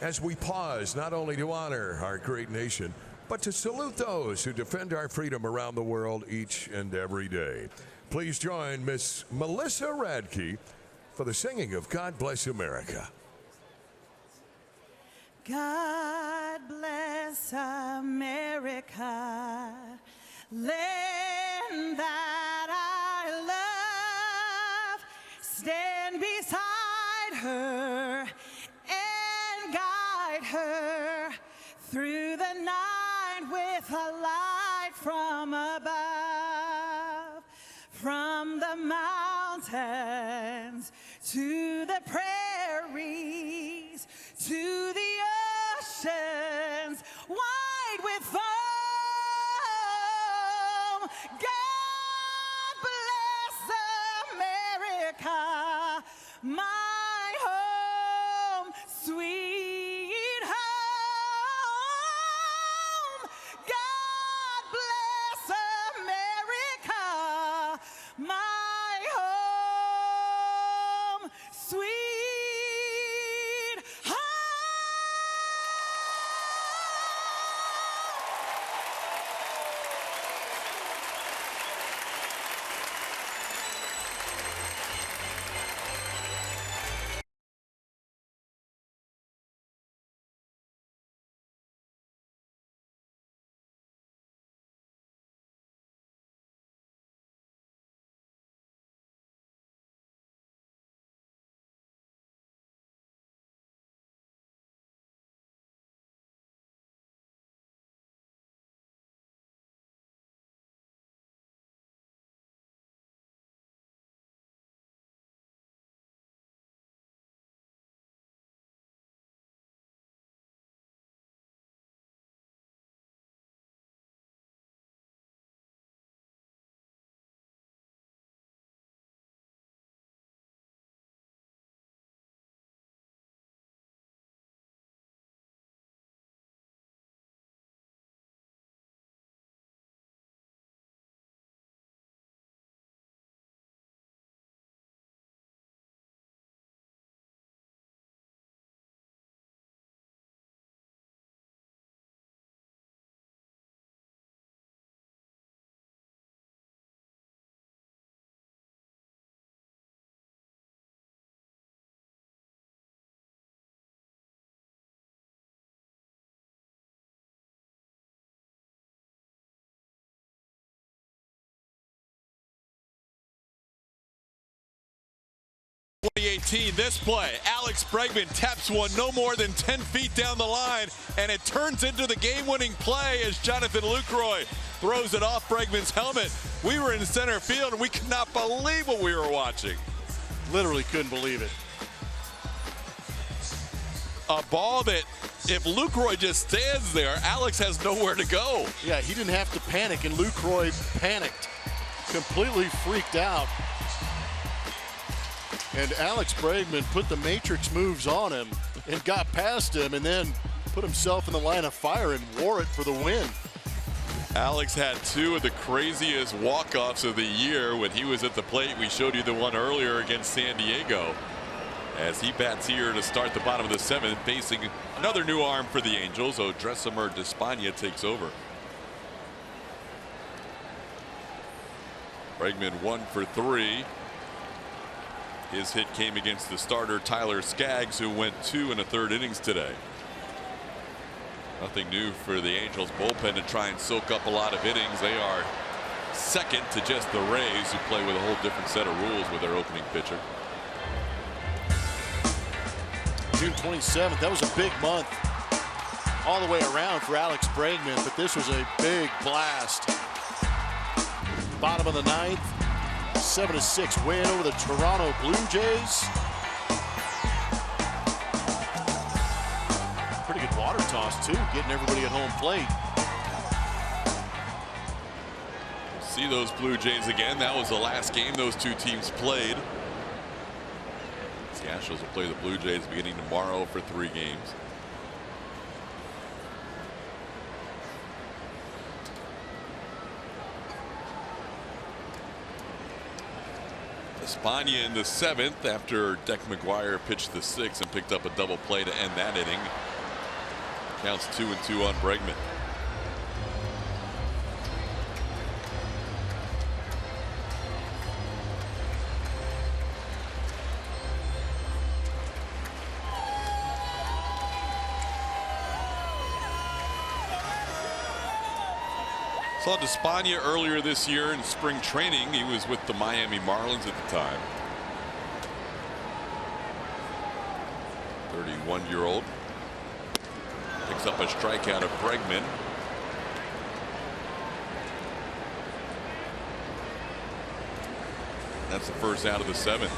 as we pause not only to honor our great nation, but to salute those who defend our freedom around the world each and every day. Please join Miss Melissa Radke for the singing of God Bless America. God bless America, land that I love. Stand beside her and guide her through the night with a light from above. From the mountains to the prairies to the oceans wide with foam. God bless America, my home, sweet home. God bless America, my home, sweet home. This play, Alex Bregman taps one no more than 10 feet down the line, and it turns into the game-winning play as Jonathan Lucroy throws it off Bregman's helmet. We were in center field, and we could not believe what we were watching. Literally couldn't believe it. A ball that, if Lucroy just stands there, Alex has nowhere to go. Yeah, he didn't have to panic, and Lucroy panicked, completely freaked out. And Alex Bregman put the matrix moves on him and got past him, and then put himself in the line of fire and wore it for the win. Alex had 2 of the craziest walk-offs of the year when he was at the plate. We showed you the one earlier against San Diego. As he bats here to start the bottom of the 7th, facing another new arm for the Angels. Odresimer Despaigne takes over. Bregman 1 for 3. His hit came against the starter Tyler Skaggs, who went 2 1/3 innings today. Nothing new for the Angels bullpen to try and soak up a lot of innings. They are second to just the Rays, who play with a whole different set of rules with their opening pitcher. June 27th, that was a big month all the way around for Alex Pregame, but this was a big blast. Bottom of the ninth, 7-6 win over the Toronto Blue Jays. Pretty good water toss too, getting everybody at home plate. See those Blue Jays again. That was the last game those two teams played. The Astros will play the Blue Jays beginning tomorrow for 3 games. Espana in the 7th after Deck McGuire pitched the 6th and picked up a double play to end that inning. Counts 2-2 on Bregman. Saw Espana earlier this year in spring training. He was with the Miami Marlins at the time. 31-year-old picks up a strikeout of Bregman. That's the first out of the 7th.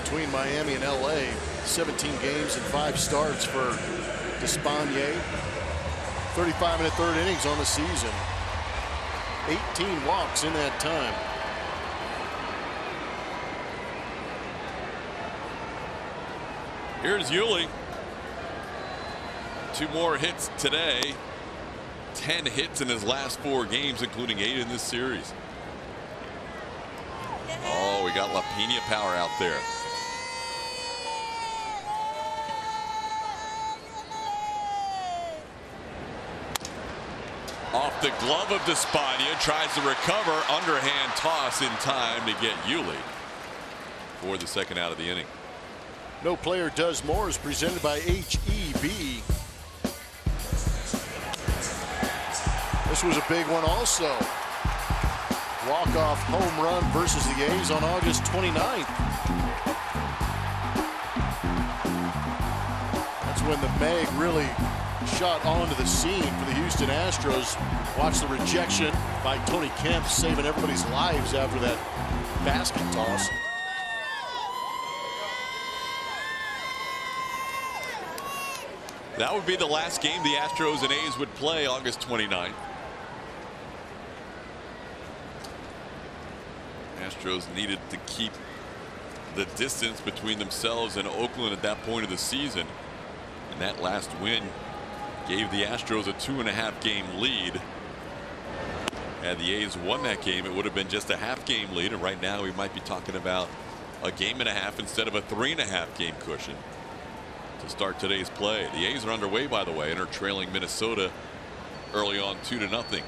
Between Miami and LA, 17 games and 5 starts for Espana. 35 and a third innings on the season. 18 walks in that time. Here's Yuli. 2 more hits today. 10 hits in his last 4 games, including 8 in this series. Oh, we got La Pina power out there. Off the glove of Espana, tries to recover, underhand toss in time to get Yuli for the 2nd out of the inning. No Player Does More is presented by HEB. This was a big one also. Walk-off home run versus the A's on August 29th. That's when the Meg really shot onto the scene for the Houston Astros. Watch the rejection by Tony Kemp, saving everybody's lives after that basket toss. That would be the last game the Astros and A's would play August 29th. Astros needed to keep the distance between themselves and Oakland at that point of the season. And that last win gave the Astros a 2.5 game lead. Had the A's won that game, it would have been just a half-game lead. And right now we might be talking about a 1.5 games instead of a 3.5 game cushion to start today's play. The A's are underway, by the way, and are trailing Minnesota early on 2-0.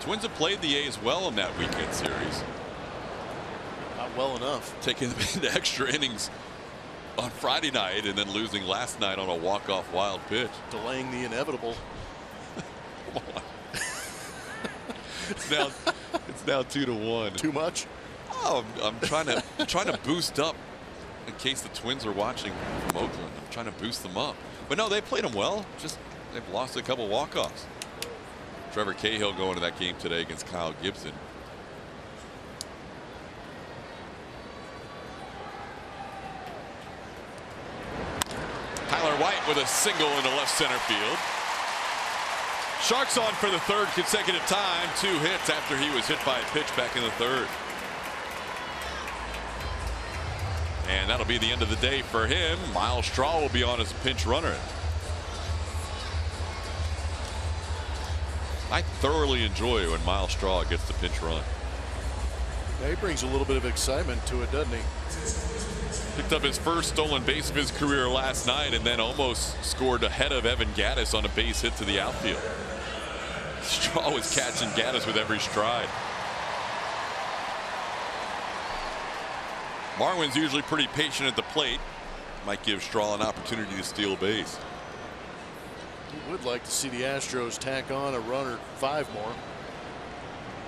Twins have played the A's well in that weekend series. Not well enough. Taking them into extra innings on Friday night and then losing last night on a walk-off wild pitch. Delaying the inevitable. Come on. It's now 2-1. Too much? Oh, I'm trying to boost up in case the Twins are watching from Oakland. I'm trying to boost them up. But no, they played them well. Just they've lost a couple walk-offs. Trevor Cahill going to that game today against Kyle Gibson. Tyler White with a single into left center field. Sharks on for the 3rd consecutive time. 2 hits after he was hit by a pitch back in the 3rd. And that'll be the end of the day for him. Miles Straw will be on as a pinch runner. I thoroughly enjoy when Miles Straw gets the pinch run. Yeah, he brings a little bit of excitement to it, doesn't he? Picked up his first stolen base of his career last night and then almost scored ahead of Evan Gattis on a base hit to the outfield. Straw was catching Gattis with every stride. Marwin's usually pretty patient at the plate. Might give Straw an opportunity to steal a base. You would like to see the Astros tack on a run or 5 more,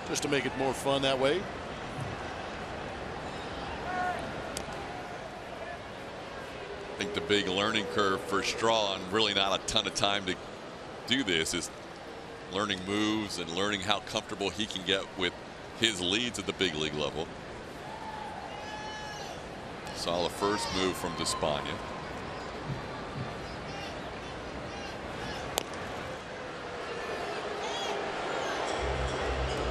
just to make it more fun that way. I think the big learning curve for Straw, and really not a ton of time to do this, is learning moves and learning how comfortable he can get with his leads at the big league level. Saw the first move from Despaigne.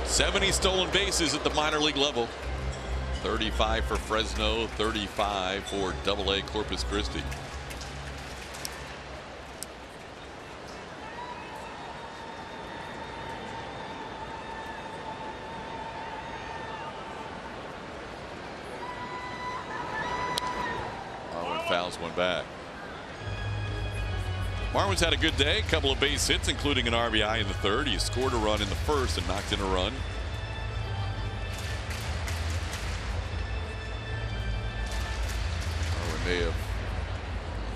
"70 stolen bases at the minor league level. 35 for Fresno, 35 for AA Corpus Christi. Marwin fouls one back. Marwin's had a good day, a couple of base hits, including an RBI in the 3rd. He scored a run in the 1st and knocked in a run. May have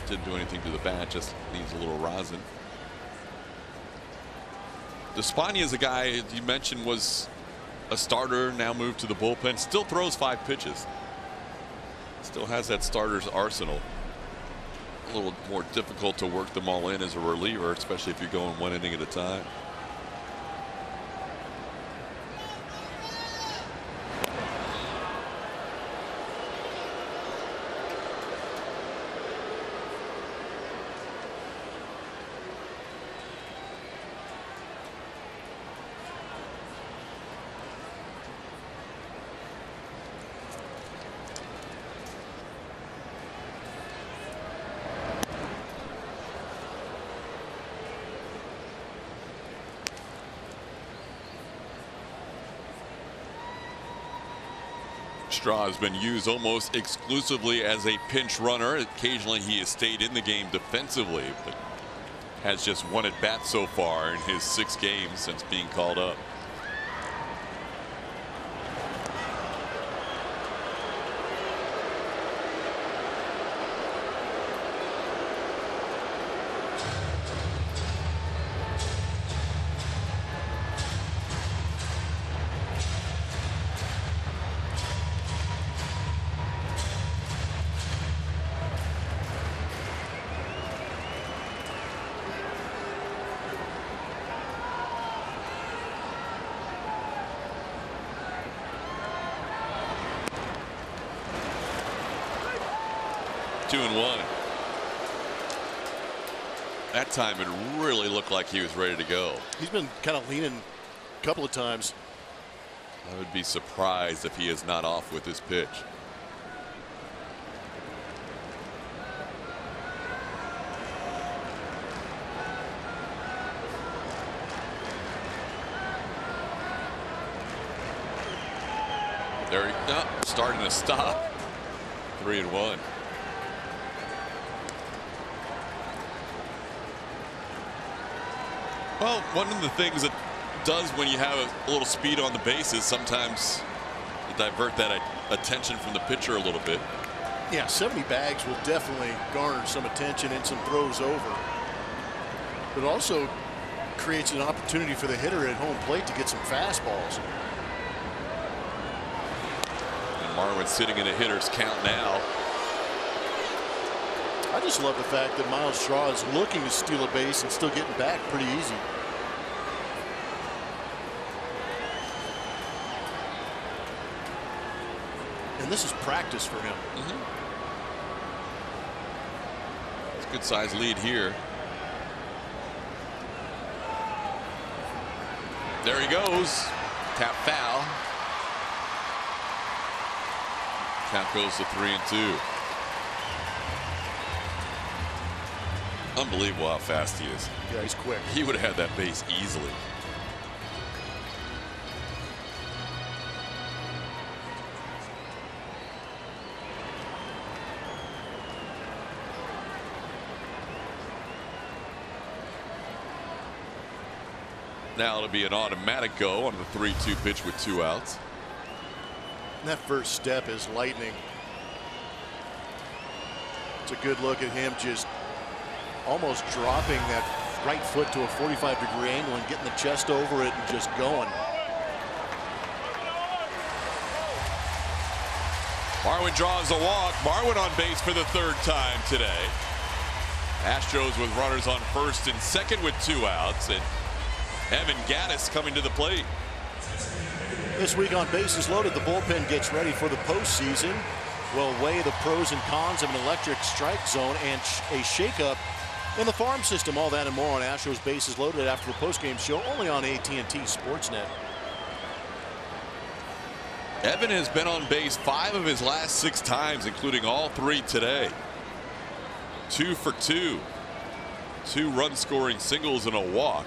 didn't do anything to the bat, just needs a little rosin. Despaigne is a guy you mentioned was a starter, now moved to the bullpen, still throws 5 pitches. Still has that starter's arsenal. A little more difficult to work them all in as a reliever, especially if you're going 1 inning at a time. Straw has been used almost exclusively as a pinch runner. Occasionally he has stayed in the game defensively, but has just 1 at bat so far in his 6 games since being called up. Two and one. That time it really looked like he was ready to go. He's been kind of leaning a couple of times. I would be surprised if he is not off with his pitch. There he go. Starting to stop. 3 and 1. Well, one of the things that does when you have a little speed on the bases, sometimes you divert that attention from the pitcher a little bit. Yeah, 70 bags will definitely garner some attention and some throws over. But it also creates an opportunity for the hitter at home plate to get some fastballs. And Marwin sitting in a hitter's count now. I just love the fact that Miles Straw is looking to steal a base and still getting back pretty easy. And this is practice for him. It's a good sized lead here. There he goes. Tap foul. Count goes to 3 and 2. Unbelievable how fast he is. Yeah, he's quick. He would have had that base easily. Now it'll be an automatic go on the 3-2 pitch with 2 outs. And that first step is lightning. It's a good look at him just almost dropping that right foot to a 45-degree angle and getting the chest over it and just going. Marwin draws a walk. Marwin on base for the 3rd time today. Astros with runners on first and second with 2 outs, and Evan Gattis coming to the plate. This week on Bases Loaded, the bullpen gets ready for the postseason. We'll weigh the pros and cons of an electric strike zone and a shakeup in the farm system. All that and more on Astros Bases Loaded after the postgame show, only on AT & T Sportsnet. Evan has been on base 5 of his last 6 times, including all 3 today. 2 for 2. 2 run-scoring singles and a walk.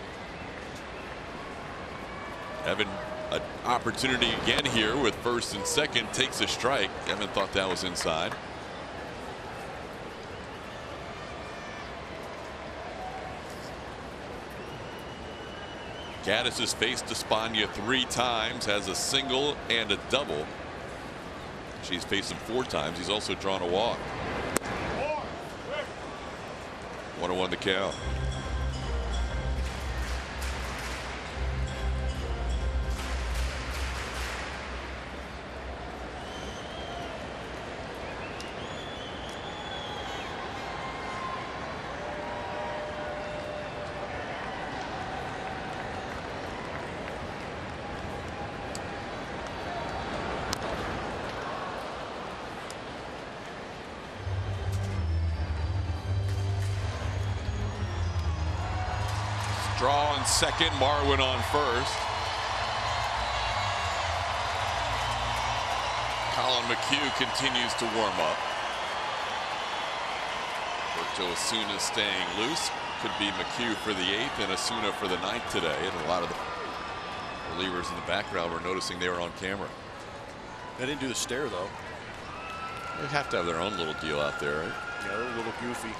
Evan, an opportunity again here with first and second, takes a strike. Evan thought that was inside. Gattis has faced Espana 3 times, has a single and a double. She's faced him 4 times. He's also drawn a walk. 1-1 the count. Draw on second, Marwin on first. Colin McHugh continues to warm up. Roberto Osuna staying loose. Could be McHugh for the 8th and Osuna for the 9th today. And a lot of the relievers in the background were noticing they were on camera. They didn't do the stare, though. They have to have their own little deal out there, right? Yeah, they're a little goofy.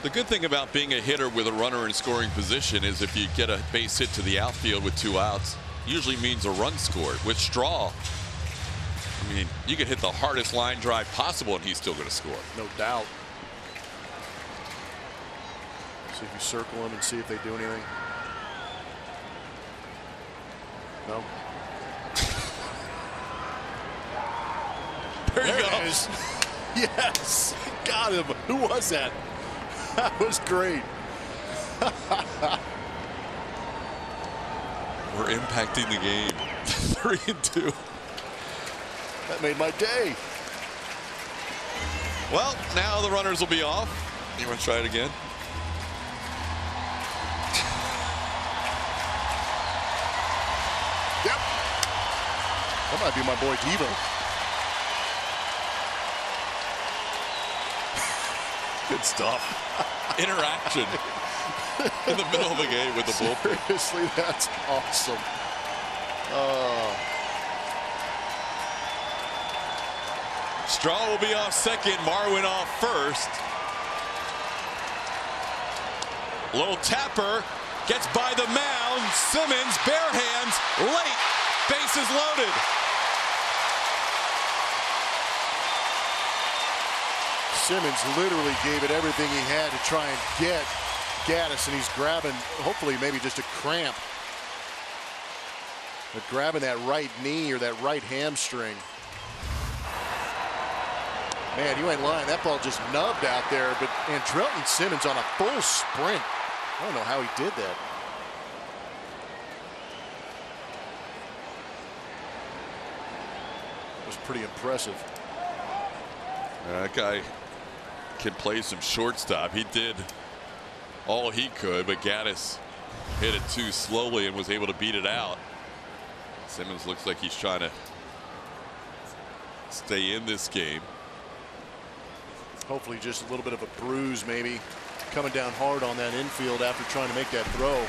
The good thing about being a hitter with a runner in scoring position is if you get a base hit to the outfield with 2 outs, usually means a run scored. With Straw, I mean, you could hit the hardest line drive possible and he's still going to score. No doubt. See if you circle them and see if they do anything. No. There you go. It is. Yes. Got him. Who was that? That was great. We're impacting the game. 3-2. That made my day. Well, now the runners will be off. You want to try it again? Yep. That might be my boy Devo. Good stuff. Interaction in the middle of the game with the bullpen. Seriously, that's awesome. Straw will be off second, Marwin off first. Little tapper gets by the mound. Simmons, bare hands, late. Bases loaded. Simmons literally gave it everything he had to try and get Gattis, and he's grabbing, hopefully maybe just a cramp. But grabbing that right knee or that right hamstring. Man, you ain't lying. That ball just nubbed out there, but Andrelton Simmons on a full sprint. I don't know how he did that. It was pretty impressive. That guy can play some shortstop. He did all he could, but Gattis hit it too slowly and was able to beat it out. Simmons looks like he's trying to stay in this game. Hopefully just a little bit of a bruise, maybe coming down hard on that infield after trying to make that throw.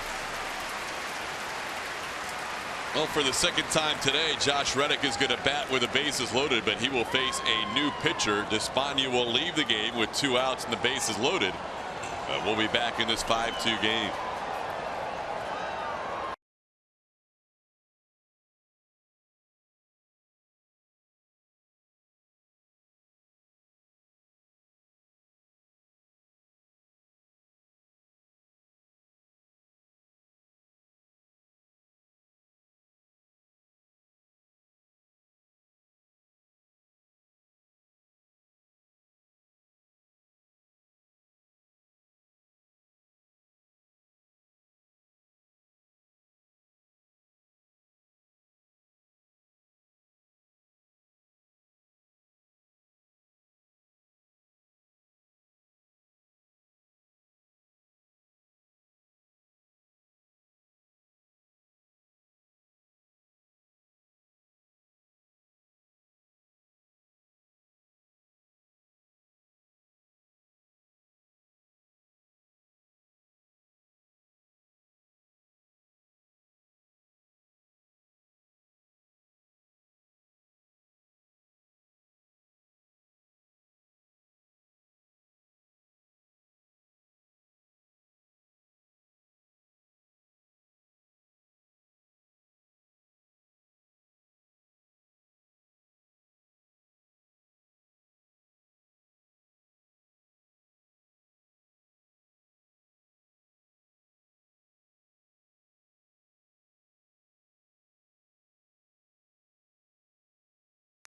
Well, for the second time today, Josh Reddick is going to bat with the bases loaded, but he will face a new pitcher. Espana will leave the game with 2 outs and the bases loaded. We'll be back in this 5-2 game.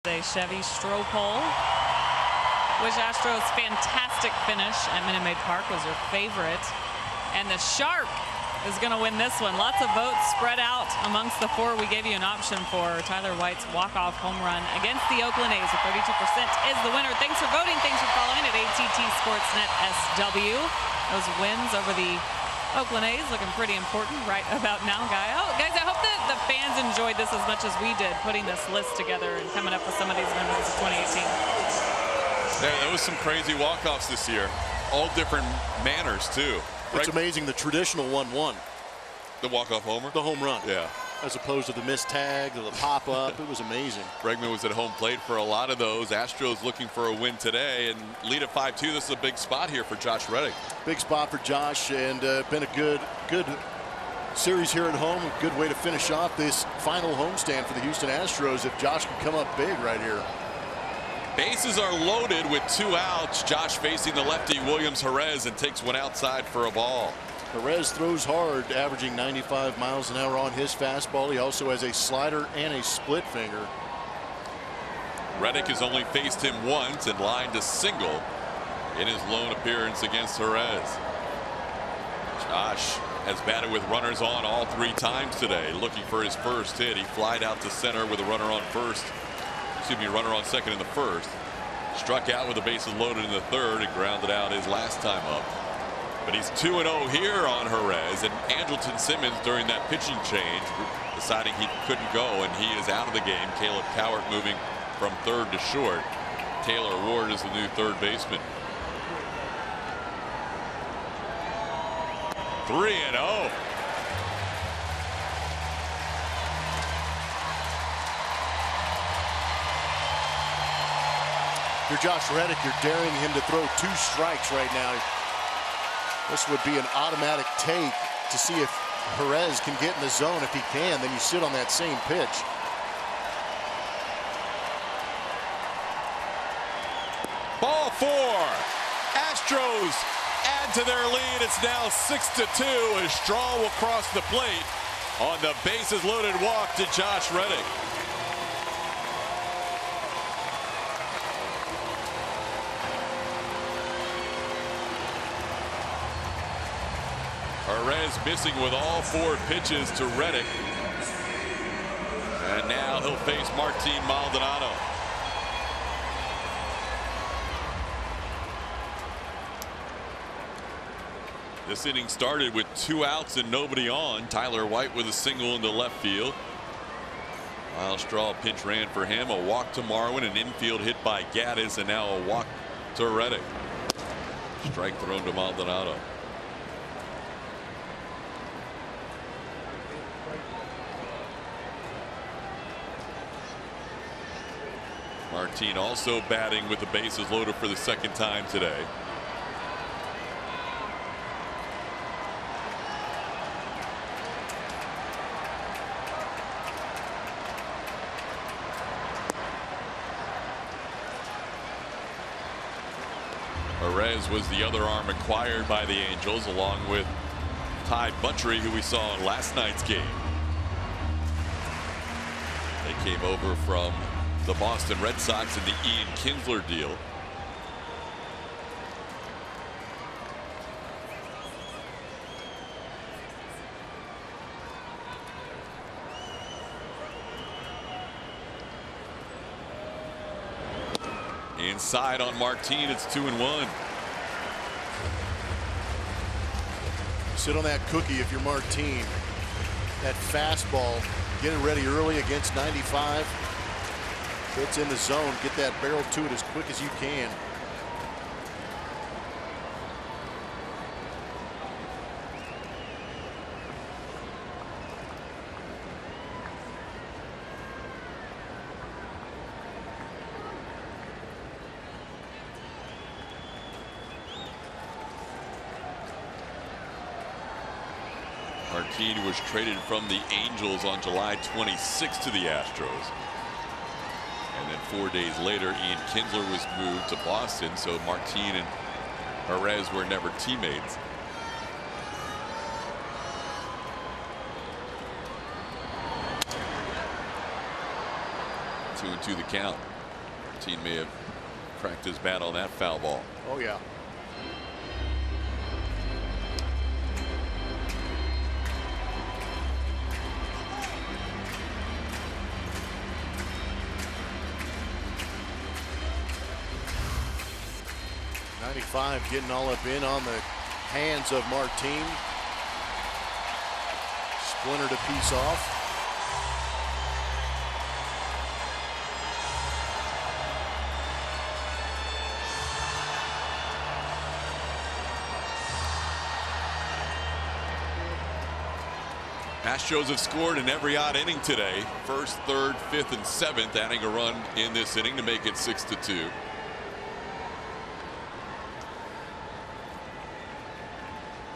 A Chevy Stropole, which Astros fantastic finish at Minute Maid Park was your favorite. And the Shark is going to win this one. Lots of votes spread out amongst the four we gave you an option for. Tyler White's walk-off home run against the Oakland A's with 32% is the winner. Thanks for voting. Thanks for following at ATT Sportsnet SW. Those wins over the Oakland A's looking pretty important right about now, guys. I hope that the fans enjoyed this as much as we did, putting this list together and coming up with some of these memories of 2018. There was some crazy walk-offs this year. All different manners, too. It's amazing the traditional 1-1. The walk-off homer? The home run. Yeah. As opposed to the missed tag, the pop-up. It was amazing. Pregame was at home plate for a lot of those. Astros looking for a win today and lead at 5-2. This is a big spot here for Josh Reddick. Big spot for Josh, and been a good series here at home. A good way to finish off this final homestand for the Houston Astros if Josh can come up big right here. Bases are loaded with 2 outs. Josh facing the lefty Williams Jerez and takes one outside for a ball. Jerez throws hard, averaging 95 miles an hour on his fastball. He also has a slider and a split finger. Reddick has only faced him once and lined a single in his lone appearance against Jerez. Josh has batted with runners on all 3 times today, looking for his first hit. He flied out to center with a runner on first. Excuse me, runner on second in the first. Struck out with the bases loaded in the third and grounded out his last time up. But he's 2-0 here on Jerez, and Andrelton Simmons during that pitching change deciding he couldn't go, and he is out of the game. Caleb Cowart moving from third to short. Taylor Ward is the new third baseman. 3-0. If you're Josh Reddick, you're daring him to throw 2 strikes right now. This would be an automatic take to see if Jerez can get in the zone. If he can, then you sit on that same pitch. Ball 4. Astros add to their lead. It's now 6-2 as Straw will cross the plate on the bases loaded walk to Josh Reddick. Jerez missing with all 4 pitches to Reddick. And now he'll face Martin Maldonado. This inning started with 2 outs and nobody on. Tyler White with a single into left field. Miles Straw pinch ran for him. A walk to Marwin, an infield hit by Gaddis, and now a walk to Reddick. Strike thrown to Maldonado. Martin also batting with the bases loaded for the 2nd time today. Perez was the other arm acquired by the Angels, along with Ty Buttry, who we saw in last night's game. They came over from the Boston Red Sox in the Ian Kinsler deal. Inside on Martin, it's 2-1. Sit on that cookie if you're Martin. That fastball, get it ready early against 95. It's in the zone. Get that barrel to it as quick as you can. Martin was traded from the Angels on July 26th to the Astros. And then 4 days later, Ian Kinsler was moved to Boston, so Martin and Perez were never teammates. Two and two the count. Martin may have cracked his bat on that foul ball. Oh, yeah. Getting all up in on the hands of Martin. Splintered a piece off. Astros have scored in every odd inning today. First, third, fifth, and seventh, adding a run in this inning to make it 6-2.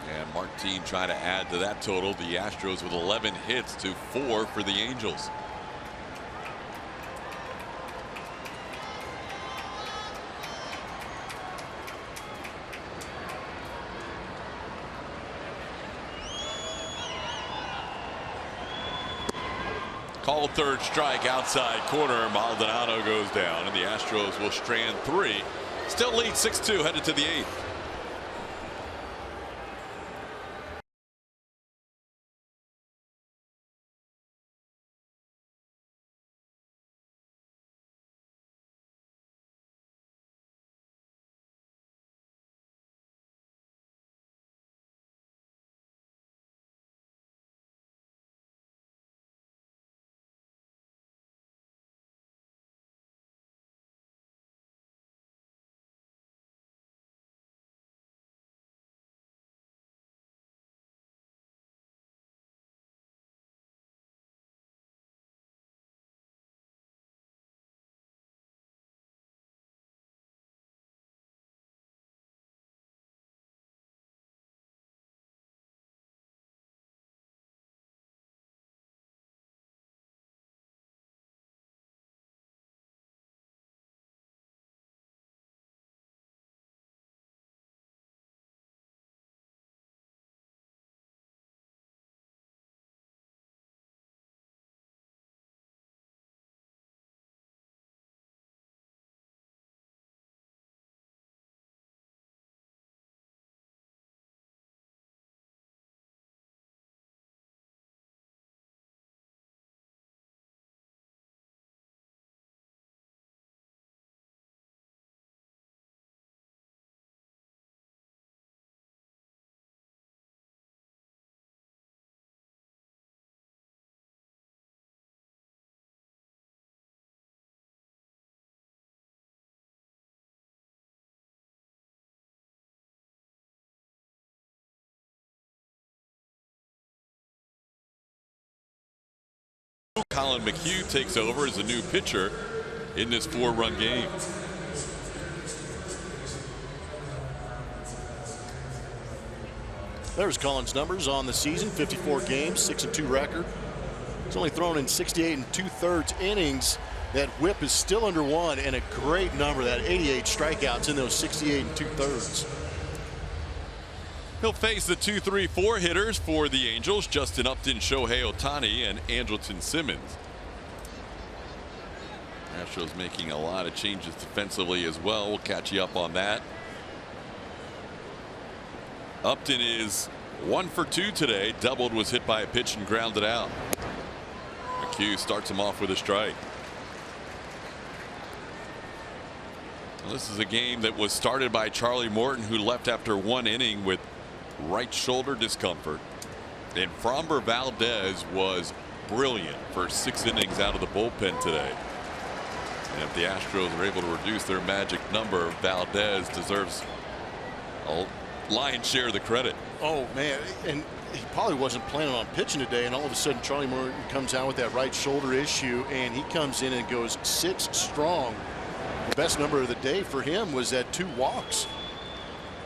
And Martin trying to add to that total. The Astros with 11 hits to 4 for the Angels. Called third strike outside corner. Maldonado goes down, and the Astros will strand 3. Still lead 6-2 headed to the 8th. Colin McHugh takes over as a new pitcher in this 4-run game. There's Colin's numbers on the season. 54 games, 6-2 record. He's only thrown in 68 2/3 innings That whip is still under 1, and a great number, that 88 strikeouts in those 68 2/3. He'll face the 2-3-4 hitters for the Angels: Justin Upton, Shohei Ohtani, and Andrelton Simmons. Astros making a lot of changes defensively as well. We'll catch you up on that. Upton is 1 for 2 today. Doubled, was hit by a pitch and grounded out. McHugh starts him off with a strike. Well, this is a game that was started by Charlie Morton, who left after 1 inning with right shoulder discomfort. And Framber Valdez was brilliant for 6 innings out of the bullpen today. And if the Astros are able to reduce their magic number, Valdez deserves a lion's share of the credit. Oh, man. And he probably wasn't planning on pitching today, and all of a sudden Charlie Morton comes out with that right shoulder issue, and he comes in and goes 6 strong. The best number of the day for him was at 2 walks.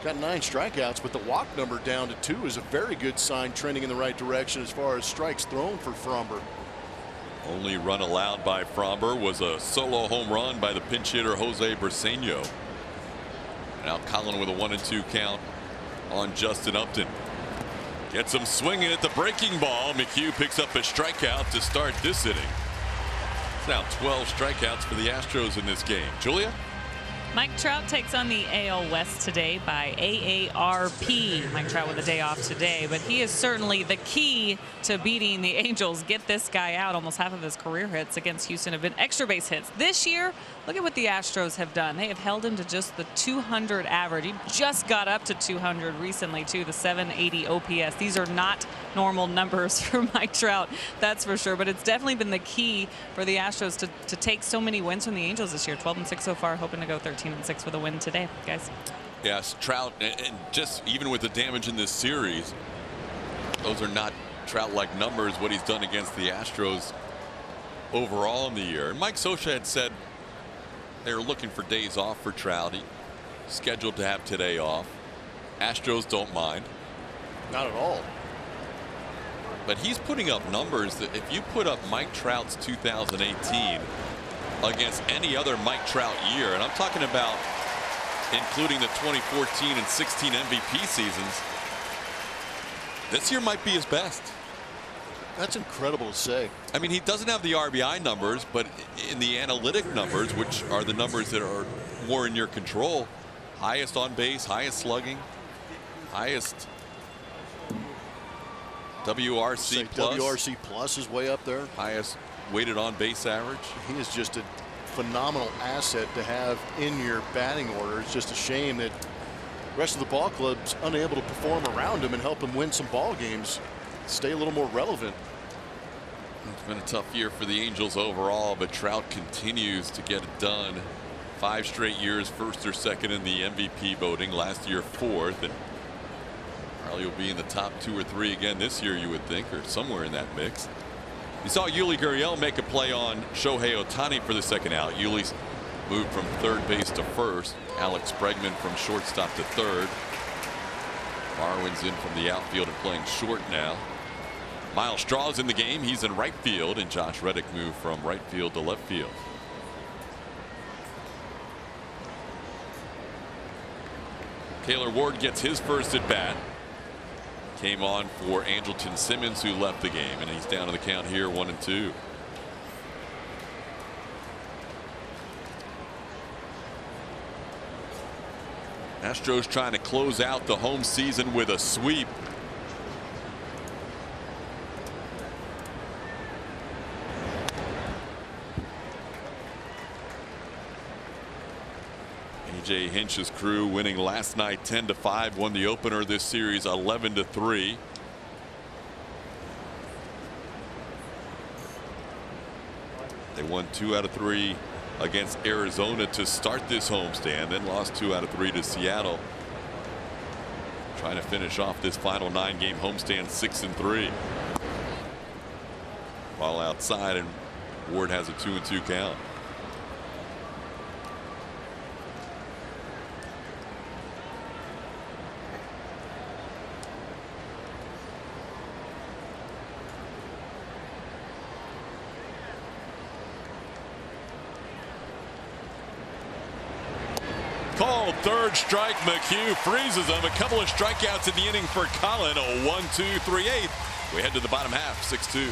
Got 9 strikeouts, but the walk number down to 2 is a very good sign, trending in the right direction as far as strikes thrown for Framber. Only run allowed by Framber was a solo home run by the pinch hitter Jose Briseño. Now Colin with a 1-2 count on Justin Upton. Gets him swinging at the breaking ball. McHugh picks up a strikeout to start this inning. It's now 12 strikeouts for the Astros in this game. Julia? Mike Trout takes on the AL West today by AARP. Mike Trout with a day off today, but he is certainly the key to beating the Angels. Get this guy out. Almost half of his career hits against Houston have been extra base hits. This year, look at what the Astros have done. They have held him to just the 200 average. He just got up to 200 recently, too, the 780 OPS. These are not normal numbers for Mike Trout, that's for sure, but it's definitely been the key for the Astros to take so many wins from the Angels this year. 12-6 so far, hoping to go 13-6 with a win today, guys. Yes, Trout, and just even with the damage in this series, those are not Trout-like numbers, what he's done against the Astros overall in the year. And Mike Scioscia had said they were looking for days off for Trout. He's scheduled to have today off. Astros don't mind. Not at all. But he's putting up numbers that if you put up Mike Trout's 2018 against any other Mike Trout year, and I'm talking about including the 2014 and 16 MVP seasons, this year might be his best. That's incredible to say. I mean, he doesn't have the RBI numbers, but in the analytic numbers, which are the numbers that are more in your control, highest on base, highest slugging, highest WRC plus. WRC plus is way up there. Highest weighted on base average. He is just a phenomenal asset to have in your batting order. It's just a shame that the rest of the ball club's unable to perform around him and help him win some ball games, stay a little more relevant. It's been a tough year for the Angels overall, but Trout continues to get it done. 5 straight years, first or second in the MVP voting. Last year, 4th, and probably will be in the top 2 or 3 again this year, you would think, or somewhere in that mix. You saw Yuli Gurriel make a play on Shohei Ohtani for the second out. Yuli's moved from third base to first. Alex Bregman from shortstop to third. Marwin's in from the outfield and playing short now. Miles Straw's in the game. He's in right field, and Josh Reddick moved from right field to left field. Taylor Ward gets his first at bat. Came on for Andrelton Simmons, who left the game, and he's down to the count here, 1-2. Astros trying to close out the home season with a sweep. AJ Hinch's crew winning last night 10-5, won the opener this series 11-3. They won 2 out of 3 against Arizona to start this homestand, then lost 2 out of 3 to Seattle. Trying to finish off this final 9-game homestand 6-3. Ball outside, and Ward has a 2-2 count. called. Third strike. McHugh freezes him. A couple of strikeouts in the inning for Colin. A 1-2, 3/8. We head to the bottom half, 6-2.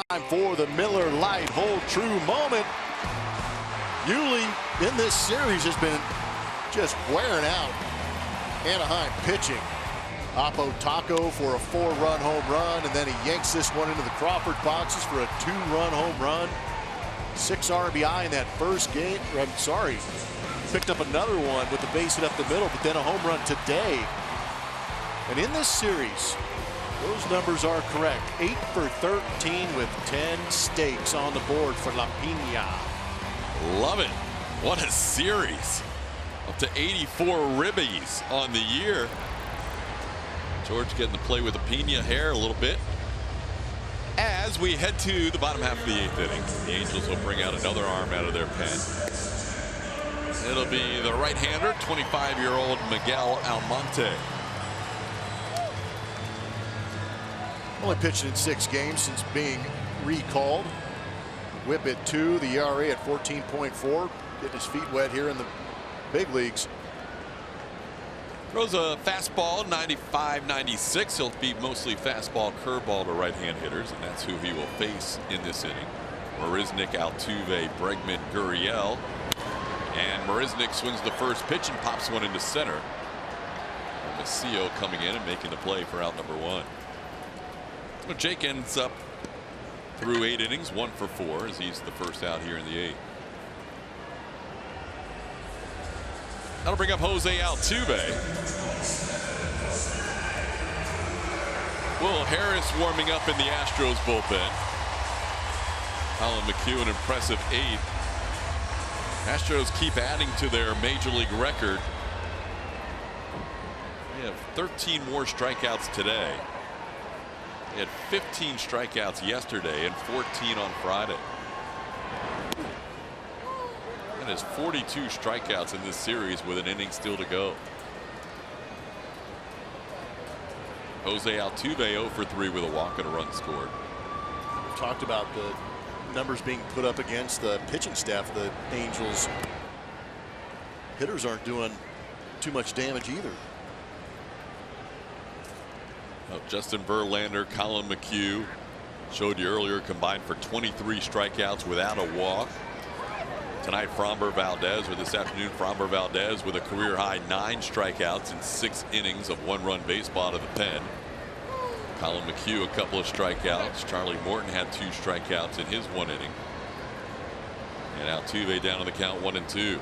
Time for the Miller Lite Hold True moment. Yuli in this series has been just wearing out Anaheim pitching. Oppo Taco for a 4-run home run, and then he yanks this one into the Crawford boxes for a 2-run home run. 6 RBI in that first game. I'm sorry, picked up another one with the base hit up the middle, but then a home run today. And in this series, those numbers are correct. 8 for 13 with 10 stakes on the board for La Pina. Love it. What a series. Up to 84 ribbies on the year. George getting to play with the Pina hair a little bit. As we head to the bottom half of the 8th inning, the Angels will bring out another arm out of their pen. It'll be the right-hander, 25-year-old Miguel Almonte. Only pitched in 6 games since being recalled. Whip at 2, the ERA at 14.4. Getting his feet wet here in the big leagues. Throws a fastball, 95-96. He'll be mostly fastball, curveball to right-hand hitters, and that's who he will face in this inning. Marisnik, Altuve, Bregman, Gurriel. And Marisnik swings the first pitch and pops one into center. Macio coming in and making the play for out number 1. So Jake ends up through 8 innings, 1 for 4, as he's the first out here in the 8th. That'll bring up Jose Altuve. Will Harris warming up in the Astros bullpen. Colin McHugh, an impressive 8. Astros keep adding to their major league record. They have 13 more strikeouts today. They had 15 strikeouts yesterday and 14 on Friday. That is 42 strikeouts in this series with an inning still to go. Jose Altuve 0 for 3 with a walk and a run scored. We've talked about the numbers being put up against the pitching staff of the Angels. Hitters aren't doing too much damage either. Justin Verlander, Colin McHugh showed you earlier combined for 23 strikeouts without a walk. Tonight Framber Valdez, or this afternoon Framber Valdez with a career high 9 strikeouts in 6 innings of 1-run baseball to the pen. Colin McHugh a couple of strikeouts. Charlie Morton had 2 strikeouts in his 1 inning. And Altuve down on the count 1-2.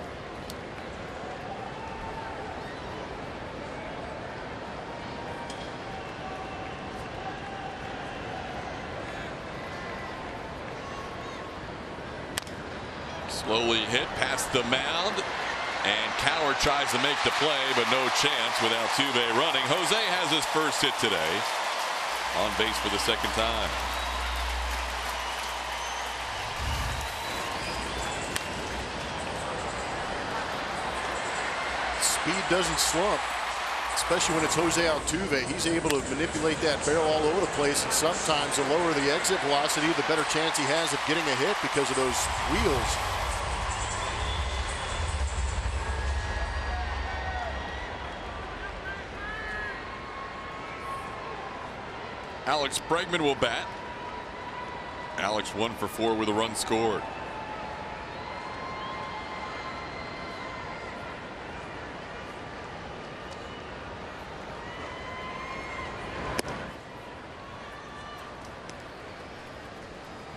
Slowly hit past the mound, and Cowher tries to make the play, but no chance with Altuve running. Jose has his first hit today. on base for the second time. Speed doesn't slump, especially when it's Jose Altuve. He's able to manipulate that barrel all over the place, and sometimes the lower the exit velocity, the better chance he has of getting a hit because of those wheels. Alex Bregman will bat. Alex 1 for 4 with a run scored.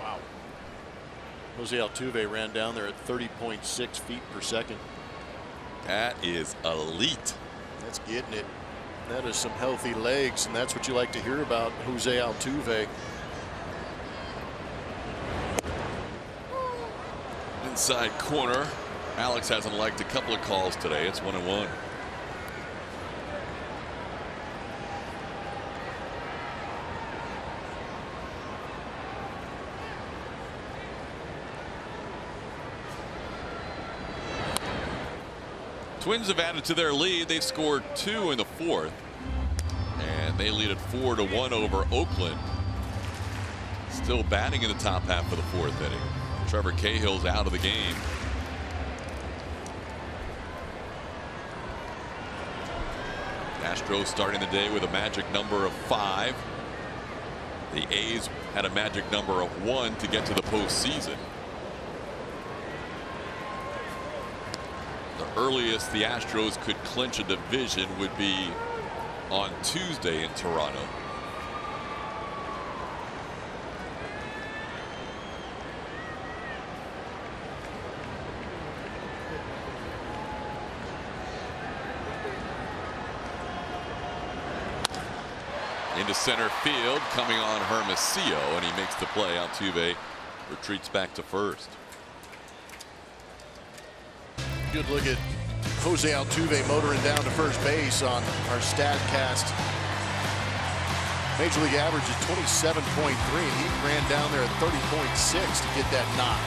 Wow. Jose Altuve ran down there at 30.6 feet per second. That is elite. That's getting it. That is some healthy legs, and that's what you like to hear about Jose Altuve. Inside corner. Alex hasn't liked a couple of calls today. It's 1-1. Twins have added to their lead. They scored 2 in the 4th, and they lead it 4-1 over Oakland. Still batting in the top half of the 4th inning. Trevor Cahill's out of the game. Astros starting the day with a magic number of 5. The A's had a magic number of 1 to get to the postseason. The earliest the Astros could clinch a division would be on Tuesday in Toronto. Into center field, coming on Hermosillo, and he makes the play. Altuve retreats back to first. Good look at Jose Altuve motoring down to first base on our StatCast. Major League average is 27.3, and he ran down there at 30.6 to get that knock.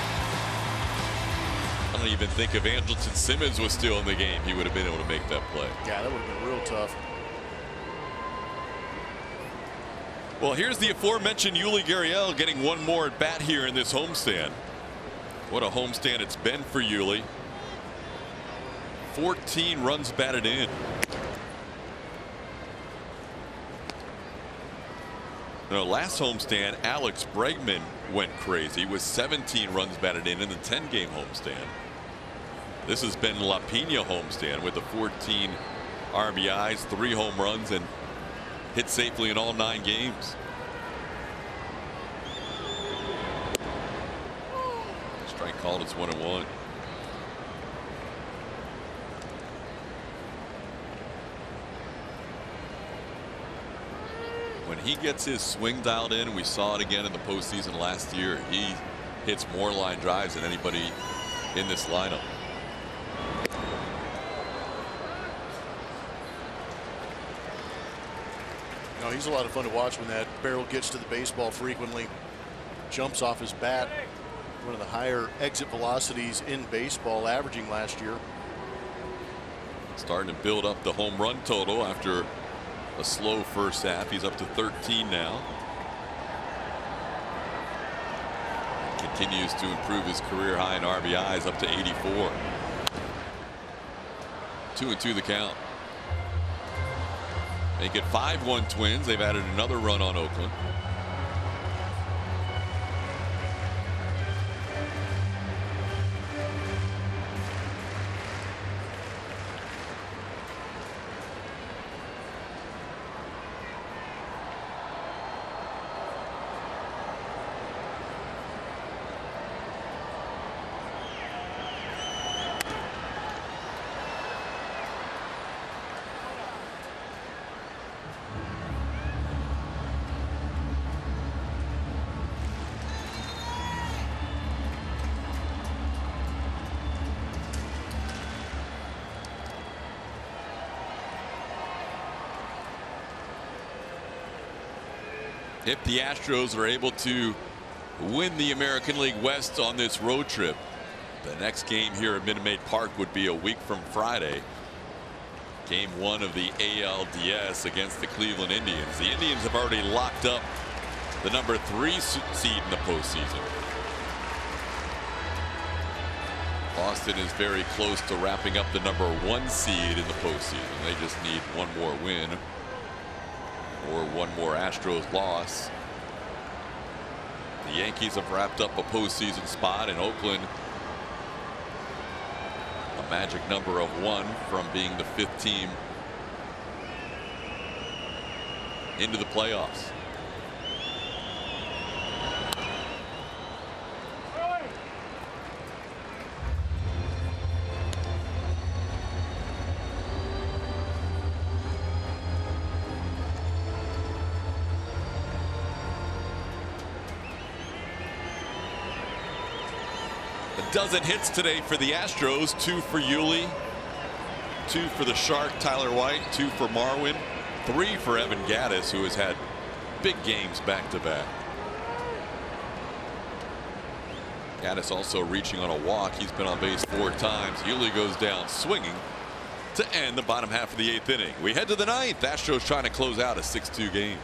I don't even think if Andrelton Simmons was still in the game, he would have been able to make that play. Yeah, that would have been real tough. Well, here's the aforementioned Yuli Gurriel getting one more at bat here in this homestand. What a homestand it's been for Yuli. 14 runs batted in. Now, last homestand, Alex Bregman went crazy with 17 runs batted in the 10-game homestand. This has been La Pina homestand with the 14 RBIs, 3 home runs, and hit safely in all 9 games. Strike called. It's 1-1. When he gets his swing dialed in, we saw it again in the postseason last year. He hits more line drives than anybody in this lineup. No, he's a lot of fun to watch when that barrel gets to the baseball frequently. Jumps off his bat. One of the higher exit velocities in baseball, averaging last year. Starting to build up the home run total after a slow first half. He's up to 13 now. Continues to improve his career high in RBIs, up to 84. 2-2 the count. Make it 5-1 Twins. They've added another run on Oakland. if the Astros are able to win the American League West on this road trip, the next game here at Minute Maid Park would be a week from Friday. Game 1 of the ALDS against the Cleveland Indians. The Indians have already locked up the number 3 seed in the postseason. Boston is very close to wrapping up the number 1 seed in the postseason. They just need one more win or one more Astros loss. The Yankees have wrapped up a postseason spot in Oakland. A magic number of 1 from being the 5th team into the playoffs. A dozen hits today for the Astros. 2 for Yuli, 2 for the Shark Tyler White, 2 for Marwin, 3 for Evan Gattis, who has had big games back to back. Gattis also reaching on a walk. He's been on base 4 times. Yuli goes down swinging to end the bottom half of the 8th inning. We head to the 9th. Astros trying to close out a 6-2 game.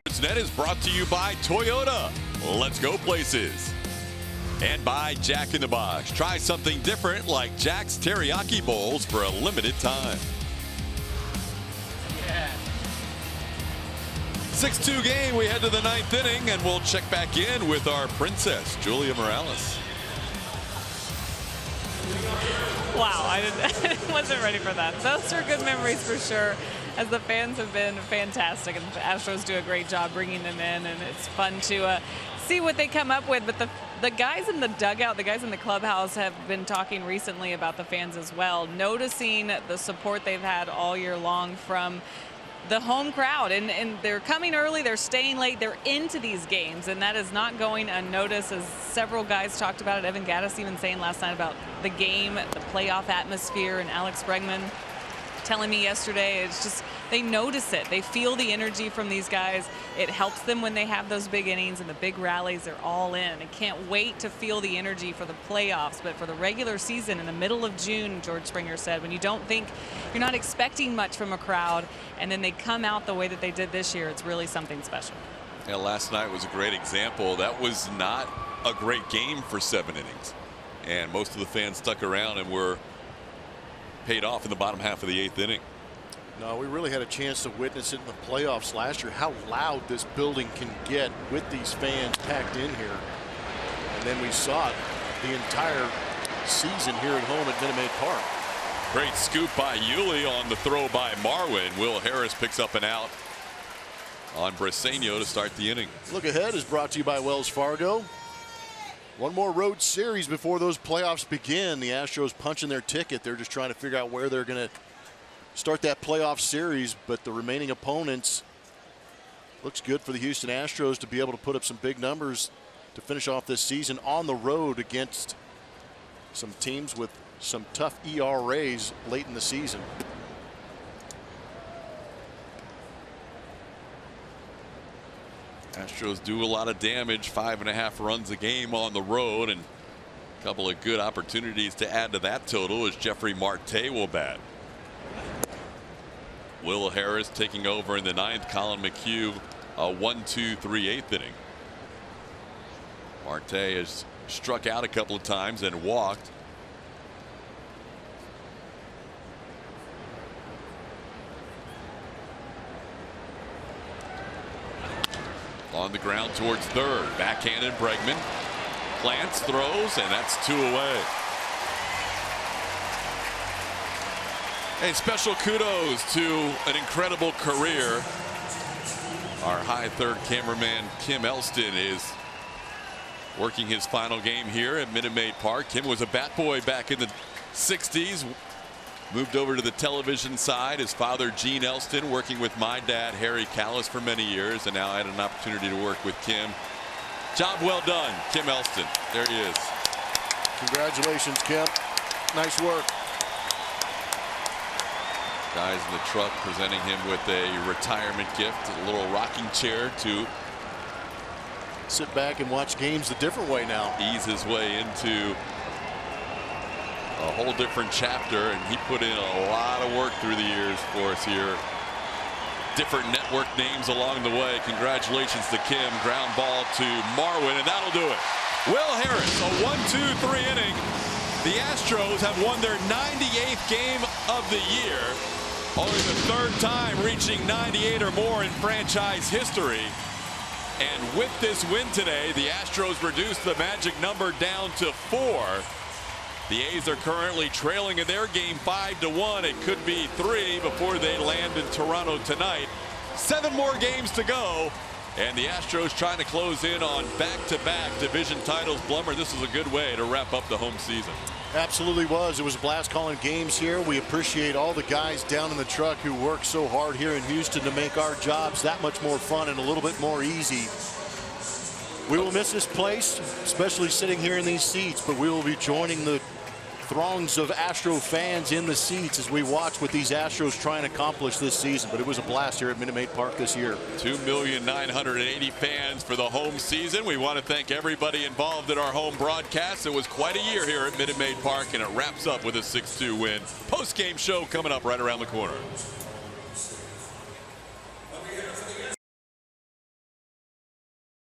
Sportsnet is brought to you by Toyota. Let's go places. And by Jack in the Box. Try something different like Jack's Teriyaki Bowls for a limited time. Yeah. 6-2 game. We head to the 9th inning, and we'll check back in with our princess, Julia Morales. Wow, I wasn't ready for that. Those are good memories for sure, as the fans have been fantastic, and the Astros do a great job bringing them in, and it's fun to see what they come up with. But the guys in the dugout, the guys in the clubhouse have been talking recently about the fans as well, noticing the support they've had all year long from the home crowd, and they're coming early, they're staying late, they're into these games, and that is not going unnoticed, as several guys talked about it. Evan Gattis even saying last night about the game, the playoff atmosphere, and Alex Bregman telling me yesterday, it's just, they notice it. They feel the energy from these guys. It helps them when they have those big innings and the big rallies. They're all in. I can't wait to feel the energy for the playoffs. But for the regular season in the middle of June, George Springer said, when you don't think, you're not expecting much from a crowd, and then they come out the way that they did this year, it's really something special. Yeah, last night was a great example. That was not a great game for 7 innings. And most of the fans stuck around and were paid off in the bottom half of the 8th inning. No, we really had a chance to witness it in the playoffs last year, how loud this building can get with these fans packed in here. And then we saw it the entire season here at home at Minute Maid Park. Great scoop by Yuli on the throw by Marwin. Will Harris picks up an out on Briseño to start the inning. Look Ahead is brought to you by Wells Fargo. One more road series before those playoffs begin. The Astros punching their ticket. They're just trying to figure out where they're going to start that playoff series, but the remaining opponents looks good for the Houston Astros to be able to put up some big numbers to finish off this season on the road against some teams with some tough ERAs late in the season. Astros do a lot of damage, 5.5 runs a game on the road, and a couple of good opportunities to add to that total as Jeffrey Marte will bat. Will Harris taking over in the 9th. Colin McHugh a 1-2 3/8 inning. Marte has struck out a couple of times and walked. On the ground towards third. Backhanded Bregman. Plants, throws, and that's 2 away. A special kudos to an incredible career. Our high third cameraman Kim Elston is working his final game here at Minute Maid Park. Kim was a bat boy back in the 60s. Moved over to the television side. His father, Gene Elston, working with my dad, Harry Callis, for many years. And now I had an opportunity to work with Kim. Job well done, Kim Elston. There he is. Congratulations, Kim. Nice work. Guys in the truck presenting him with a retirement gift, a little rocking chair to sit back and watch games a different way now. Ease his way into a whole different chapter, and he put in a lot of work through the years for us here. Different network names along the way. Congratulations to Kim. Ground ball to Marwin, and that'll do it. Will Harris, a 1-2-3 inning. The Astros have won their 98th game of the year. Only the 3rd time reaching 98 or more in franchise history. And with this win today, the Astros reduced the magic number down to 4. The A's are currently trailing in their game 5-1. It could be 3 before they land in Toronto tonight. 7 more games to go, and the Astros trying to close in on back-to-back division titles. Blummer, this is a good way to wrap up the home season. Absolutely was. It was a blast calling games here. We appreciate all the guys down in the truck who work so hard here in Houston to make our jobs that much more fun and a little bit more easy. We will miss this place, especially sitting here in these seats, but we will be joining the throngs of Astro fans in the seats as we watch what these Astros try and accomplish this season. But it was a blast here at Minute Maid Park this year. 2,980,000 fans for the home season. We want to thank everybody involved in our home broadcast. It was quite a year here at Minute Maid Park, and it wraps up with a 6-2 win. Post-game show coming up right around the corner.